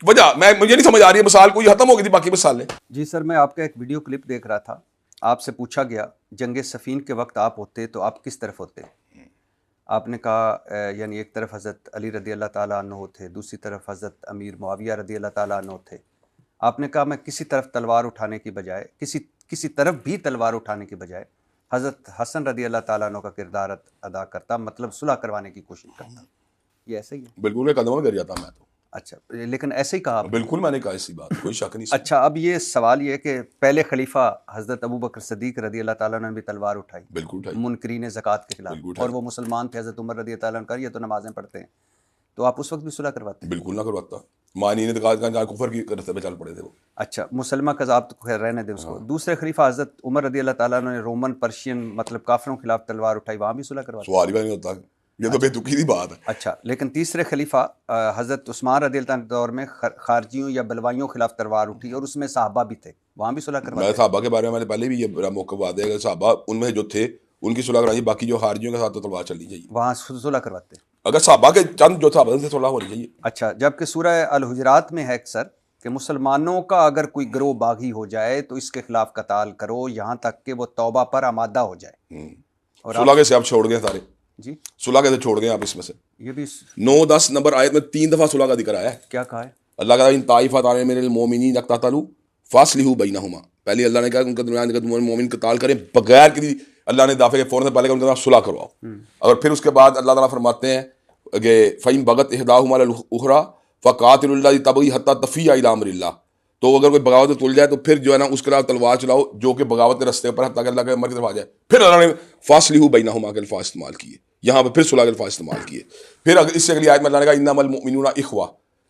وجہ مجھے نہیں سمجھ آ رہی ہے. مثال کوئی ختم ہو گئی تھی باقی مثالیں. جی سر, میں آپ کا ایک ویڈیو کلپ دیکھ رہا تھا, آپ سے پوچھا گیا جنگ صفین کے وقت آپ ہوتے تو آپ کس طرف ہوتے. آپ نے کہا یعنی ایک طرف حضرت علی رضی اللہ تعالیٰ عنہ تھے, دوسری طرف حضرت امیر معاویہ رضی اللہ تعالیٰ عنہ تھے. آپ نے کہا میں کسی طرف تلوار اٹھانے کی بجائے کسی طرف بھی تلوار اٹھانے کی بجائے حضرت حسن رضی اللہ تعالیٰ عنہ کا کردار ادا کرتا, مطلب صلح کروانے کی کوشش کرتا. یہ ایسے ہی ہے؟ بالکل میں قدموں میں گر جاتا میں تو. اچھا, لیکن ایسے ہی کہا آپ. بالکل میں نے کہا اسی بات, کوئی شک نہیں. اچھا, اب یہ سوال یہ کہ پہلے خلیفہ حضرت ابو بکر صدیق رضی اللہ تعالیٰ نے بھی تلوار اٹھائی, بالکل اٹھائی, منکرین زکوٰۃ کے خلاف, اور وہ مسلمان تھے. حضرت عمر رضی اللہ تعالیٰ عنہ, یہ تو نمازیں پڑھتے ہیں, تو آپ اس وقت بھی صلح کرواتے؟ بالکل نہ کرواتا. معنی نے کفر کی راستے پہ چل پڑے تھے وہ. اچھا, مسلمہ کذاب تو خیر رہنے دیں اس کو. دوسرے خلیفہ حضرت عمر رضی اللہ تعالیٰ نے رومن پرشین مطلب کافروں کے خلاف تلوار اٹھائی, وہاں بھی صلح کرواتے؟ سوال ہی نہیں ہوتا, یہ تو بے تکی کی بات ہے. اچھا, لیکن تیسرے خلیفہ حضرت عثمان رضی اللہ عنہ کے دور میں خارجیوں یا بلوائیوں کے خلاف تلوار اٹھی, اور اس میں صحابہ بھی تھے, وہاں بھی صلح کرواتے؟ میں صحابہ کے بارے میں پہلے بھی یہ موقع بات ہے کہ صحابہ ان میں جو تھے ان کی صلح کرانی, باقی جو خارجیوں کے ساتھ تو تلوار چلنی چاہیے, وہاں صلح کرواتے. اگر صحابہ کے چند جو صحابہ سے صلح ہونی چاہیے. اچھا, جبکہ سورہ الحجرات میں ہے اکثر کہ مسلمانوں کا اگر کوئی گروہ باغی ہو جائے تو اس کے خلاف قتال کرو یہاں تک کہ وہ توبہ پر آمادہ ہو جائے. اور صلح کیسے آپ چھوڑ گئے سارے؟ جی, صلح کیسے چھوڑ گئے آپ اس میں سے؟ یہ بھی 9-10 نمبر آیت میں 3 دفعہ صلح کا ذکر آیا ہے. کیا کہا ہے اللہ کا ان طائفۃ من المؤمنین اقتتلوا فاصلحوا بینہما. پہلے اللہ نے کہا ان کے درمیان مومن قتال کریں بغیر کسی, اللہ نے دافع کے فوراً سے پہلے کہ ان کے ساتھ صلح کرواؤ. اور پھر اس کے بعد اللہ تعالیٰ فرماتے ہیں کہ فَإِن بَغَتْ إِحْدَاهُمَا عَلَى الْأُخْرَىٰ فَقَاتِلُوا الَّتِي تَبْغِي حَتَّىٰ تَفِيَّ إِلَىٰ أَمْرِ اللَّهِ. تو اگر کوئی بغاوت میں تل جائے تو پھر جو ہے نا اس کے خلاف تلوار چلاؤ جو کہ بغاوت کے رستے پر حتیٰ کہ اللہ کے امر کی طرف آ جائے. پھر اللہ نے فاصلحوا بینہما کے الفاظ استعمال کیے, یہاں پہ پھر صلح کے الفاظ استعمال کیے. پھر اگر اس سے اگلی آیت میں اللہ نے کہا انما المؤمنون اخوہ,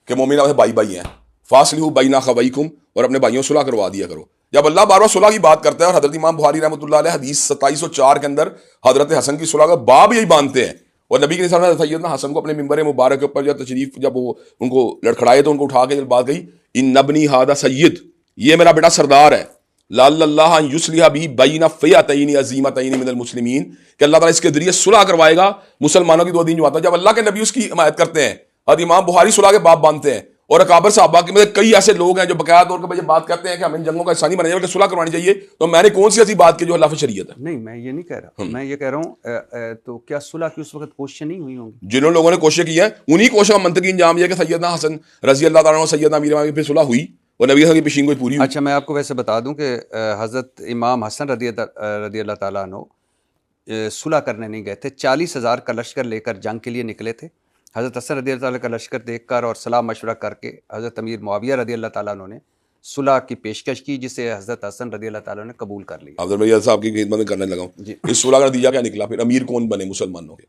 کہ مومن ہمارے بھائی بھائی ہیں. فاصلحوا بین اخویکم, اور اپنے بھائیوں صلح کروا دیا کرو. جب اللہ بار بار صلح کی بات کرتا ہے, اور حضرت امام بخاری رحمۃ اللہ علیہ حدیث 2704 کے اندر حضرت حسن کی صلح کا باب یہی باندھتے ہیں, اور نبی کے سامنے سیدنا حسن کو اپنے ممبر مبارک کے اوپر جب تشریف جب وہ ان کو لڑکھڑائے تو ان کو اٹھا کے جب بات گئی ان ابنی ھذا سید, یہ میرا بیٹا سردار ہے, لعل اللہ ان یصلح به بین فئتین عظیمتین من المسلمین, کہ اللہ تعالیٰ اس کے ذریعے صلح کروائے گا مسلمانوں کی دو دین جماعتیں. جب اللہ کے نبی اس کی حمایت کرتے ہیں, حضرت امام بخاری صلح کے باب باندھتے ہیں, اور اکابر صحابہ کے میں کئی ایسے لوگ ہیں جو باقاعدہ طور پر بات کرتے ہیں کہ ہمیں جنگوں کا حصہ نہیں بننا چاہیے بلکہ صلح کروانی چاہیے, تو میں نے کون سی ایسی بات کی جو خلاف شریعت ہے؟ نہیں, میں یہ نہیں کہہ رہا, میں یہ کہہ رہا ہوں تو کیا صلح کی اس وقت کوششیں نہیں ہوئی ہوں گی؟ جنہوں لوگوں نے کوششیں کی ہیں انہی کوششوں کا منطقی انجام یہ کہ سیدنا حسن رضی اللہ تعالیٰ عنہ سیدنا امیر معاویہ کی پھر صلح ہوئی اور نبی کی پیشین گوئی پوری ہوئی. اچھا, میں آپ کو ویسے بتا دوں کہ حضرت امام حسن رضی اللہ تعالیٰ عنہ صلح کرنے نہیں گئے تھے, 40,000 کا لشکر لے کر جنگ کے لیے نکلے تھے. حضرت حسن رضی اللہ تعالیٰ کا لشکر دیکھ کر اور صلاح مشورہ کر کے حضرت امیر معاویہ رضی اللہ تعالیٰ عنہ نے صلح کی پیشکش کی, جسے حضرت حسن رضی اللہ تعالیٰ نے قبول کر لی. عبد البری صاحب کی خدمت میں کرنے لگا ہوں جی, اس صلح کا نتیجہ کیا نکلا؟ پھر امیر کون بنے مسلمانوں کے؟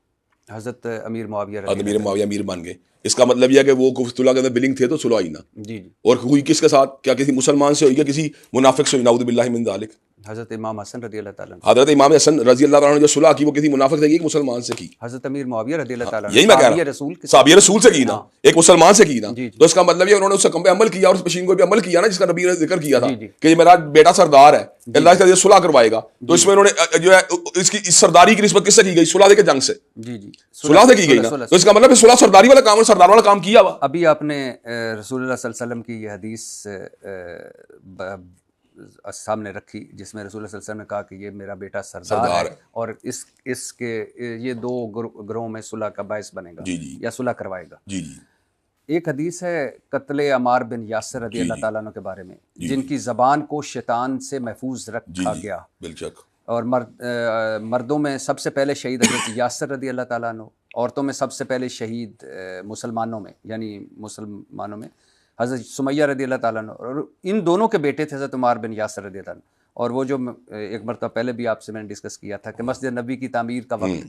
حضرت امیر معاویہ امیر معاویہ امیر بن گئے. اس کا مطلب یہ ہے کہ وہ صلح کے اندر بلنگ تھے تو صلح ہوئی نا. جی جی, اور ہوئی کس کے ساتھ؟ کیا کسی مسلمان سے ہوئی, کیا کسی منافق سے ہوئی؟ نعوذ باللہ من ذالک. حضرت امام حسن رضی اللہ تعالیٰ عنہ. حضرت امام حسن رضی اللہ تعالیٰ عنہ جو صلح کی وہ کسی منافق سے کی کہ مسلمان سے کی؟ حضرت امیر معاویہ رضی اللہ تعالیٰ عنہ یہی میں کہہ رہا ہوں، صحابی رسول سے کی نا، ایک مسلمان سے کی نا. تو اس کا مطلب یہ انہوں نے اس حکم پہ عمل کیا اور اس پشین کو بھی عمل کیا نا جس کا نبی نے ذکر کیا تھا کہ یہ میرا بیٹا سردار ہے، اللہ اس کا یہ صلح کروائے گا. تو اس میں انہوں نے جو ہے اس کی سرداری کی نسبت کس سے کی گئی؟ صلح دے کے جنگ سے، صلح سے کی گئی نا. تو اس کا مطلب صلح سرداری والا کام، سردار والا کام کیا ہوا. ابھی آپ نے رسول اللہ صلی اللہ علیہ وسلم کی یہ حدیث سامنے رکھی جس میں رسول اللہ صلی اللہ علیہ وسلم نے کہا کہ یہ میرا بیٹا سردار ہے اور اس کے یہ دو گروہوں میں صلح کا باعث بنے گا یا صلح کروائے گا. ایک حدیث ہے قتل عمار بن یاسر رضی اللہ تعالیٰ عنہ کے بارے میں، جن کی زبان کو شیطان سے محفوظ رکھا گیا. اور مردوں میں سب سے پہلے شہید حضرت یاسر رضی اللہ تعالیٰ عنہ، عورتوں میں سب سے پہلے شہید مسلمانوں میں حضرت سمیہ رضی اللہ تعالیٰ عنہ، اور ان دونوں کے بیٹے تھے حضرت عمار بن یاسر رضی اللہ عنہ. اور وہ جو ایک مرتبہ پہلے بھی آپ سے میں نے ڈسکس کیا تھا کہ مسجد نبی کی تعمیر کا وقت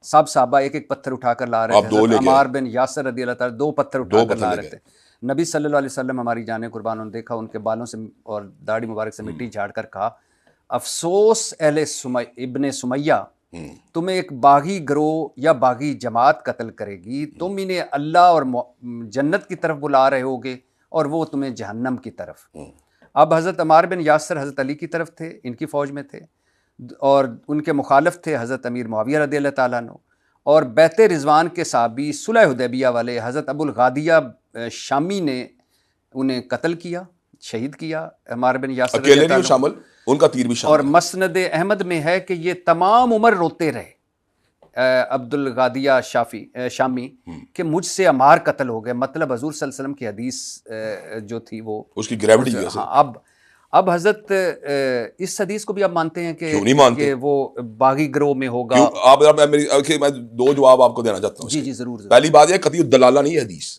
سب صحابہ ایک ایک پتھر اٹھا کر لا رہے تھے. حضرت عمار بن یاسر رضی اللہ تعالیٰ 2 پتھر اٹھا کر لا رہے تھے. نبی صلی اللہ علیہ وسلم ہماری جانیں قربان نے دیکھا، ان کے بالوں سے اور داڑھی مبارک سے مٹی جھاڑ کر کہا افسوس اہل ابن سمیہ، تمہیں ایک باغی گروہ یا باغی جماعت قتل کرے گی، تم انہیں اللہ اور جنت کی طرف بلا رہے ہوگے اور وہ تمہیں جہنم کی طرف. اب حضرت عمار بن یاسر حضرت علی کی طرف تھے، ان کی فوج میں تھے، اور ان کے مخالف تھے حضرت امیر معاویہ رضی اللہ تعالیٰ عنہ اور بیت رضوان کے صحابی صلح حدیبیہ والے حضرت ابو الغادیہ شامی نے انہیں قتل کیا، شہید کیا. عمار بن یاسر رضی اللہ تعالیٰ عنہ شامل، ان کا تیر بھی شامل. اور مسند احمد میں ہے کہ یہ تمام عمر روتے رہے عبد الغادیہ شامی کہ مجھ سے عمار قتل ہو گئے. مطلب حضور صلی اللہ علیہ وسلم کی حدیث جو تھی وہ اس کی گریوٹی ہے. ہاں اب حضرت اس حدیث کو بھی آپ مانتے ہیں کہ وہ باغی گروہ میں ہوگا؟ میں 2 جواب آپ کو دینا چاہتا ہوں. جی ضرور. پہلی بات یہ قطعی الدلالہ نہیں ہے حدیث،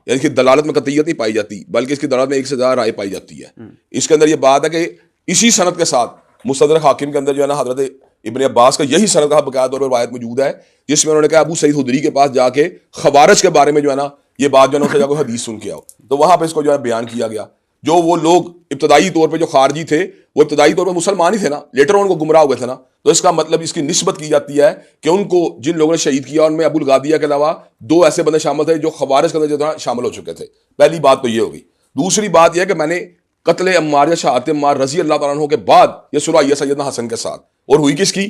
یعنی کہ دلالت میں قطعیت نہیں پائی جاتی بلکہ اس کی دلالت میں ایک سے زیادہ رائے پائی جاتی ہے. اس کے اندر یہ بات ہے کہ اسی سند کے ساتھ مستدرک حاکم کے اندر جو ہے نا حضرت ابن عباس کا یہی سند کا باقاعدہ طور پر روایت موجود ہے جس میں انہوں نے کہا ابو سعید خدری کے پاس جا کے خوارج کے بارے میں جو ہے نا یہ بات جو ہے نا اسے جا کے حدیث سن کے آؤ. تو وہاں پہ اس کو جو ہے بیان کیا گیا. جو وہ لوگ ابتدائی طور پہ جو خارجی تھے وہ ابتدائی طور پہ مسلمان ہی تھے نا، لیٹر ان کو گمراہ ہوئے تھے نا. تو اس کا مطلب اس کی نسبت کی جاتی ہے کہ ان کو جن لوگوں نے شہید کیا ان میں ابو الغادیہ کے علاوہ 2 ایسے بندے شامل تھے جو خوارج کے اندر جو تھا شامل ہو چکے تھے. پہلی بات تو یہ ہوگی. دوسری بات یہ ہے کہ میں نے قتل عمار یا شہادت عمار رضی اللہ تعالیٰ عنہ کے بعد یہ صلح ہوئی ہے سیدنا حسن کے ساتھ، اور ہوئی کس کی؟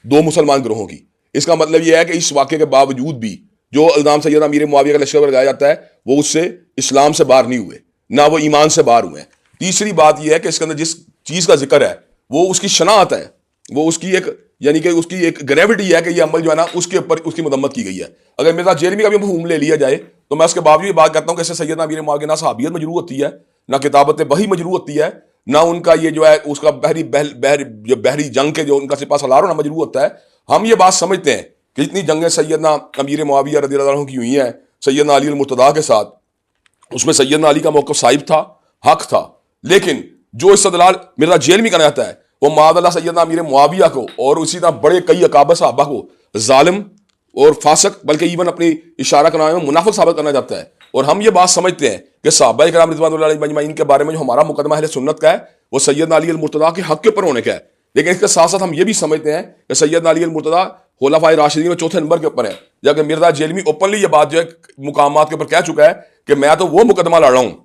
2 مسلمان گروہوں کی. اس کا مطلب یہ ہے کہ اس واقعے کے باوجود بھی جو الزام سیدنا امیر معاویہ کا لشکر پر لگایا جاتا ہے وہ اس سے اسلام سے باہر نہیں ہوئے، نہ وہ ایمان سے باہر ہوئے ہیں. تیسری بات یہ ہے کہ اس کے اندر جس چیز کا ذکر ہے وہ اس کی شناعت ہے، وہ اس کی ایک یعنی کہ اس کی ایک گریوٹی ہے کہ یہ عمل جو ہے نا اس کے اوپر اس کی مذمت کی گئی ہے. اگر مرزا جیلمی کا بھی مفہوم لے لیا جائے تو میں اس کے باوجود یہ بات کرتا ہوں کہ اس سے سیدنا امیر معاویہ نہ صحابیت مجروح ہوتی ہے، نہ کتابت وحی مجروح ہوتی ہے، نہ ان کا یہ جو ہے اس کا بحری جنگ کے جو ان کا سپہ سالار ہونا مجروح ہوتا ہے. ہم یہ بات سمجھتے ہیں کہ جتنی جنگیں سیدنا امیر معاویہ رضی اللہ عنہ کی ہوئی ہیں سیدنا علی المرتضیٰ کے ساتھ، اس میں سیدنا علی کا موقف صائب تھا، حق تھا. لیکن جو استدلال مرزا جیلمی کا جاتا ہے وہ معاذ اللہ سیدنا امیر معاویہ کو اور اسی طرح بڑے کئی اکابر صحابہ کو ظالم اور فاسق بلکہ ایون اپنی اشارہ کرنے میں منافق ثابت کرنا چاہتا ہے. اور ہم یہ بات سمجھتے ہیں کہ صحابہ کرام رضوان اللہ علیہم اجمعین کے بارے میں جو ہمارا مقدمہ اہل سنت کا ہے وہ سیدنا علی المرتضیٰ کے حق کے اوپر ہونے کا ہے. لیکن اس کے ساتھ ساتھ ہم یہ بھی سمجھتے ہیں کہ سیدنا علی المرتضیٰ خلفائے راشدین میں 4تھے نمبر کے اوپر ہے، جبکہ مرزا جیلمی اوپنلی یہ بات جو ہے مقامات کے اوپر کہہ چکا ہے کہ میں تو وہ مقدمہ لڑ رہا ہوں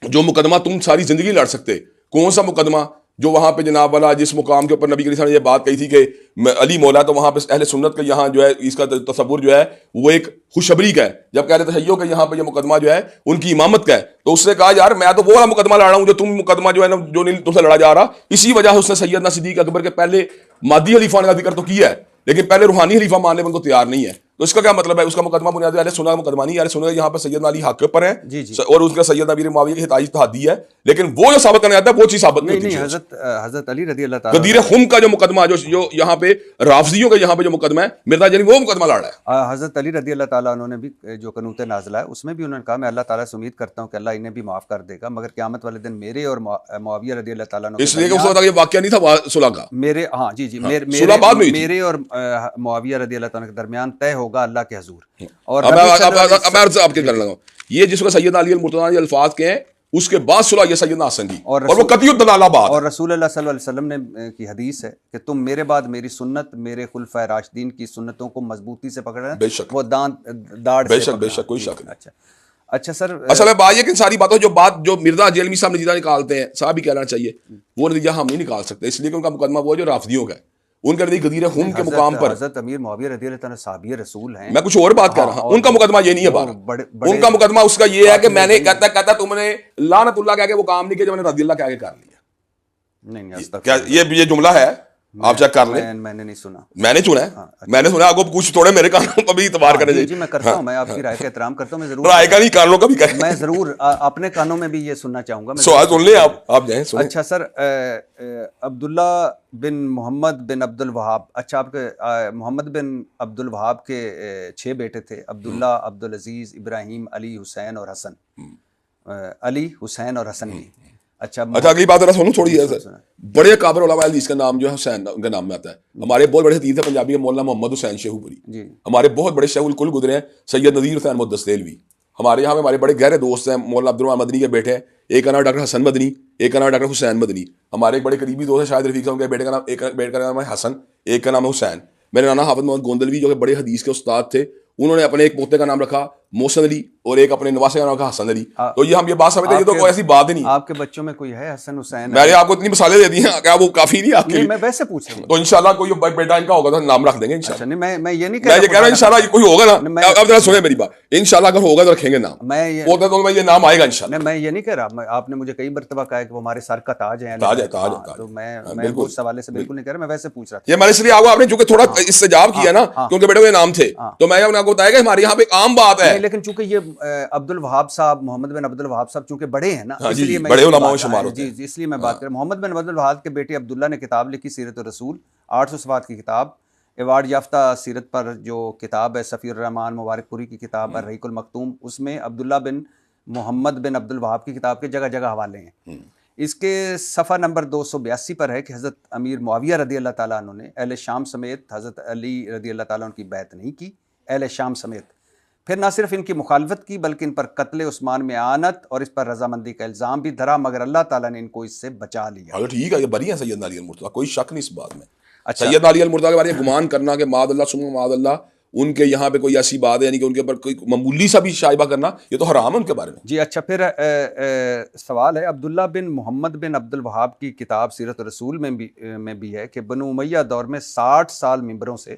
جو مقدمہ تم ساری زندگی لڑ سکتے. کون سا مقدمہ؟ جو وہاں پہ جناب والا جس مقام کے اوپر نبی کریم صلی اللہ علیہ وسلم نے یہ بات کہی تھی کہ علی مولا، تو وہاں پہ اہل سنت کا یہاں جو ہے اس کا تصور جو ہے وہ ایک خوشخبری کا ہے. جب کہہ رہے تھے کہ یہاں پہ یہ مقدمہ جو ہے ان کی امامت کا ہے تو اس نے کہا یار میں تو وہ والا مقدمہ لڑ رہا ہوں جو تم مقدمہ جو ہے نا جو تم سے لڑا جا رہا. اسی وجہ سے اس نے سیدنا صدیق اکبر کے پہلے مادی خلیفہ کا ذکر تو کیا ہے لیکن پہلے روحانی خلیفہ ماننے میں کو تیار نہیں ہے. تو اس کا کیا مطلب ہے؟ اس کا مقدمہ بنیادی اہل سنت کا مقدمہ نہیں ہے. اہل سنت یہاں پہ سیدنا علی حق پر ہیں اور اس کا سیدنا امیر معاویہ کی ہدایت تحدی ہے، لیکن وہ جو ثابت کرنا چاہتا ہے وہ چیز ثابت نہیں ہوتی. حضرت علی رضی اللہ تعالیٰ غدیر خم کا جو مقدمہ جو یہاں پہ رافضیوں کا یہاں پہ جو مقدمہ ہے مرزا جیلمی وہ مقدمہ لڑ رہا ہے. حضرت علی رضی اللہ تعالیٰ انہوں نے بھی جو قنوت نازلہ ہے اس میں بھی انہوں نے کہا میں اللہ تعالیٰ سے امید کرتا ہوں کہ اللہ انہیں بھی معاف کر دے گا، مگر قیامت والے دن میرے اور معاویہ رضی اللہ تعالیٰ عنہ، اس لیے کہ اس وقت یہ واقعہ نہیں تھا صلح کا، میرے میرے اور معاویہ رضی اللہ تعالیٰ کے درمیان طے ہوگا اللہ کے حضور. اور اب میں آپ کے کرنے لگا یہ جس کو سیدنا علی المرتضیٰ الفاظ کے ہیں اس کے بعد صلح یہ سیدنا حسن کی, اور وہ قطعی الدلالہ بات. اور رسول اللہ صلی اللہ علیہ وسلم نے کی حدیث ہے کہ تم میرے بعد میری سنت, میرے خلفائے راشدین کی سنتوں کو مضبوطی سے پکڑنا, بے شک, وہ داڑھ بے سے شک, بے پکڑنا. شک, کوئی شک نہیں. اچھا سر, اصل میں بات یہ کہ ساری باتوں جو مرزا جیلمی صاحب نتیجہ نکالتے ہیں, صاحب بھی کہنا چاہیے, وہ نتیجہ ہم نہیں نکال سکتے, اس لیے کہ ان کا مقدمہ وہ جو رافضیوں کا ہے, ان کے نزدیک غدیر خون کے مقام پر حضرت امیر معاویہ رضی اللہ تعالیٰ صحابی رسول ہیں. میں کچھ اور بات کر رہا ہوں, ان کا مقدمہ یہ نہیں ہے بارہ, ان کا مقدمہ اس کا یہ ہے کہ میں نے کہتا تم نے لعنت اللہ کہہ کے وہ کام نہیں کیا جو میں نے رضی اللہ کہہ کے کر لیا. نہیں, یہ جملہ ہے, آپ چیک کر لیں. میں نے نہیں سنا, میں نے سنا ہے, میں نے سنا. آپ کو کچھ تھوڑے میرے کانوں پر بھی اعتبار کرنے چاہیے. جی میں کرتا ہوں, میں آپ کی رائے کا احترام کرتا ہوں, میں ضرور رائے کا نہیں, کانوں کا بھی کریں. میں ضرور اپنے کانوں میں بھی یہ سننا چاہوں گا. سوال سن لیں آپ جائیں. اچھا سر, عبداللہ بن محمد بن عبد الوہاب, اچھا آپ کے محمد بن عبد الوہاب کے 6 بیٹے تھے, عبداللہ, عبدالعزیز, ابراہیم, علی, حسین اور حسن. علی, حسین اور حسن کی. اچھا اگلی بات ذرا سنو تھوڑی ہے سر. بڑے کابر علماء حدیث کا نام جو ہے حسین ان کے نام میں آتا ہے. ہمارے بہت بڑے حدیث ہے پنجابی کے مولانا محمد حسین شیخو پوری, ہمارے بہت بڑے شیخ الکل گزرے ہیں سید نذیر حسین محدث دہلوی. ہمارے یہاں ہمارے بڑے گہرے دوست ہیں مولانا عبدالرحمان مدنی کے بیٹے ہیں, ایک کا نام ڈاکٹر حسن مدنی, ایک کا نام ڈاکٹر حسین مدنی. ہمارے ایک بڑے قریبی دوست ہیں شاہد رفیق صاحب کے بیٹے کا نام, ایک بیٹے کا نام ہے حسن, ایک کا نام ہے حسین. میرے نانا حافظ محمد گوندلوی جو کہ بڑے حدیث کے استاد تھے, انہوں نے اپنے ایک پوتے کا نام رکھا محسن علی اور ایک اپنے نواسے کا نام رکھا حسن علی. تو یہ ہم یہ بات سمجھتے ہیں, یہ تو کوئی ایسی بات ہی نہیں. آپ کے بچوں میں کوئی ہے حسن حسین؟ میں نے آپ کو اتنی مثالیں دے دی ہیں, کیا وہ کافی نہیں آپ کے لیے؟ میں ویسے پوچھ رہا ہوں. تو انشاءاللہ کوئی بیٹا ان کا ہوگا تو نام رکھ دیں گے انشاءاللہ. نہیں, میں یہ نہیں کہہ رہا ہوں انشاءاللہ کوئی ہوگا نا. اب ذرا سنیں میری بات, انشاءاللہ اگر ہوگا تو رکھیں گے نام, ہوتا تو یہ نام آئے گا انشاءاللہ. میں یہ نہیں کہہ رہا, آپ نے مجھے کئی مرتبہ کہا کہ وہ ہمارے سر کا تاج ہے, تو میں اس حوالے سے بالکل نہیں کہہ رہا, میں ویسے پوچھ رہا تھا. یہ میں اس لیے آپ نے چونکہ تھوڑا استجاب کیا نا, کیونکہ بیٹے وہ نام تھے, تو میں آپ کو بتایا کہ ہمارے یہاں پہ ایک عام بات ہے. لیکن چونکہ یہ عبد الوہاب صاحب, محمد بن عبد الوہاب صاحب چونکہ بڑے ہیں نا, اس لیے بڑے علماء میں شمار ہوتے ہیں, اس لیے میں بات کر رہا ہوں. محمد بن عبد الوہاب کے بیٹے عبداللہ نے کتاب لکھی سیرت الرسول, 800 صفحات کی کتاب, ایوارڈ یافتہ سیرت پر جو کتاب ہے صفی الرحمان مبارک پوری کی کتاب الرحیق المختوم, اس میں عبداللہ بن محمد بن عبد الوہاب کی کتاب کے جگہ جگہ حوالے ہیں. اس کے صفحہ نمبر 282 پر ہے کہ حضرت امیر معاویہ رضی اللہ تعالیٰ عنہ نے اہل شام سمیت حضرت علی رضی اللہ تعالیٰ عنہ کی بیعت نہیں کی, اہل شام سمیت. پھر نہ صرف ان کی مخالفت کی بلکہ ان پر قتل عثمان میں اعانت اور اس پر رضامندی کا الزام بھی دھرا, مگر اللہ تعالیٰ نے ان کو اس سے بچا لیا. ٹھیک ہے, یہ بری ہیں سیدنا علی المرتضیٰ, کوئی شک نہیں اس بات میں. سیدنا علی المرتضیٰ کے بارے میں گمان کرنا کہ معاذ اللہ ثم معاذ اللہ ان کے یہاں پہ کوئی ایسی بات ہے, یعنی کہ ان کے اوپر کوئی معمولی سا بھی شائبہ کرنا, یہ تو حرام ہے ان کے بارے میں. جی اچھا, پھر سوال ہے, عبداللہ بن محمد بن عبد الوہاب کی کتاب سیرت الرسول میں بھی ہے کہ بنو امیہ دور میں 60 سال ممبروں سے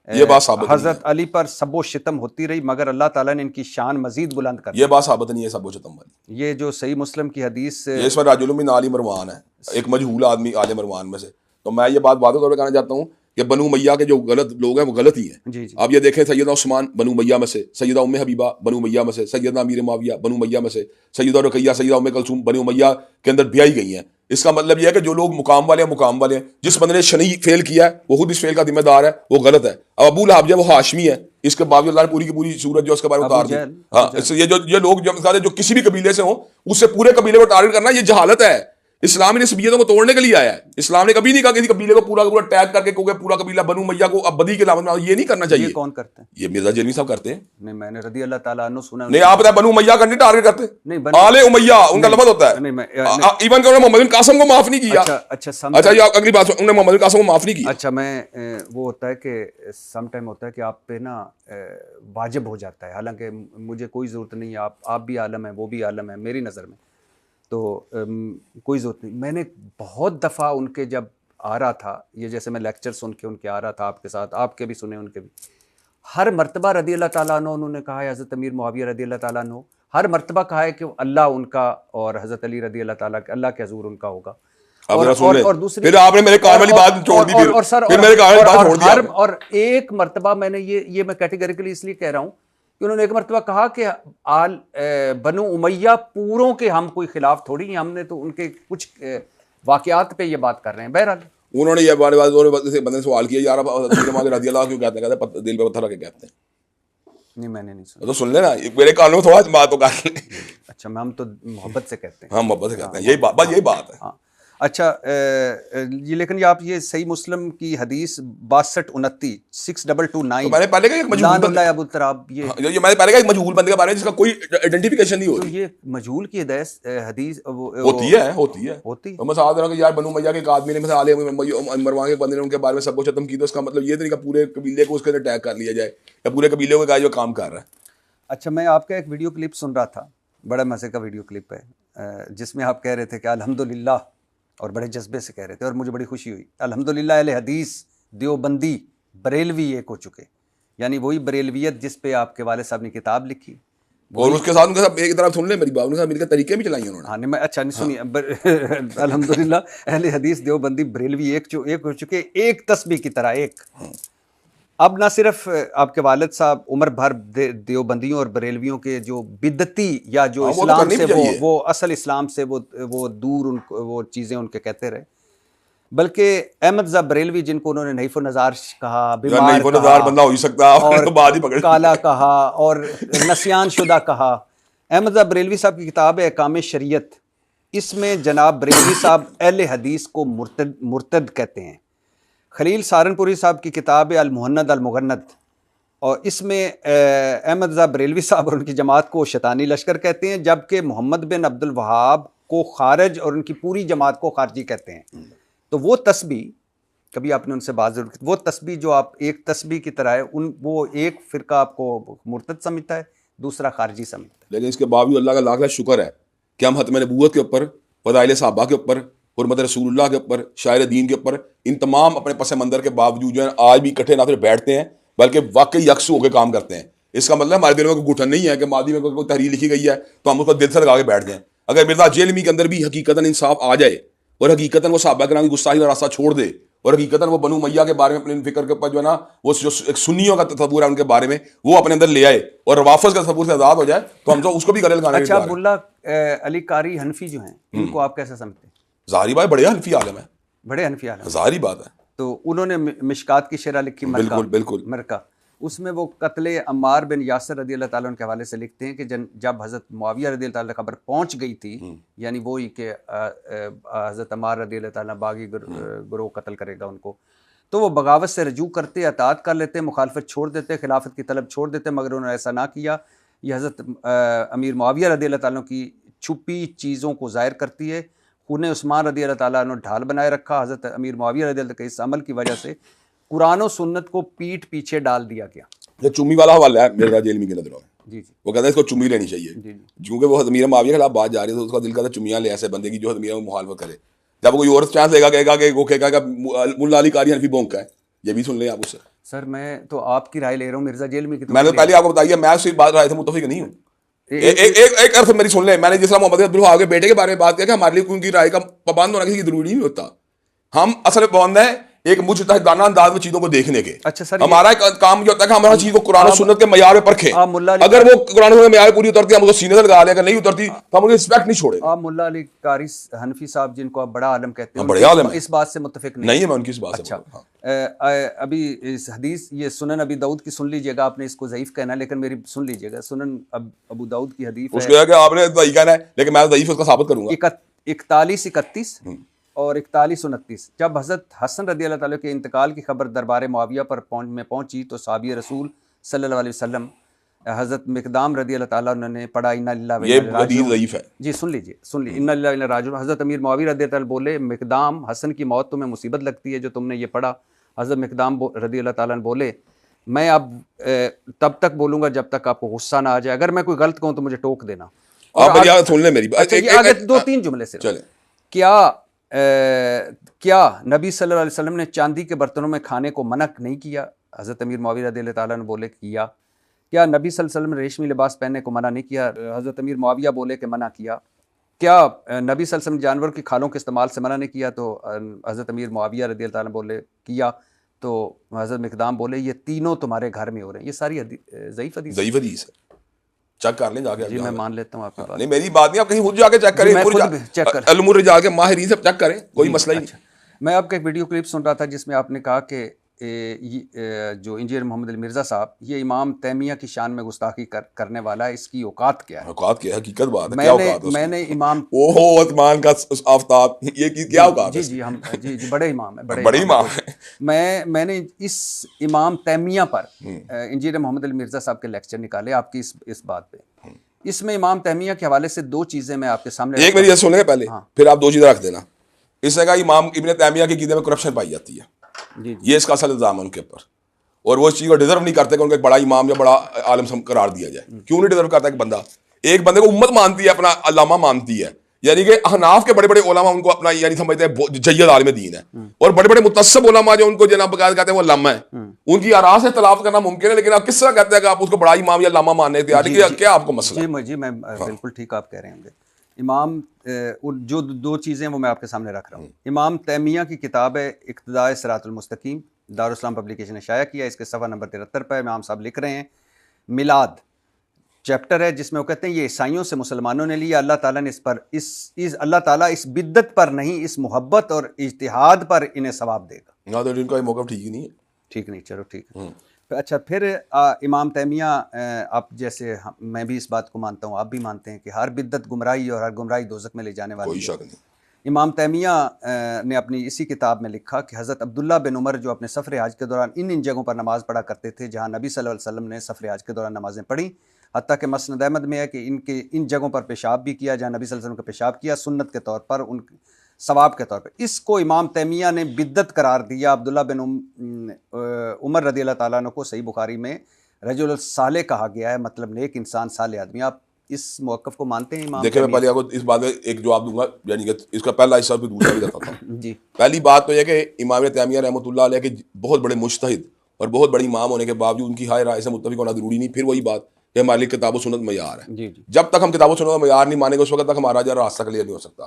یہ بات ثابت حضرت علی پر سب و شتم ہوتی رہی, مگر اللہ تعالیٰ نے ان کی شان مزید بلند کر دی. یہ بات ثابت نہیں ہے سب و شتم والی. یہ جو صحیح مسلم کی حدیث سے اس میں رجل من آل مروان ہے, ایک مجہول آدمی آل مروان میں سے. تو میں یہ بات واضح طور پہ کہنا چاہتا ہوں کہ بنو امیہ کے جو غلط لوگ ہیں وہ غلط ہی ہیں. جی آپ یہ دیکھیں, سیدنا عثمان بنو امیہ میں سے, سیدہ ام حبیبہ بنو امیہ میں سے, سیدنا امیر معاویہ بنو امیہ میں سے, سیدہ رقیہ سیدہ ام کلثوم بنو امیہ کے اندر بیائی گئی ہیں. اس کا مطلب یہ ہے کہ جو لوگ مقام والے ہیں مقام والے ہیں. جس بندے نے شنی فیل کیا ہے وہ خود اس فیل کا ذمہ دار ہے, وہ غلط ہے. اب ابو لہب جو وہ ہاشمی ہے, اس کے باوجود اللہ نے پوری کی پوری صورت جو اس کے بارے میں اتار دی. ہاں, یہ لوگ جو کسی بھی قبیلے سے ہوں اس سے پورے قبیلے کو ٹارگٹ کرنا یہ جہالت ہے. اسلام نے نسبیتوں کو توڑنے کے لیے آیا ہے. اسلام نے کبھی نہیں کہا کسی قبیلے کو پورا ٹیگ کر کے پورا قبیلہ بنو امیہ کو اب بدی کے علاوہ یہ نہیں کرنا چاہیے. یہ کون کرتے ہیں؟ یہ مرزا جیلمی صاحب کرتے ہیں. نہیں, میں نے رضی اللہ تعالیٰ عنہ سنا نہیں. آپ بنو امیہ کا نہیں ٹارگٹ کرتے, نہیں آل امیہ ان کا لفظ ہوتا ہے. ایون کہ انہوں نے محمد بن قاسم کو معاف نہیں کیا. اچھا یہ اگلی بات, انہوں نے محمد بن قاسم کو معاف نہیں کیا. اچھا, میں وہ ہوتا ہے کہ سم ٹائم ہوتا ہے کہ آپ پہ نا واجب ہو جاتا ہے, حالانکہ مجھے کوئی ضرورت نہیں ہے, آپ بھی عالم ہیں وہ بھی عالم ہے میری نظر میں, تو کوئی ضرورت نہیں. میں نے بہت دفعہ ان کے جب آ رہا تھا, یہ جیسے میں لیکچر سن کے ان کے آ رہا تھا آپ کے ساتھ, آپ کے بھی سنے ان کے بھی, ہر مرتبہ رضی اللہ تعالیٰ عنہ انہوں نے کہا ہے, حضرت امیر معاویہ رضی اللہ تعالیٰ عنہ ہر مرتبہ کہا ہے کہ اللہ ان کا اور حضرت علی رضی اللہ تعالیٰ اللہ کے حضور ان کا ہوگا. اور دوسری پھر آپ نے میرے کان والی بات چھوڑ دی, پھر میرے کان والی بات چھوڑ دیا. اور ایک مرتبہ میں نے یہ میں کیٹیگریکلی اس لیے کہہ رہا ہوں کہ انہوں نے ایک مرتبہ کہا کہ بنو امیہ پوروں کے ہم کوئی خلاف تھوڑی ہیں, ہم نے تو ان کے کچھ واقعات پہ یہ بات کر رہے ہیں. بہرحال انہوں نے یہ بندے نے سوال کیا, یار رضی اللہ کیوں کہتے ہیں, دل پہ پتھر رکھ کے کہتے ہیں. نہیں, میں نے نہیں سنا. تو سن لینا, میرے کانوں میں تھوڑا بات تو کر لیں. اچھا, ہم تو محبت سے کہتے ہیں. ہم محبت سے کہتے ہیں, یہی بات ہے. ہاں اچھا یہ لیکن یہ آپ یہ صحیح مسلم کی حدیث 6229 6229 میں نے پہلے کہا ایک مجہول لعن بندہ اللہ ابو التراب، یہ میں نے پہلے کہا ایک مجہول بندے کے بارے میں جس کا کوئی آئیڈینٹیفیکیشن نہیں تو ہوتی. یہ مجہول کی حدیث ہوتی ہے. میں ساتھ رہا کہ یار بنو میاں کے ایک آدمی نے مثلا علی مروان کے بندے نے ان کے بارے میں سب کچھ ختم کی، تو اس کا مطلب یہ تو نہیں کہ پورے قبیلے کو اس کے اٹیک کر لیا جائے یا پورے قبیلے کو کہا جو کام کر رہا ہے. اچھا میں آپ کا ایک ویڈیو کلپ سن رہا تھا، بڑا مزے کا ویڈیو کلپ ہے، جس میں آپ کہہ رہے تھے کہ الحمدللہ، اور بڑے جذبے سے کہہ رہے تھے اور مجھے بڑی خوشی ہوئی، الحمدللہ اہل حدیث دیوبندی بریلوی ایک ہو چکے، یعنی وہی بریلویت جس پہ آپ کے والد صاحب نے کتاب لکھی. اور اس کے ساتھ ان کے ساتھ ایک طرف سن لیں میری بات، ان کے ساتھ مل کے طریقے بھی چلائیں انہوں نے. ہاں نہیں میں اچھا نہیں سنیے، الحمدللہ اہل حدیث دیوبندی بریلوی ایک ہو چکے، ایک تسبیح کی طرح ایک. اب نہ صرف آپ کے والد صاحب عمر بھر دیوبندیوں اور بریلویوں کے جو بدعتی یا جو اسلام سے وہ اصل اسلام سے وہ دور وہ چیزیں ان کے کہتے رہے، بلکہ احمد زا بریلوی جن کو انہوں نے نحیف و نظار کہا، بیمار کہا بندہ ہو ہی سکتا اور کالا کہا اور نسیان شدہ کہا. احمد زا بریلوی صاحب کی کتاب ہے احکام شریعت، اس میں جناب بریلوی صاحب اہل حدیث کو مرتد کہتے ہیں. خلیل سہارنپوری صاحب کی کتاب ہے المہند المغند، اور اس میں احمد رضا بریلوی صاحب اور ان کی جماعت کو شیطانی لشکر کہتے ہیں، جبکہ محمد بن عبد الوہاب کو خارج اور ان کی پوری جماعت کو خارجی کہتے ہیں. تو وہ تسبیح کبھی آپ نے ان سے بات ضرور کی، وہ تسبیح جو آپ ایک تسبیح کی طرح ہے، وہ ایک فرقہ آپ کو مرتد سمجھتا ہے، دوسرا خارجی سمجھتا ہے. لیکن اس کے باوجود اللہ کا لاکھ لاکھ شکر ہے کہ ہم ختم نبوت کے اوپر، فضائل صحابہ کے اوپر، حرمت رسول اللہ کے اوپر، شاعر دین کے اوپر، ان تمام اپنے پس منظر کے باوجود جو ہے آج بھی اکٹھے نہ صرف بیٹھتے ہیں بلکہ واقعی یکسو ہو کے کام کرتے ہیں. اس کا مطلب ہمارے دلوں میں کوئی گھٹن نہیں ہے کہ ماضی میں کوئی تحریر لکھی گئی ہے تو ہم اس کو دل سے لگا کے بیٹھ جائیں. اگر مرزا جیلمی کے اندر بھی حقیقتاً انصاف آ جائے اور حقیقتاً وہ صحابہ کرام کی گستاخی کا راستہ چھوڑ دے اور حقیقتاً وہ بنو میاں کے بارے میں اپنے فکر کے اوپر جو ہے نا وہ جو ایک سنیوں کا تصور ہے ان کے بارے میں وہ اپنے اندر لے آئے اور روافظ کا تصور سے آزاد ہو جائے تو ہم تو اس کو بھی گلے لگانے. اچھا ملا علی قاری حنفی جو ہیں ان کو آپ کیسے سمجھتے ہیں؟ ظاہری بات بڑے حنفی عالم ہے، بڑے حنفی عالم، ظاہری بات ہے. تو انہوں نے مشکات کی شرح لکھی بالکل مرکہ، اس میں وہ قتل عمار بن یاسر رضی اللہ تعالیٰ عنہ کے حوالے سے لکھتے ہیں کہ جب حضرت معاویہ رضی اللہ تعالیٰ خبر پہنچ گئی تھی، یعنی وہی کہ حضرت عمار رضی اللہ تعالیٰ باغی گروہ قتل کرے گا ان کو، تو وہ بغاوت سے رجوع کرتے، اطاعت کر لیتے، مخالفت چھوڑ دیتے، خلافت کی طلب چھوڑ دیتے، مگر انہوں نے ایسا نہ کیا. یہ حضرت امیر معاویہ رضی اللہ تعالیٰ کی چھپی چیزوں کو ظاہر کرتی ہے. خون عثمان رضی اللہ تعالیٰ عنہ ڈھال بنائے رکھا. حضرت امیر معاویہ رضی اللہ کے اس عمل کی وجہ سے قرآن و سنت کو پیٹ پیچھے ڈال دیا گیا. یہ چمی والا حوالہ ہے مرزا جیلمی کے نظروں میں. جی وہ کہتا ہے اس کو چمی لینی چاہیے کیونکہ وہ امیر معاویہ کے خلاف بات جا رہی ہے تو اس کا دل کرتا ہے چمیاں لے ایسے بندے کی جو امیر مخالفت کرے. جب کوئی اور چانس لے گا کہے گا کہ وہ کہے گا کہ ملا علی قاری حنفی بونکا ہے. یہ بھی سن لیں آپ اس سے. سر میں تو آپ کی رائے لے رہا ہوں مرزا جیلمی کی. میں نے پہلے آپ کو بتایا میں اس بات رائے سے متفق نہیں ہوں. ایک عرف میری سن لیں، میں نے جس طرح محمد عبدالوہاب کے بیٹے کے بارے میں بات کیا کہ ہمارے لیے ان کی رائے کا پابند ہونا کسی کی ضروری نہیں ہوتا. ہم اصل پابند ہیں ایک مجتہدانہ انداز میں چیزوں کو دیکھنے کے. اچھا سر ہمارا کام یہ ہوتا ہے کہ ہم ہر چیز کو قرآن و سنت کے معیار پہ پرکھیں. اگر وہ قرآن و سنت کے معیار پوری اترتی ہے ہم اس کو سینے سے لگا لیں، اگر نہیں اترتی تو ہم ان کی رسپیکٹ نہیں چھوڑیں. آپ ملا علی قاری حنفی صاحب جن کو آپ بڑا عالم کہتے ہیں، بڑے عالم اس بات سے متفق نہیں ہے. میں ان کی اس بات سے اچھا ابھی اس حدیث یہ سنن ابی داؤد کی سن لیجئے گا، آپ نے اس کو ضعیف کہنا ہے لیکن میری سن لیجئے گا. سنن ابو داؤد کی حدیث اس کو ہے کہ آپ نے ضعیف کہنا ہے لیکن میں ضعیف اس کا ثابت کروں گا. 41-31 اور 41-29 جب حضرت حسن رضی اللہ تعالیٰ کے انتقال کی خبر دربار معاویہ پر پہنچی تو صحابی رسول صلی اللہ علیہ وسلم حضرت مقدام رضی اللہ تعالیٰ انہوں نے پڑھا انا للہ و انا الیہ راجعون. ضعیف ہے جی سن لیجیے انا للہ و انا الیہ راجعون. حضرت امیر معاویہ رضی اللہ تعالیٰ بولے مقدام حسن کی موت تمہیں مصیبت لگتی ہے جو تم نے یہ پڑھا. حضرت مقدام رضی اللہ تعالیٰ بولے میں اب تب تک بولوں گا جب تک آپ کو غصہ نہ آ جائے، اگر میں کوئی غلط کہوں تو مجھے ٹوک دینا. آپ سن لیں میری بات. آگے 2-3 جملے سے کیا نبی صلی اللہ علیہ وسلم نے چاندی کے برتنوں میں کھانے کو منع نہیں کیا؟ حضرت امیر معاویہ رضی اللہ تعالیٰ نے بولے کیا. کیا نبی صلی اللہ علیہ وسلم نے ریشمی لباس پہننے کو منع نہیں کیا؟ حضرت امیر معاویہ بولے کہ منع کیا. کیا نبی صلی اللہ علیہ وسلم نے جانور کی کھالوں کے استعمال سے منع نہیں کیا؟ تو حضرت امیر معاویہ رضی اللہ تعالیٰ بولے کیا. تو حضرت مقدام بولے یہ تینوں تمہارے گھر میں ہو رہے ہیں. یہ ساری ضعیف حدیث ہے. چیک کر لیں جا کے. جی میں مان لیتا ہوں آپ کی بات. نہیں میری بات نہیں، آپ کہیں خود جا کے چیک کریں، علم الرجال کے ماہرین سے چیک کریں، کوئی مسئلہ ہی نہیں. میں آپ کا ایک ویڈیو کلپ سن رہا تھا جس میں آپ نے کہا کہ جو انجینئر محمد علی مرزا صاحب یہ امام تیمیہ کی شان میں گستاخی کرنے والا ہے، اس کی اوقات کیا ہے؟ اوقات کیا ہے؟ حقیقت بات ہے، کیا اوقات ہے؟ میں نے امام عثمان کا آفتاب، یہ کیا اوقات ہے؟ جی بڑے امام ہیں، بڑے امام ہیں۔ میں نے اس امام تیمیہ پر انجینئر محمد علی مرزا صاحب کے لیکچر نکالے آپ کی اس بات پہ۔ اس میں امام تیمیہ کے حوالے سے دو چیزیں میں آپ کے سامنے، ایک میری یہ سن لیں پہلے، پھر آپ دو چیزیں رکھ دینا۔ اس نے کہا امام ابن تیمیہ کے عقیدے میں کرپشن پائی جاتی ہے، یہ اس کا اصل الزام ہے ان کے اوپر، اور وہ اس چیز کو ڈیزرو نہیں کرتے کہ ان کو ایک بڑا امام یا بڑا عالم قرار دیا جائے۔ کیوں نہیں ڈیزرو کرتا؟ ایک بندے کو امت مانتی ہے، اپنا علامہ مانتی ہے، یعنی کہ احناف کے بڑے بڑے علماء ان کو اپنا یعنی سمجھتے ہیں جید عالم دین ہے، اور بڑے بڑے متصب علماء جو ان کو جناب بقاعدہ کہتے ہیں وہ علامہ ہیں، ان کی آراء سے اختلاف کرنا ممکن ہے، لیکن آپ کس طرح کہتے ہیں کہ آپ اس کو بڑا امام یا علامہ ماننے تیار ہیں؟ کیا آپ کو مسئلہ؟ جی میں بالکل ٹھیک آپ کہہ رہے ہوں گے۔ امام جو دو چیزیں وہ میں آپ کے سامنے رکھ رہا ہوں۔ امام تیمیہ کی کتاب ہے اقتداء صراط المستقیم، دارالاسلام پبلیکیشن نے شائع کیا، اس کے صفحہ نمبر 73 پہ امام صاحب لکھ رہے ہیں، میلاد چیپٹر ہے جس میں وہ کہتے ہیں یہ عیسائیوں سے مسلمانوں نے لیا، اللہ تعالیٰ نے اس پر اللہ تعالیٰ اس بدعت پر نہیں، اس محبت اور اجتہاد پر انہیں ثواب دے گا۔ نہ تو ان کا موقف ٹھیک ہی نہیں ہے، ٹھیک نہیں، چلو ٹھیک ہے۔ اچھا پھر امام تیمیہ، آپ جیسے میں بھی اس بات کو مانتا ہوں، آپ بھی مانتے ہیں کہ ہر بدعت گمراہی اور ہر گمراہی دوزخ میں لے جانے والی کوئی ہے۔ شک نہیں۔ امام تیمیہ نے اپنی اسی کتاب میں لکھا کہ حضرت عبداللہ بن عمر جو اپنے سفر حج کے دوران ان جگہوں پر نماز پڑھا کرتے تھے جہاں نبی صلی اللہ علیہ وسلم نے سفر حج کے دوران نمازیں پڑھیں، حتیٰ کہ مسند احمد میں ہے کہ ان جگہوں پر پیشاب بھی کیا جہاں نبی صلی اللہ علیہ وسلم کا پیشاب کیا، سنت کے طور پر، ان ثواب کے طور پر۔ اس کو امام تیمیہ نے بدعت قرار دیا۔ عبداللہ بن عمر رضی اللہ تعالیٰ عنہ کو صحیح بخاری میں رجل الصالح کہا گیا ہے، مطلب نیک انسان، صالح آدمی۔ آپ اس موقف کو مانتے ہیں امام؟ دیکھیں میں پہلے آپ کو اس بات میں ایک جواب دوں گا، یعنی کہ اس کا پہلا حصہ بھی دوسرا بھی بتاتا ہوں۔ جی، پہلی بات تو یہ کہ امام تیمیہ رحمۃ اللہ علیہ کے بہت بڑے مجتہد اور بہت بڑے امام ہونے کے باوجود ان کی ہائے رائے سے متفق ہونا ضروری نہیں۔ پھر وہی بات کہ ہمارے لیے کتاب و سنت معیار ہے، جی جب تک ہم کتاب و سنت کا معیار نہیں مانیں گے اس وقت تک ہمارا جو راستہ کلیئر نہیں ہو سکتا۔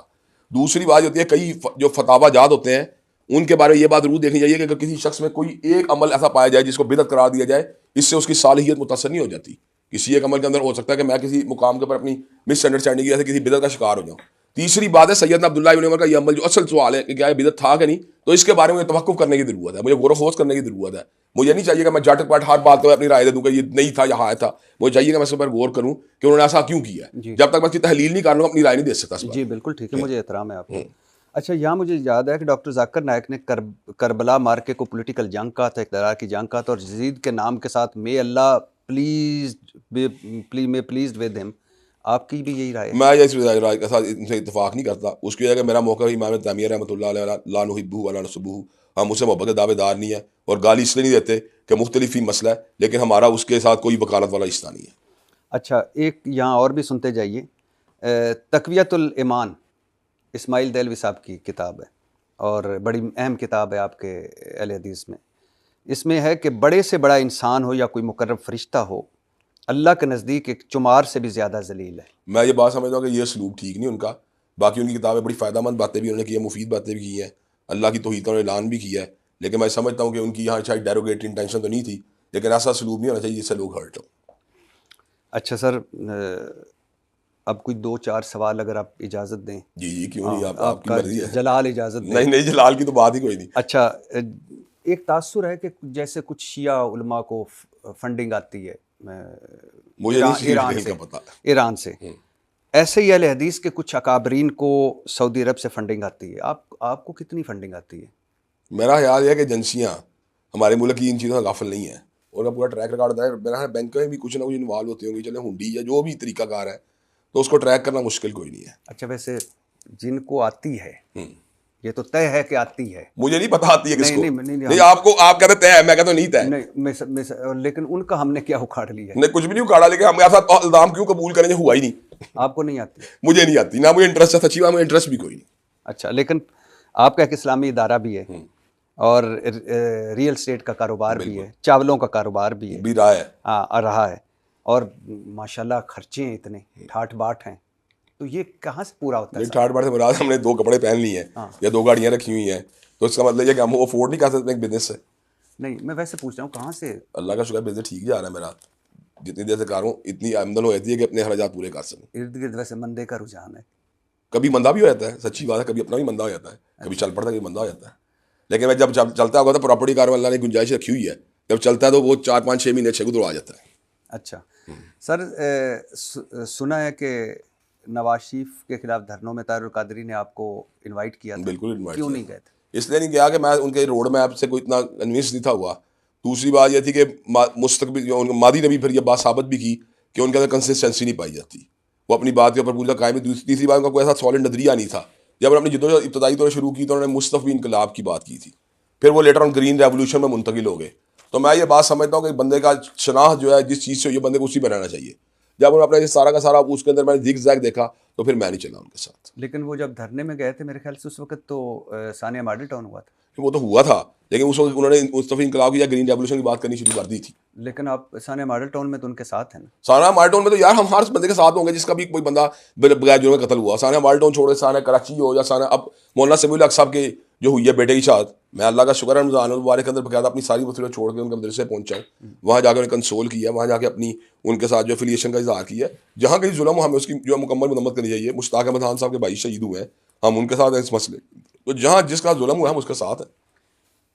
دوسری بات ہوتی ہے کئی جو فتاوا جات ہوتے ہیں ان کے بارے میں یہ بات ضرور دیکھنی چاہیے کہ اگر کسی شخص میں کوئی ایک عمل ایسا پایا جائے جس کو بدعت قرار دیا جائے، اس سے اس کی صالحیت متاثر نہیں ہو جاتی۔ کسی ایک عمل کے اندر ہو سکتا ہے کہ میں کسی مقام کے اوپر اپنی مس انڈرسٹینڈنگ کی وجہ سے کسی بدعت کا شکار ہو جاؤں۔ تیسری بات ہے سیدنا عبداللہ بن عمر کا یہ عمل جو اصل سوال ہے کہ کیا یہ بدعت تھا کہ نہیں، تو اس کے بارے میں توقف کرنے کی ضرورت ہے، مجھے غور و خوض کرنے کی ضرورت ہے۔ مجھے نہیں چاہیے کہ میں جھٹ پٹ ہر بات کو اپنی رائے دے دوں کہ یہ نہیں تھا یا ہاں تھا، مجھے چاہیے کہ میں اس پر غور کروں کہ انہوں نے ایسا کیوں کیا ہے۔ جب تک میں اس کی تحلیل نہیں کر رہا ہوں اپنی رائے نہیں دے سکتا۔ جی بالکل ٹھیک ہے، مجھے احترام ہے آپ کو۔ اچھا یہاں مجھے یاد ہے کہ ڈاکٹر ذاکر نائک نے کربلا مارکے کو پولیٹیکل جنگ کہا تھا، اقتدار کی جنگ کہا تھا، اور یزید کے نام کے ساتھ مے اللہ پلیزڈ ود ہم۔ آپ کی بھی یہی رائے ہے؟ میں اس رائے کے ساتھ ان سے اتفاق نہیں کرتا۔ اس کی وجہ کہ میرا موقع امام تیمیہ رحمۃ اللہ علیہ لا نحبہ ولا نسبہ، ہم اسے محبت دعوے دار نہیں ہے، اور گالی اس لیے نہیں دیتے کہ مختلف ہی مسئلہ ہے، لیکن ہمارا اس کے ساتھ کوئی وکالت والا رشتہ نہیں ہے۔ اچھا ایک یہاں اور بھی سنتے جائیے، تقویۃ الایمان اسماعیل دہلوی صاحب کی کتاب ہے اور بڑی اہم کتاب ہے آپ کے اہل حدیث میں۔ اس میں ہے کہ بڑے سے بڑا انسان ہو یا کوئی مقرب فرشتہ ہو، اللہ کے نزدیک ایک چمار سے بھی زیادہ ذلیل ہے۔ میں یہ بات سمجھتا ہوں کہ یہ سلوک ٹھیک نہیں ان کا۔ باقی ان کی کتابیں بڑی فائدہ مند باتیں بھی انہوں نے کی ہیں، مفید باتیں بھی کی ہیں، اللہ کی توحید کا اعلان بھی کیا ہے، لیکن میں سمجھتا ہوں کہ ان کی یہاں شاید ڈیروگیٹری انٹینشن تو نہیں تھی، لیکن ایسا سلوک نہیں ہونا چاہیے جس سے لوگ ہرٹ ہوں۔ اچھا سر، اب کوئی دو چار سوال اگر آپ اجازت دیں۔ جی کیوں نہیں، آپ کی کا مرضی ہے۔ جلال اجازت دیں۔ نہیں جلال کی تو بات ہی کوئی نہیں۔ اچھا ایک تاثر ہے کہ جیسے کچھ شیعہ علماء کو فنڈنگ آتی ہے مجھے نہیں پتا، ایران سے، ایسے ہی اہل حدیث کے کچھ اکابرین کو سعودی عرب سے فنڈنگ آتی ہے۔ آپ کو کتنی فنڈنگ آتی ہے؟ میرا خیال ہے کہ ایجنسیاں ہمارے ملک کی ان چیزوں سے غافل نہیں ہیں، اور پورا ٹریک ریکارڈ ہوتا ہے۔ میرا خیال بینک میں بھی کچھ نہ کچھ انوالو ہوتے ہوں گے، چلے ہنڈی یا جو بھی طریقہ کار ہے، تو اس کو ٹریک کرنا مشکل کوئی نہیں ہے۔ اچھا ویسے جن کو آتی ہے یہ تو طے ہے کہ آتی ہے، مجھے نہیں پتا آتی ہے کس کو۔ نہیں آپ کہتے طے ہے، میں کہتا ہوں نہیں طے نہیں، لیکن ان کا ہم نے کیا اکھاڑ لیا ہے؟ نہیں کچھ بھی نہیں اکھاڑا، لیکن ہم ایسا الزام کیوں قبول کریں جو ہوا ہی نہیں۔ آپ کو نہیں آتی؟ مجھے نہیں آتی، نہ مجھے انٹرسٹ ہے، سچی بات مجھے انٹرسٹ بھی کوئی نہیں۔ اچھا لیکن آپ کا ایک اسلامی ادارہ بھی ہے اور ریئل اسٹیٹ کا کاروبار بھی ہے، چاولوں کا کاروبار بھی ہے، بھی رہا ہے، ہاں رہا ہے، اور ماشاءاللہ خرچے ہیں اتنے ٹھاٹ باٹ ہیں، تو یہ کہاں سے پورا ہوتا ہے؟ ٹھاٹ باٹ سے مراد ہم نے 2 کپڑے پہن لی ہیں یا 2 گاڑیاں رکھی ہوئی ہیں، تو اس کا مطلب یہ کہ ہم افورڈ نہیں کر سکتے ایک بزنس سے۔ نہیں میں ویسے پوچھ رہا ہوں کہاں سے؟ اللہ کا شکر بزنس ٹھیک جا رہا ہے میرا، جتنی دیر سے کر رہا ہوں اتنی آمدن ہو جاتی ہے کہ اپنے اخراجات پورے کر سکیں۔ ارد گرد ویسے مندے کا رجحان ہے؟ کبھی مندہ بھی ہو جاتا ہے، سچی بات ہے، کبھی اپنا بھی مندہ ہو جاتا ہے، کبھی چل پڑتا ہے، کبھی مندہ ہو جاتا ہے۔ لیکن میں جب چلتا ہوگا تو پراپرٹی کار والا نے گنجائش رکھی ہوئی ہے, جب چلتا ہے تو وہ 4-5-6 مہینے اچھے گزروا جاتا ہے. اچھا سر, سنا ہے کہ نواز شریف کے خلاف دھرنوں میں طاہر القادری نے آپ کو انوائٹ کیا تھا, بالکل انوائٹ کیوں نہیں گئے تھے؟ اس لیے نہیں گیا کہ میں ان کے روڈ میپ سے کوئی اتنا کنوینس نہیں تھا ہوا. دوسری بات یہ تھی کہ مستقبل ماضی نے بھی پھر یہ بات ثابت بھی کی کہ ان کے اندر کنسسٹنسی نہیں پائی جاتی, وہ اپنی بات کے اوپر پورا قائم ہے. تیسری بات ان کا کوئی ایسا سالڈ نظریہ نہیں تھا. جب انہوں نے اپنی جدوجہد ابتدائی طور شروع کی تو انہوں نے مصطفی انقلاب کی بات کی تھی, پھر وہ لیٹر آن گرین ریولوشن میں منتقل ہو گئے. تو میں یہ بات سمجھتا ہوں کہ بندے کا شناخت جو ہے جس چیز سے یہ بندے کو اسی پہ رہنا چاہیے. جب انہوں نے اپنا سارا کا سارا اس کے اندر میں نے زگ زیگ دیکھا تو پھر میں نہیں چلا ان کے ساتھ. لیکن وہ جب دھرنے میں گئے تھے میرے خیال سے اس وقت تو ثانیہ ماڈل ٹاؤن ہوا تھا. وہ تو ہوا تھا, لیکن اس وقت انہوں نے مصطفی انقلاب کی یا گرین ریولوشن کی بات کرنی شروع کر دی تھی. لیکن آپ ثانیہ ماڈل ٹاؤن میں تو ان کے ساتھ ہیں نا. ثانیہ ماڈل ٹاؤن میں تو یار ہم ہر بندے کے ساتھ ہوں گے جس کا بھی کوئی بندہ بغیر جرم میں قتل ہوا. ثانیہ ماڈل ٹاؤن چھوڑے ثانیہ کراچی ہو یا ثانیہ اب مولانا سمیع الحق صاحب کے جو ہوئی ہے بیٹے کی شہادت, میں اللہ کا شکر ہے رمضان المبارک کے اندر باقاعدہ اپنی ساری وسیلیں چھوڑ کے ان کے مدرسے پہنچا ہوں, وہاں جا کے انہیں کنسول کیا, وہاں جا کے اپنی ان کے ساتھ جو افیلیشن کا اظہار کیا. جہاں کہیں ظلم ہو ہمیں اس کی جو مکمل مرمت کرنی چاہیے. مشتاق احمد خان صاحب کے بھائی شہید ہوئے ہیں, ہم ان کے ساتھ ہیں اس مسئلے, تو جہاں جس کا ظلم ہوا ہم اس کے ساتھ ہیں.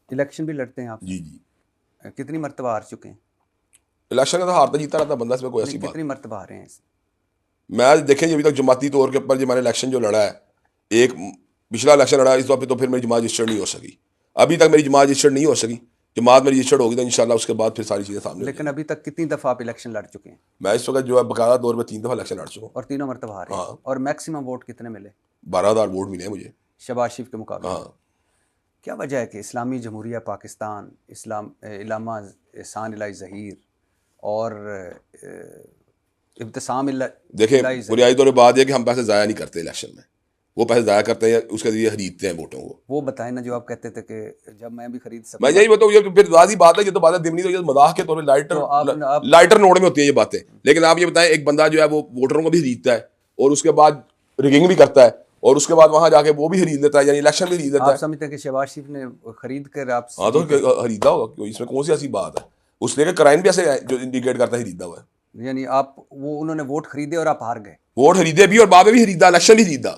الیکشن بھی لڑتے ہیں آپ؟ جی جی. کتنی مرتبہ ہار چکے ہیں؟ الیکشن کا تو ہارتا جیتا رہتا بندہ, اس میں کوئی ایسی بات. کتنی مرتبہ ہارے ہیں؟ میں دیکھیں ابھی تک جماعتی طور کے اوپر جو میں نے الیکشن جو لڑا ہے, ایک پچھلا الیکشن لڑا اس وقت پہ تو پھر میری جماعت رجسٹر نہیں ہو سکی. ابھی تک میری جماعت رجسٹر نہیں ہو سکی. جماعت میری رجسٹر ہوگی تو انشاءاللہ اس کے بعد پھر ساری چیزیں سامنے. لیکن ابھی تک کتنی دفعہ آپ الیکشن لڑ چکے ہیں؟ میں اس وقت جو ہے باقاعدہ طور پہ 3 دفعہ الیکشن لڑ چکا ہوں. اور تینوں مرتبہ ہارے ہیں. اور میکسیمم ووٹ کتنے ملے؟ 12,000 ووٹ ملے ہیں مجھے شہباز شریف کے مقابلے. ہاں. کیا وجہ ہے کہ اسلامی جمہوریہ پاکستان, علامہ احسان الہی ظہیر اور ابتسام دیکھیں بنیادی طور پہ بات یہ کہ ہم پیسے ضائع نہیں کرتے الیکشن میں, وہ پیسے ضائع کرتے ہیں اس کے ذریعے خریدتے ہیں ووٹوں کو. وہ بتائیں نا جو آپ کہتے تھے کہ جب میں بھی خرید سکتا. میں یہی بتاؤں, یہ پھر واضح بات ہے, یہ تو باتیں دمنی تو یہ مذاق کے طور پہ لائٹر نوٹ میں ہوتی ہیں یہ باتیں. لیکن آپ یہ بتائیں ایک بندہ جو ہے وہ ووٹروں کو بھی خریدتا ہے اور اس کے بعد ریگنگ بھی کرتا ہے اور اس کے بعد وہاں جا کے وہ بھی خرید لیتا ہے, یعنی الیکشن بھی خرید لیتا ہے. آپ سمجھتے ہیں کہ شہباز شریف نے خرید کر آپ؟ ہاں تو خریدا ہوگا, اس میں کون سی ایسی بات ہے. اس لیے کہ کرائم بھی ایسے جو انڈیکیٹ کرتا ہے خریدا ہوا ہے. یعنی آپ وہ انہوں نے ووٹ خریدے اور آپ ہار گئے. ووٹ خریدے بھی اور بعد میں بھی خریدا, الیکشن بھی خریدا.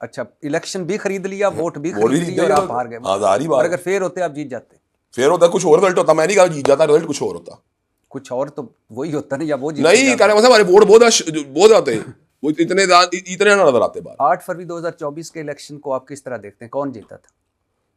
اچھا, الیکشن بھی خرید لیا, ووٹ بھی خرید لیا اور آپ ہار گئے. ظاہری بات. اور اگر فیئر ہوتے آپ جیت جاتے. فیئر ہوتا کچھ اور رزلٹ ہوتا, میں نہیں کہا جیت جاتا, رزلٹ کچھ اور ہوتا. کچھ اور تو وہی ہوتا نا, یا وہ نہیں کہہ رہے ہمارے ووٹ بہت آتے ہیں, وہ اتنے نہ نظر آتے. 8 فروری 2024 کے الیکشن کو آپ کس طرح دیکھتے ہیں, کون جیتا تھا؟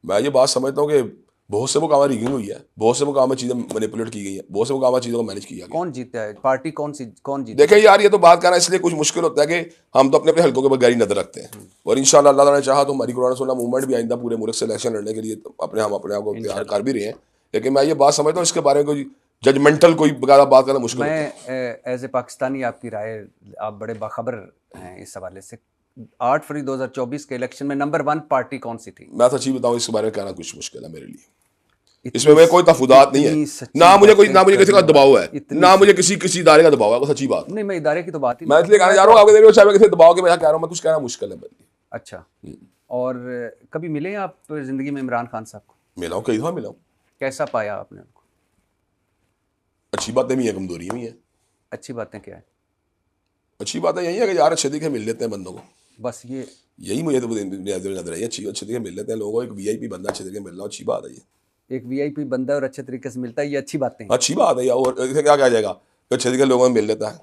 میں یہ بات سمجھتا ہوں کہ بہت سے مقام ریگنگ ہوئی ہے, بہت سے مقام میں چیزیں مینیپولیٹ کی گئی ہیں, بہت سے مقام میں چیزوں کو مینیج کیا گیا. کون جیتا ہے, پارٹی کون جیتا؟ دیکھیں یار یہ تو بات کرنا اس لیے کچھ مشکل ہوتا ہے کہ ہم تو اپنے حلقوں کے بغیر نظر رکھتے ہیں, اور انشاءاللہ اللہ تعالیٰ نے چاہا تو ہماری قرآن سننا موومنٹ بھی آئندہ پورے ملک سے الیکشن لڑنے کے لیے ہم اپنے آپ کو تیار کر بھی رہے ہیں. لیکن میں یہ بات سمجھتا ہوں اس کے بارے میں کوئی ججمنٹل کوئی بغیر بات کرنا مشکل ہوتا ہے. میں ایز اے پاکستانی آپ کی رائے, آپ بڑے باخبر ہیں اس حوالے سے, 8 فروری 2024 کے الیکشن میں نمبر 1 پارٹی کون سی تھی؟ میں سچی بتاؤں اس کے بارے میں کہنا کچھ مشکل ہے میرے لیے. اس میں کوئی تفاوضات نہیں ہے, نہ مجھے کسی کا دباؤ ہے, نہ مجھے کسی ادارے کا دباؤ ہے. وہ سچی بات نہیں, میں ادارے کی تو بات ہی میں اس لیے کہنا چاہ رہا ہوں, آپ کے کسی دباؤ کے میں کہہ رہا ہوں, میں کچھ کہنا مشکل ہے میرے لیے. اچھا, اور کبھی ملے آپ زندگی میں عمران خان صاحب کو؟ ملا ہوں, کئی دفعہ ملا ہوں. کیسا پایا آپ نے ان کو؟ اچھی باتیں بھی ہیں, کمزوریاں بھی ہیں. اچھی باتیں کیا ہے؟ اچھی باتیں یہی ہے کہ یار اچھے طریقے مل لیتے ہیں بندوں کو, بس یہی مجھے تو نظر آئی. اچھے طریقے مل لیتے ہیں لوگوں کو, ایک وی آئی پی بندہ اچھے طریقے مل رہا, اچھی بات ہے. یہ ایک وی آئی پی بندہ اور اچھے طریقے سے ملتا ہے, یہ اچھی باتیں ہیں. اچھی بات ہے. اور اسے کیا کہا جائے گا کہ اچھے طریقے لوگوں میں مل لیتا ہے.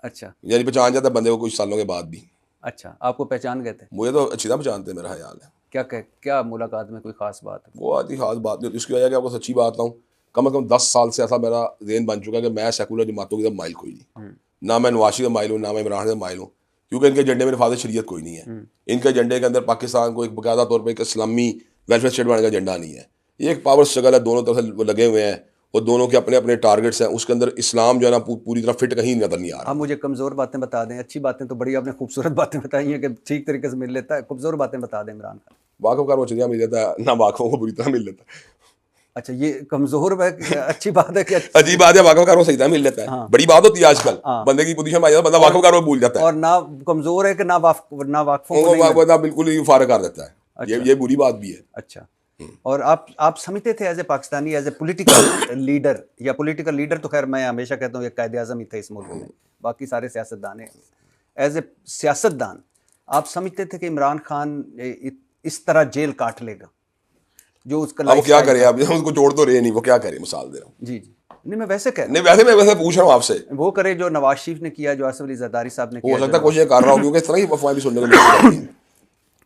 اچھا, یعنی پہچان جاتا ہے بندے کو کچھ سالوں کے بعد بھی. اچھا, آپ کو پہچان گئے تھے؟ مجھے تو اچھی طرح پہچانتے ہیں, میرا خیال ہے. کیا ملاقات میں کوئی خاص بات ہے؟ وہ آتی خاص بات نہیں ہوتی, اس کی وجہ کہ آپ کو سچی بات ہوں, کم از کم 10 سال سے ایسا میرا ذہن بن چکا ہے کہ میں سیکولر جماعتوں کی طرف مائل کوئی نہیں. نہ میں نواز شریف مائل ہوں, نہ میں عمران سے مائل ہوں, کیونکہ ان کے ایجنڈے میں نفاذ شریعت کوئی نہیں ہے. ان کے ایجنڈے کے اندر پاکستان کو ایک باقاعدہ طور پہ ایک اسلامی ویلفیئر اسٹیٹ بنانے کا ایجنڈا نہیں ہے. یہ ایک پاور اسٹرگل ہے, دونوں طرف سے وہ لگے ہوئے ہیں, اور دونوں کے اپنے اپنے ٹارگیٹس ہیں. اس کے اندر اسلام جو ہے نا پوری طرح فٹ کہیں نظر نہیں آ رہا. ہم مجھے کمزور باتیں بتا دیں. اچھی باتیں تو بڑی آپ نے خوبصورت باتیں بتائی ہیں کہ ٹھیک طریقے سے مل لیتا ہے, خوبصورت باتیں بتا دیں. عمران خان واقف کار وہ چڑیا مل لیتا ہے, نہ واقفوں کو بری طرح مل لیتا ہے. اچھا, یہ کمزور ہے, اچھی بات ہے کہ عجیب بات ہے, واقف کار وہ صحیح طرح مل لیتا ہے. بڑی بات ہوتی ہے آج کل, بندے کی پوزیشن میں آ جاتا ہے, بندہ واقف کار وہ بھول جاتا ہے. اور نہ کمزور ہے کہ نہ واقفوں کو بالکل ہی فارغ کر دیتا ہے. یہ بری بات بھی ہے. اچھا, اور آپ سمجھتے تھے as a Pakistani, as a political leader, یا پولیٹیکل لیڈر تو خیر میں ہمیشہ کہتا ہوں یہ قائد اعظم ہی تھے اس ملک میں, باقی سارے سیاستدان ہیں, ایز اے سیاستدان آپ سمجھتے تھے کہ عمران خان اس طرح جیل کاٹ لے گا؟ جو اس کا اب وہ کیا کرے, اب اس کو چھوڑ تو رہے نہیں, وہ کیا کرے, مثال دے رہا ہوں. جی جی نہیں میں ویسے کہہ نہیں ویسے میں ویسے پوچھ رہا ہوں آپ سے, وہ کرے جو نواز شریف نے کیا, جو آصف علی زرداری صاحب نے کیا. ہو سکتا ہے کوششیں کر رہا ہوں, کیونکہ اس طرح کی افواہیں بھی سننے کو ملتی رہتی ہیں.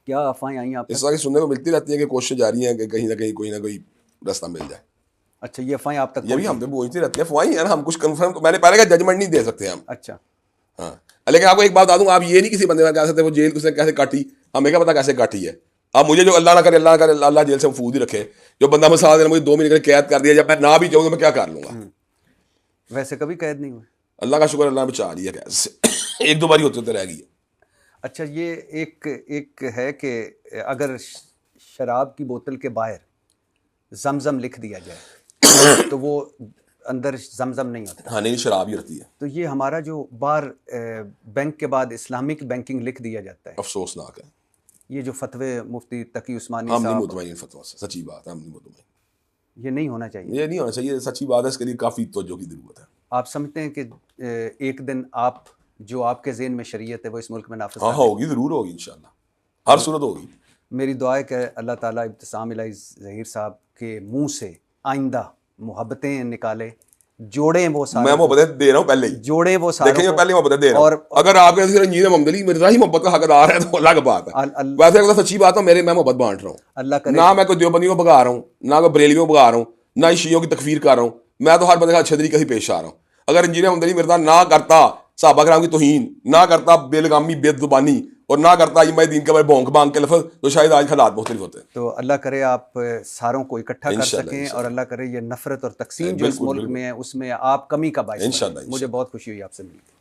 کیا افواہیں آئی آپ اس طرح کی سننے کو ملتی رہتی ہیں کہ کوششیں جاری ہیں کہ کہیں نہ کہیں کوئی نہ کوئی راستہ مل جائے. اچھا یہ افواہیں آپ تک یہ بھی ہم پہ پہنچتی رہتی ہیں افواہیں ہیں نا, ہم کچھ کنفرم, میں نے پہلے کا ججمنٹ نہیں دے سکتے ہم. اچھا ہاں لیکن آپ کو ایک بات بتا دوں, آپ یہ نہیں کسی بندے کا کہہ سکتے وہ جیل اس نے کیسے کاٹی, ہمیں کیا پتا کیسے کاٹی ہے. اب مجھے جو اللہ نہ کرے, اللہ نہ کرے, اللہ جیل سے محفوظ ہی رکھے, جو بندہ مثال دینا مجھے 2 مہینے قید کر دیا, جب میں نہ بھی چاہوں تو میں کیا کر لوں گا. ویسے کبھی قید نہیں ہوئے؟ اللہ کا شکر اللہ نے بچا لیا قید سے, 1-2 بار ہوتے رہ گئی. اچھا یہ ایک ہے کہ اگر شراب کی بوتل کے باہر زمزم لکھ دیا جائے تو وہ اندر زمزم نہیں ہوتا. ہاں نہیں شراب ہی رہتی ہے. تو یہ ہمارا جو باہر بینک کے بعد اسلامک بینکنگ لکھ دیا جاتا ہے, افسوسناک ہے. یہ جو فتوے مفتی تقی عثمانی ہم نہیں صاحب, مطمئن فتویٰ سے, سچی بات ہے, ہم نہیں مطمئن. یہ نہیں ہونا چاہیے, یہ نہیں ہونا چاہیے, سچی بات ہے, اس کے لیے کافی توجہ کی ضرورت ہے. آپ سمجھتے ہیں کہ ایک دن آپ جو آپ کے ذہن میں شریعت ہے وہ اس ملک میں نافذ ہاں ہوگی, ضرور ہوگی انشاءاللہ, ہر صورت ہوگی. میری دعا ہے کہ اللہ تعالیٰ ابتسام الہی ظہیر صاحب کے منہ سے آئندہ محبتیں نکالے, جوڑیں وہ سارے, میں محبتیں دے رہا ہوں پہلے ہی, جوڑیں وہ سارے, دیکھیں میں پہلے محبتیں دے رہا ہوں. اگر آپ کے انجینئر محمد علی مرزا ہی محبت کا حقدار ہے تو اللہ کا بات ہے. ویسے اگر سچی بات ہے میں محبت بانٹ رہا ہوں, اللہ کرے نہ میں کوئی دیوبندیوں کو بھگا رہا ہوں, نہ کوئی بریلیوں کو بھگا رہا ہوں, نہ شیعوں کی تکفیر کر رہا ہوں, میں تو ہر بندے کا اچھے طریقے سے پیش آ رہا ہوں. اگر انجینئر محمد علی مرزا نہ کرتا صحابہ کرام کی توہین, نہ کرتا بے لگامی بے زبانی, اور نہ کرتا ائمہ دین کے بارے بھونک بانگ کے لفظ, تو شاید آج حالات مختلف ہوتے. تو اللہ کرے آپ ساروں کو اکٹھا کر سکیں, اور اللہ کرے یہ نفرت اور تقسیم جو اس ملک میں ہے اس میں آپ کمی کا باعث بنیں. مجھے بہت خوشی ہوئی آپ سے مل کے.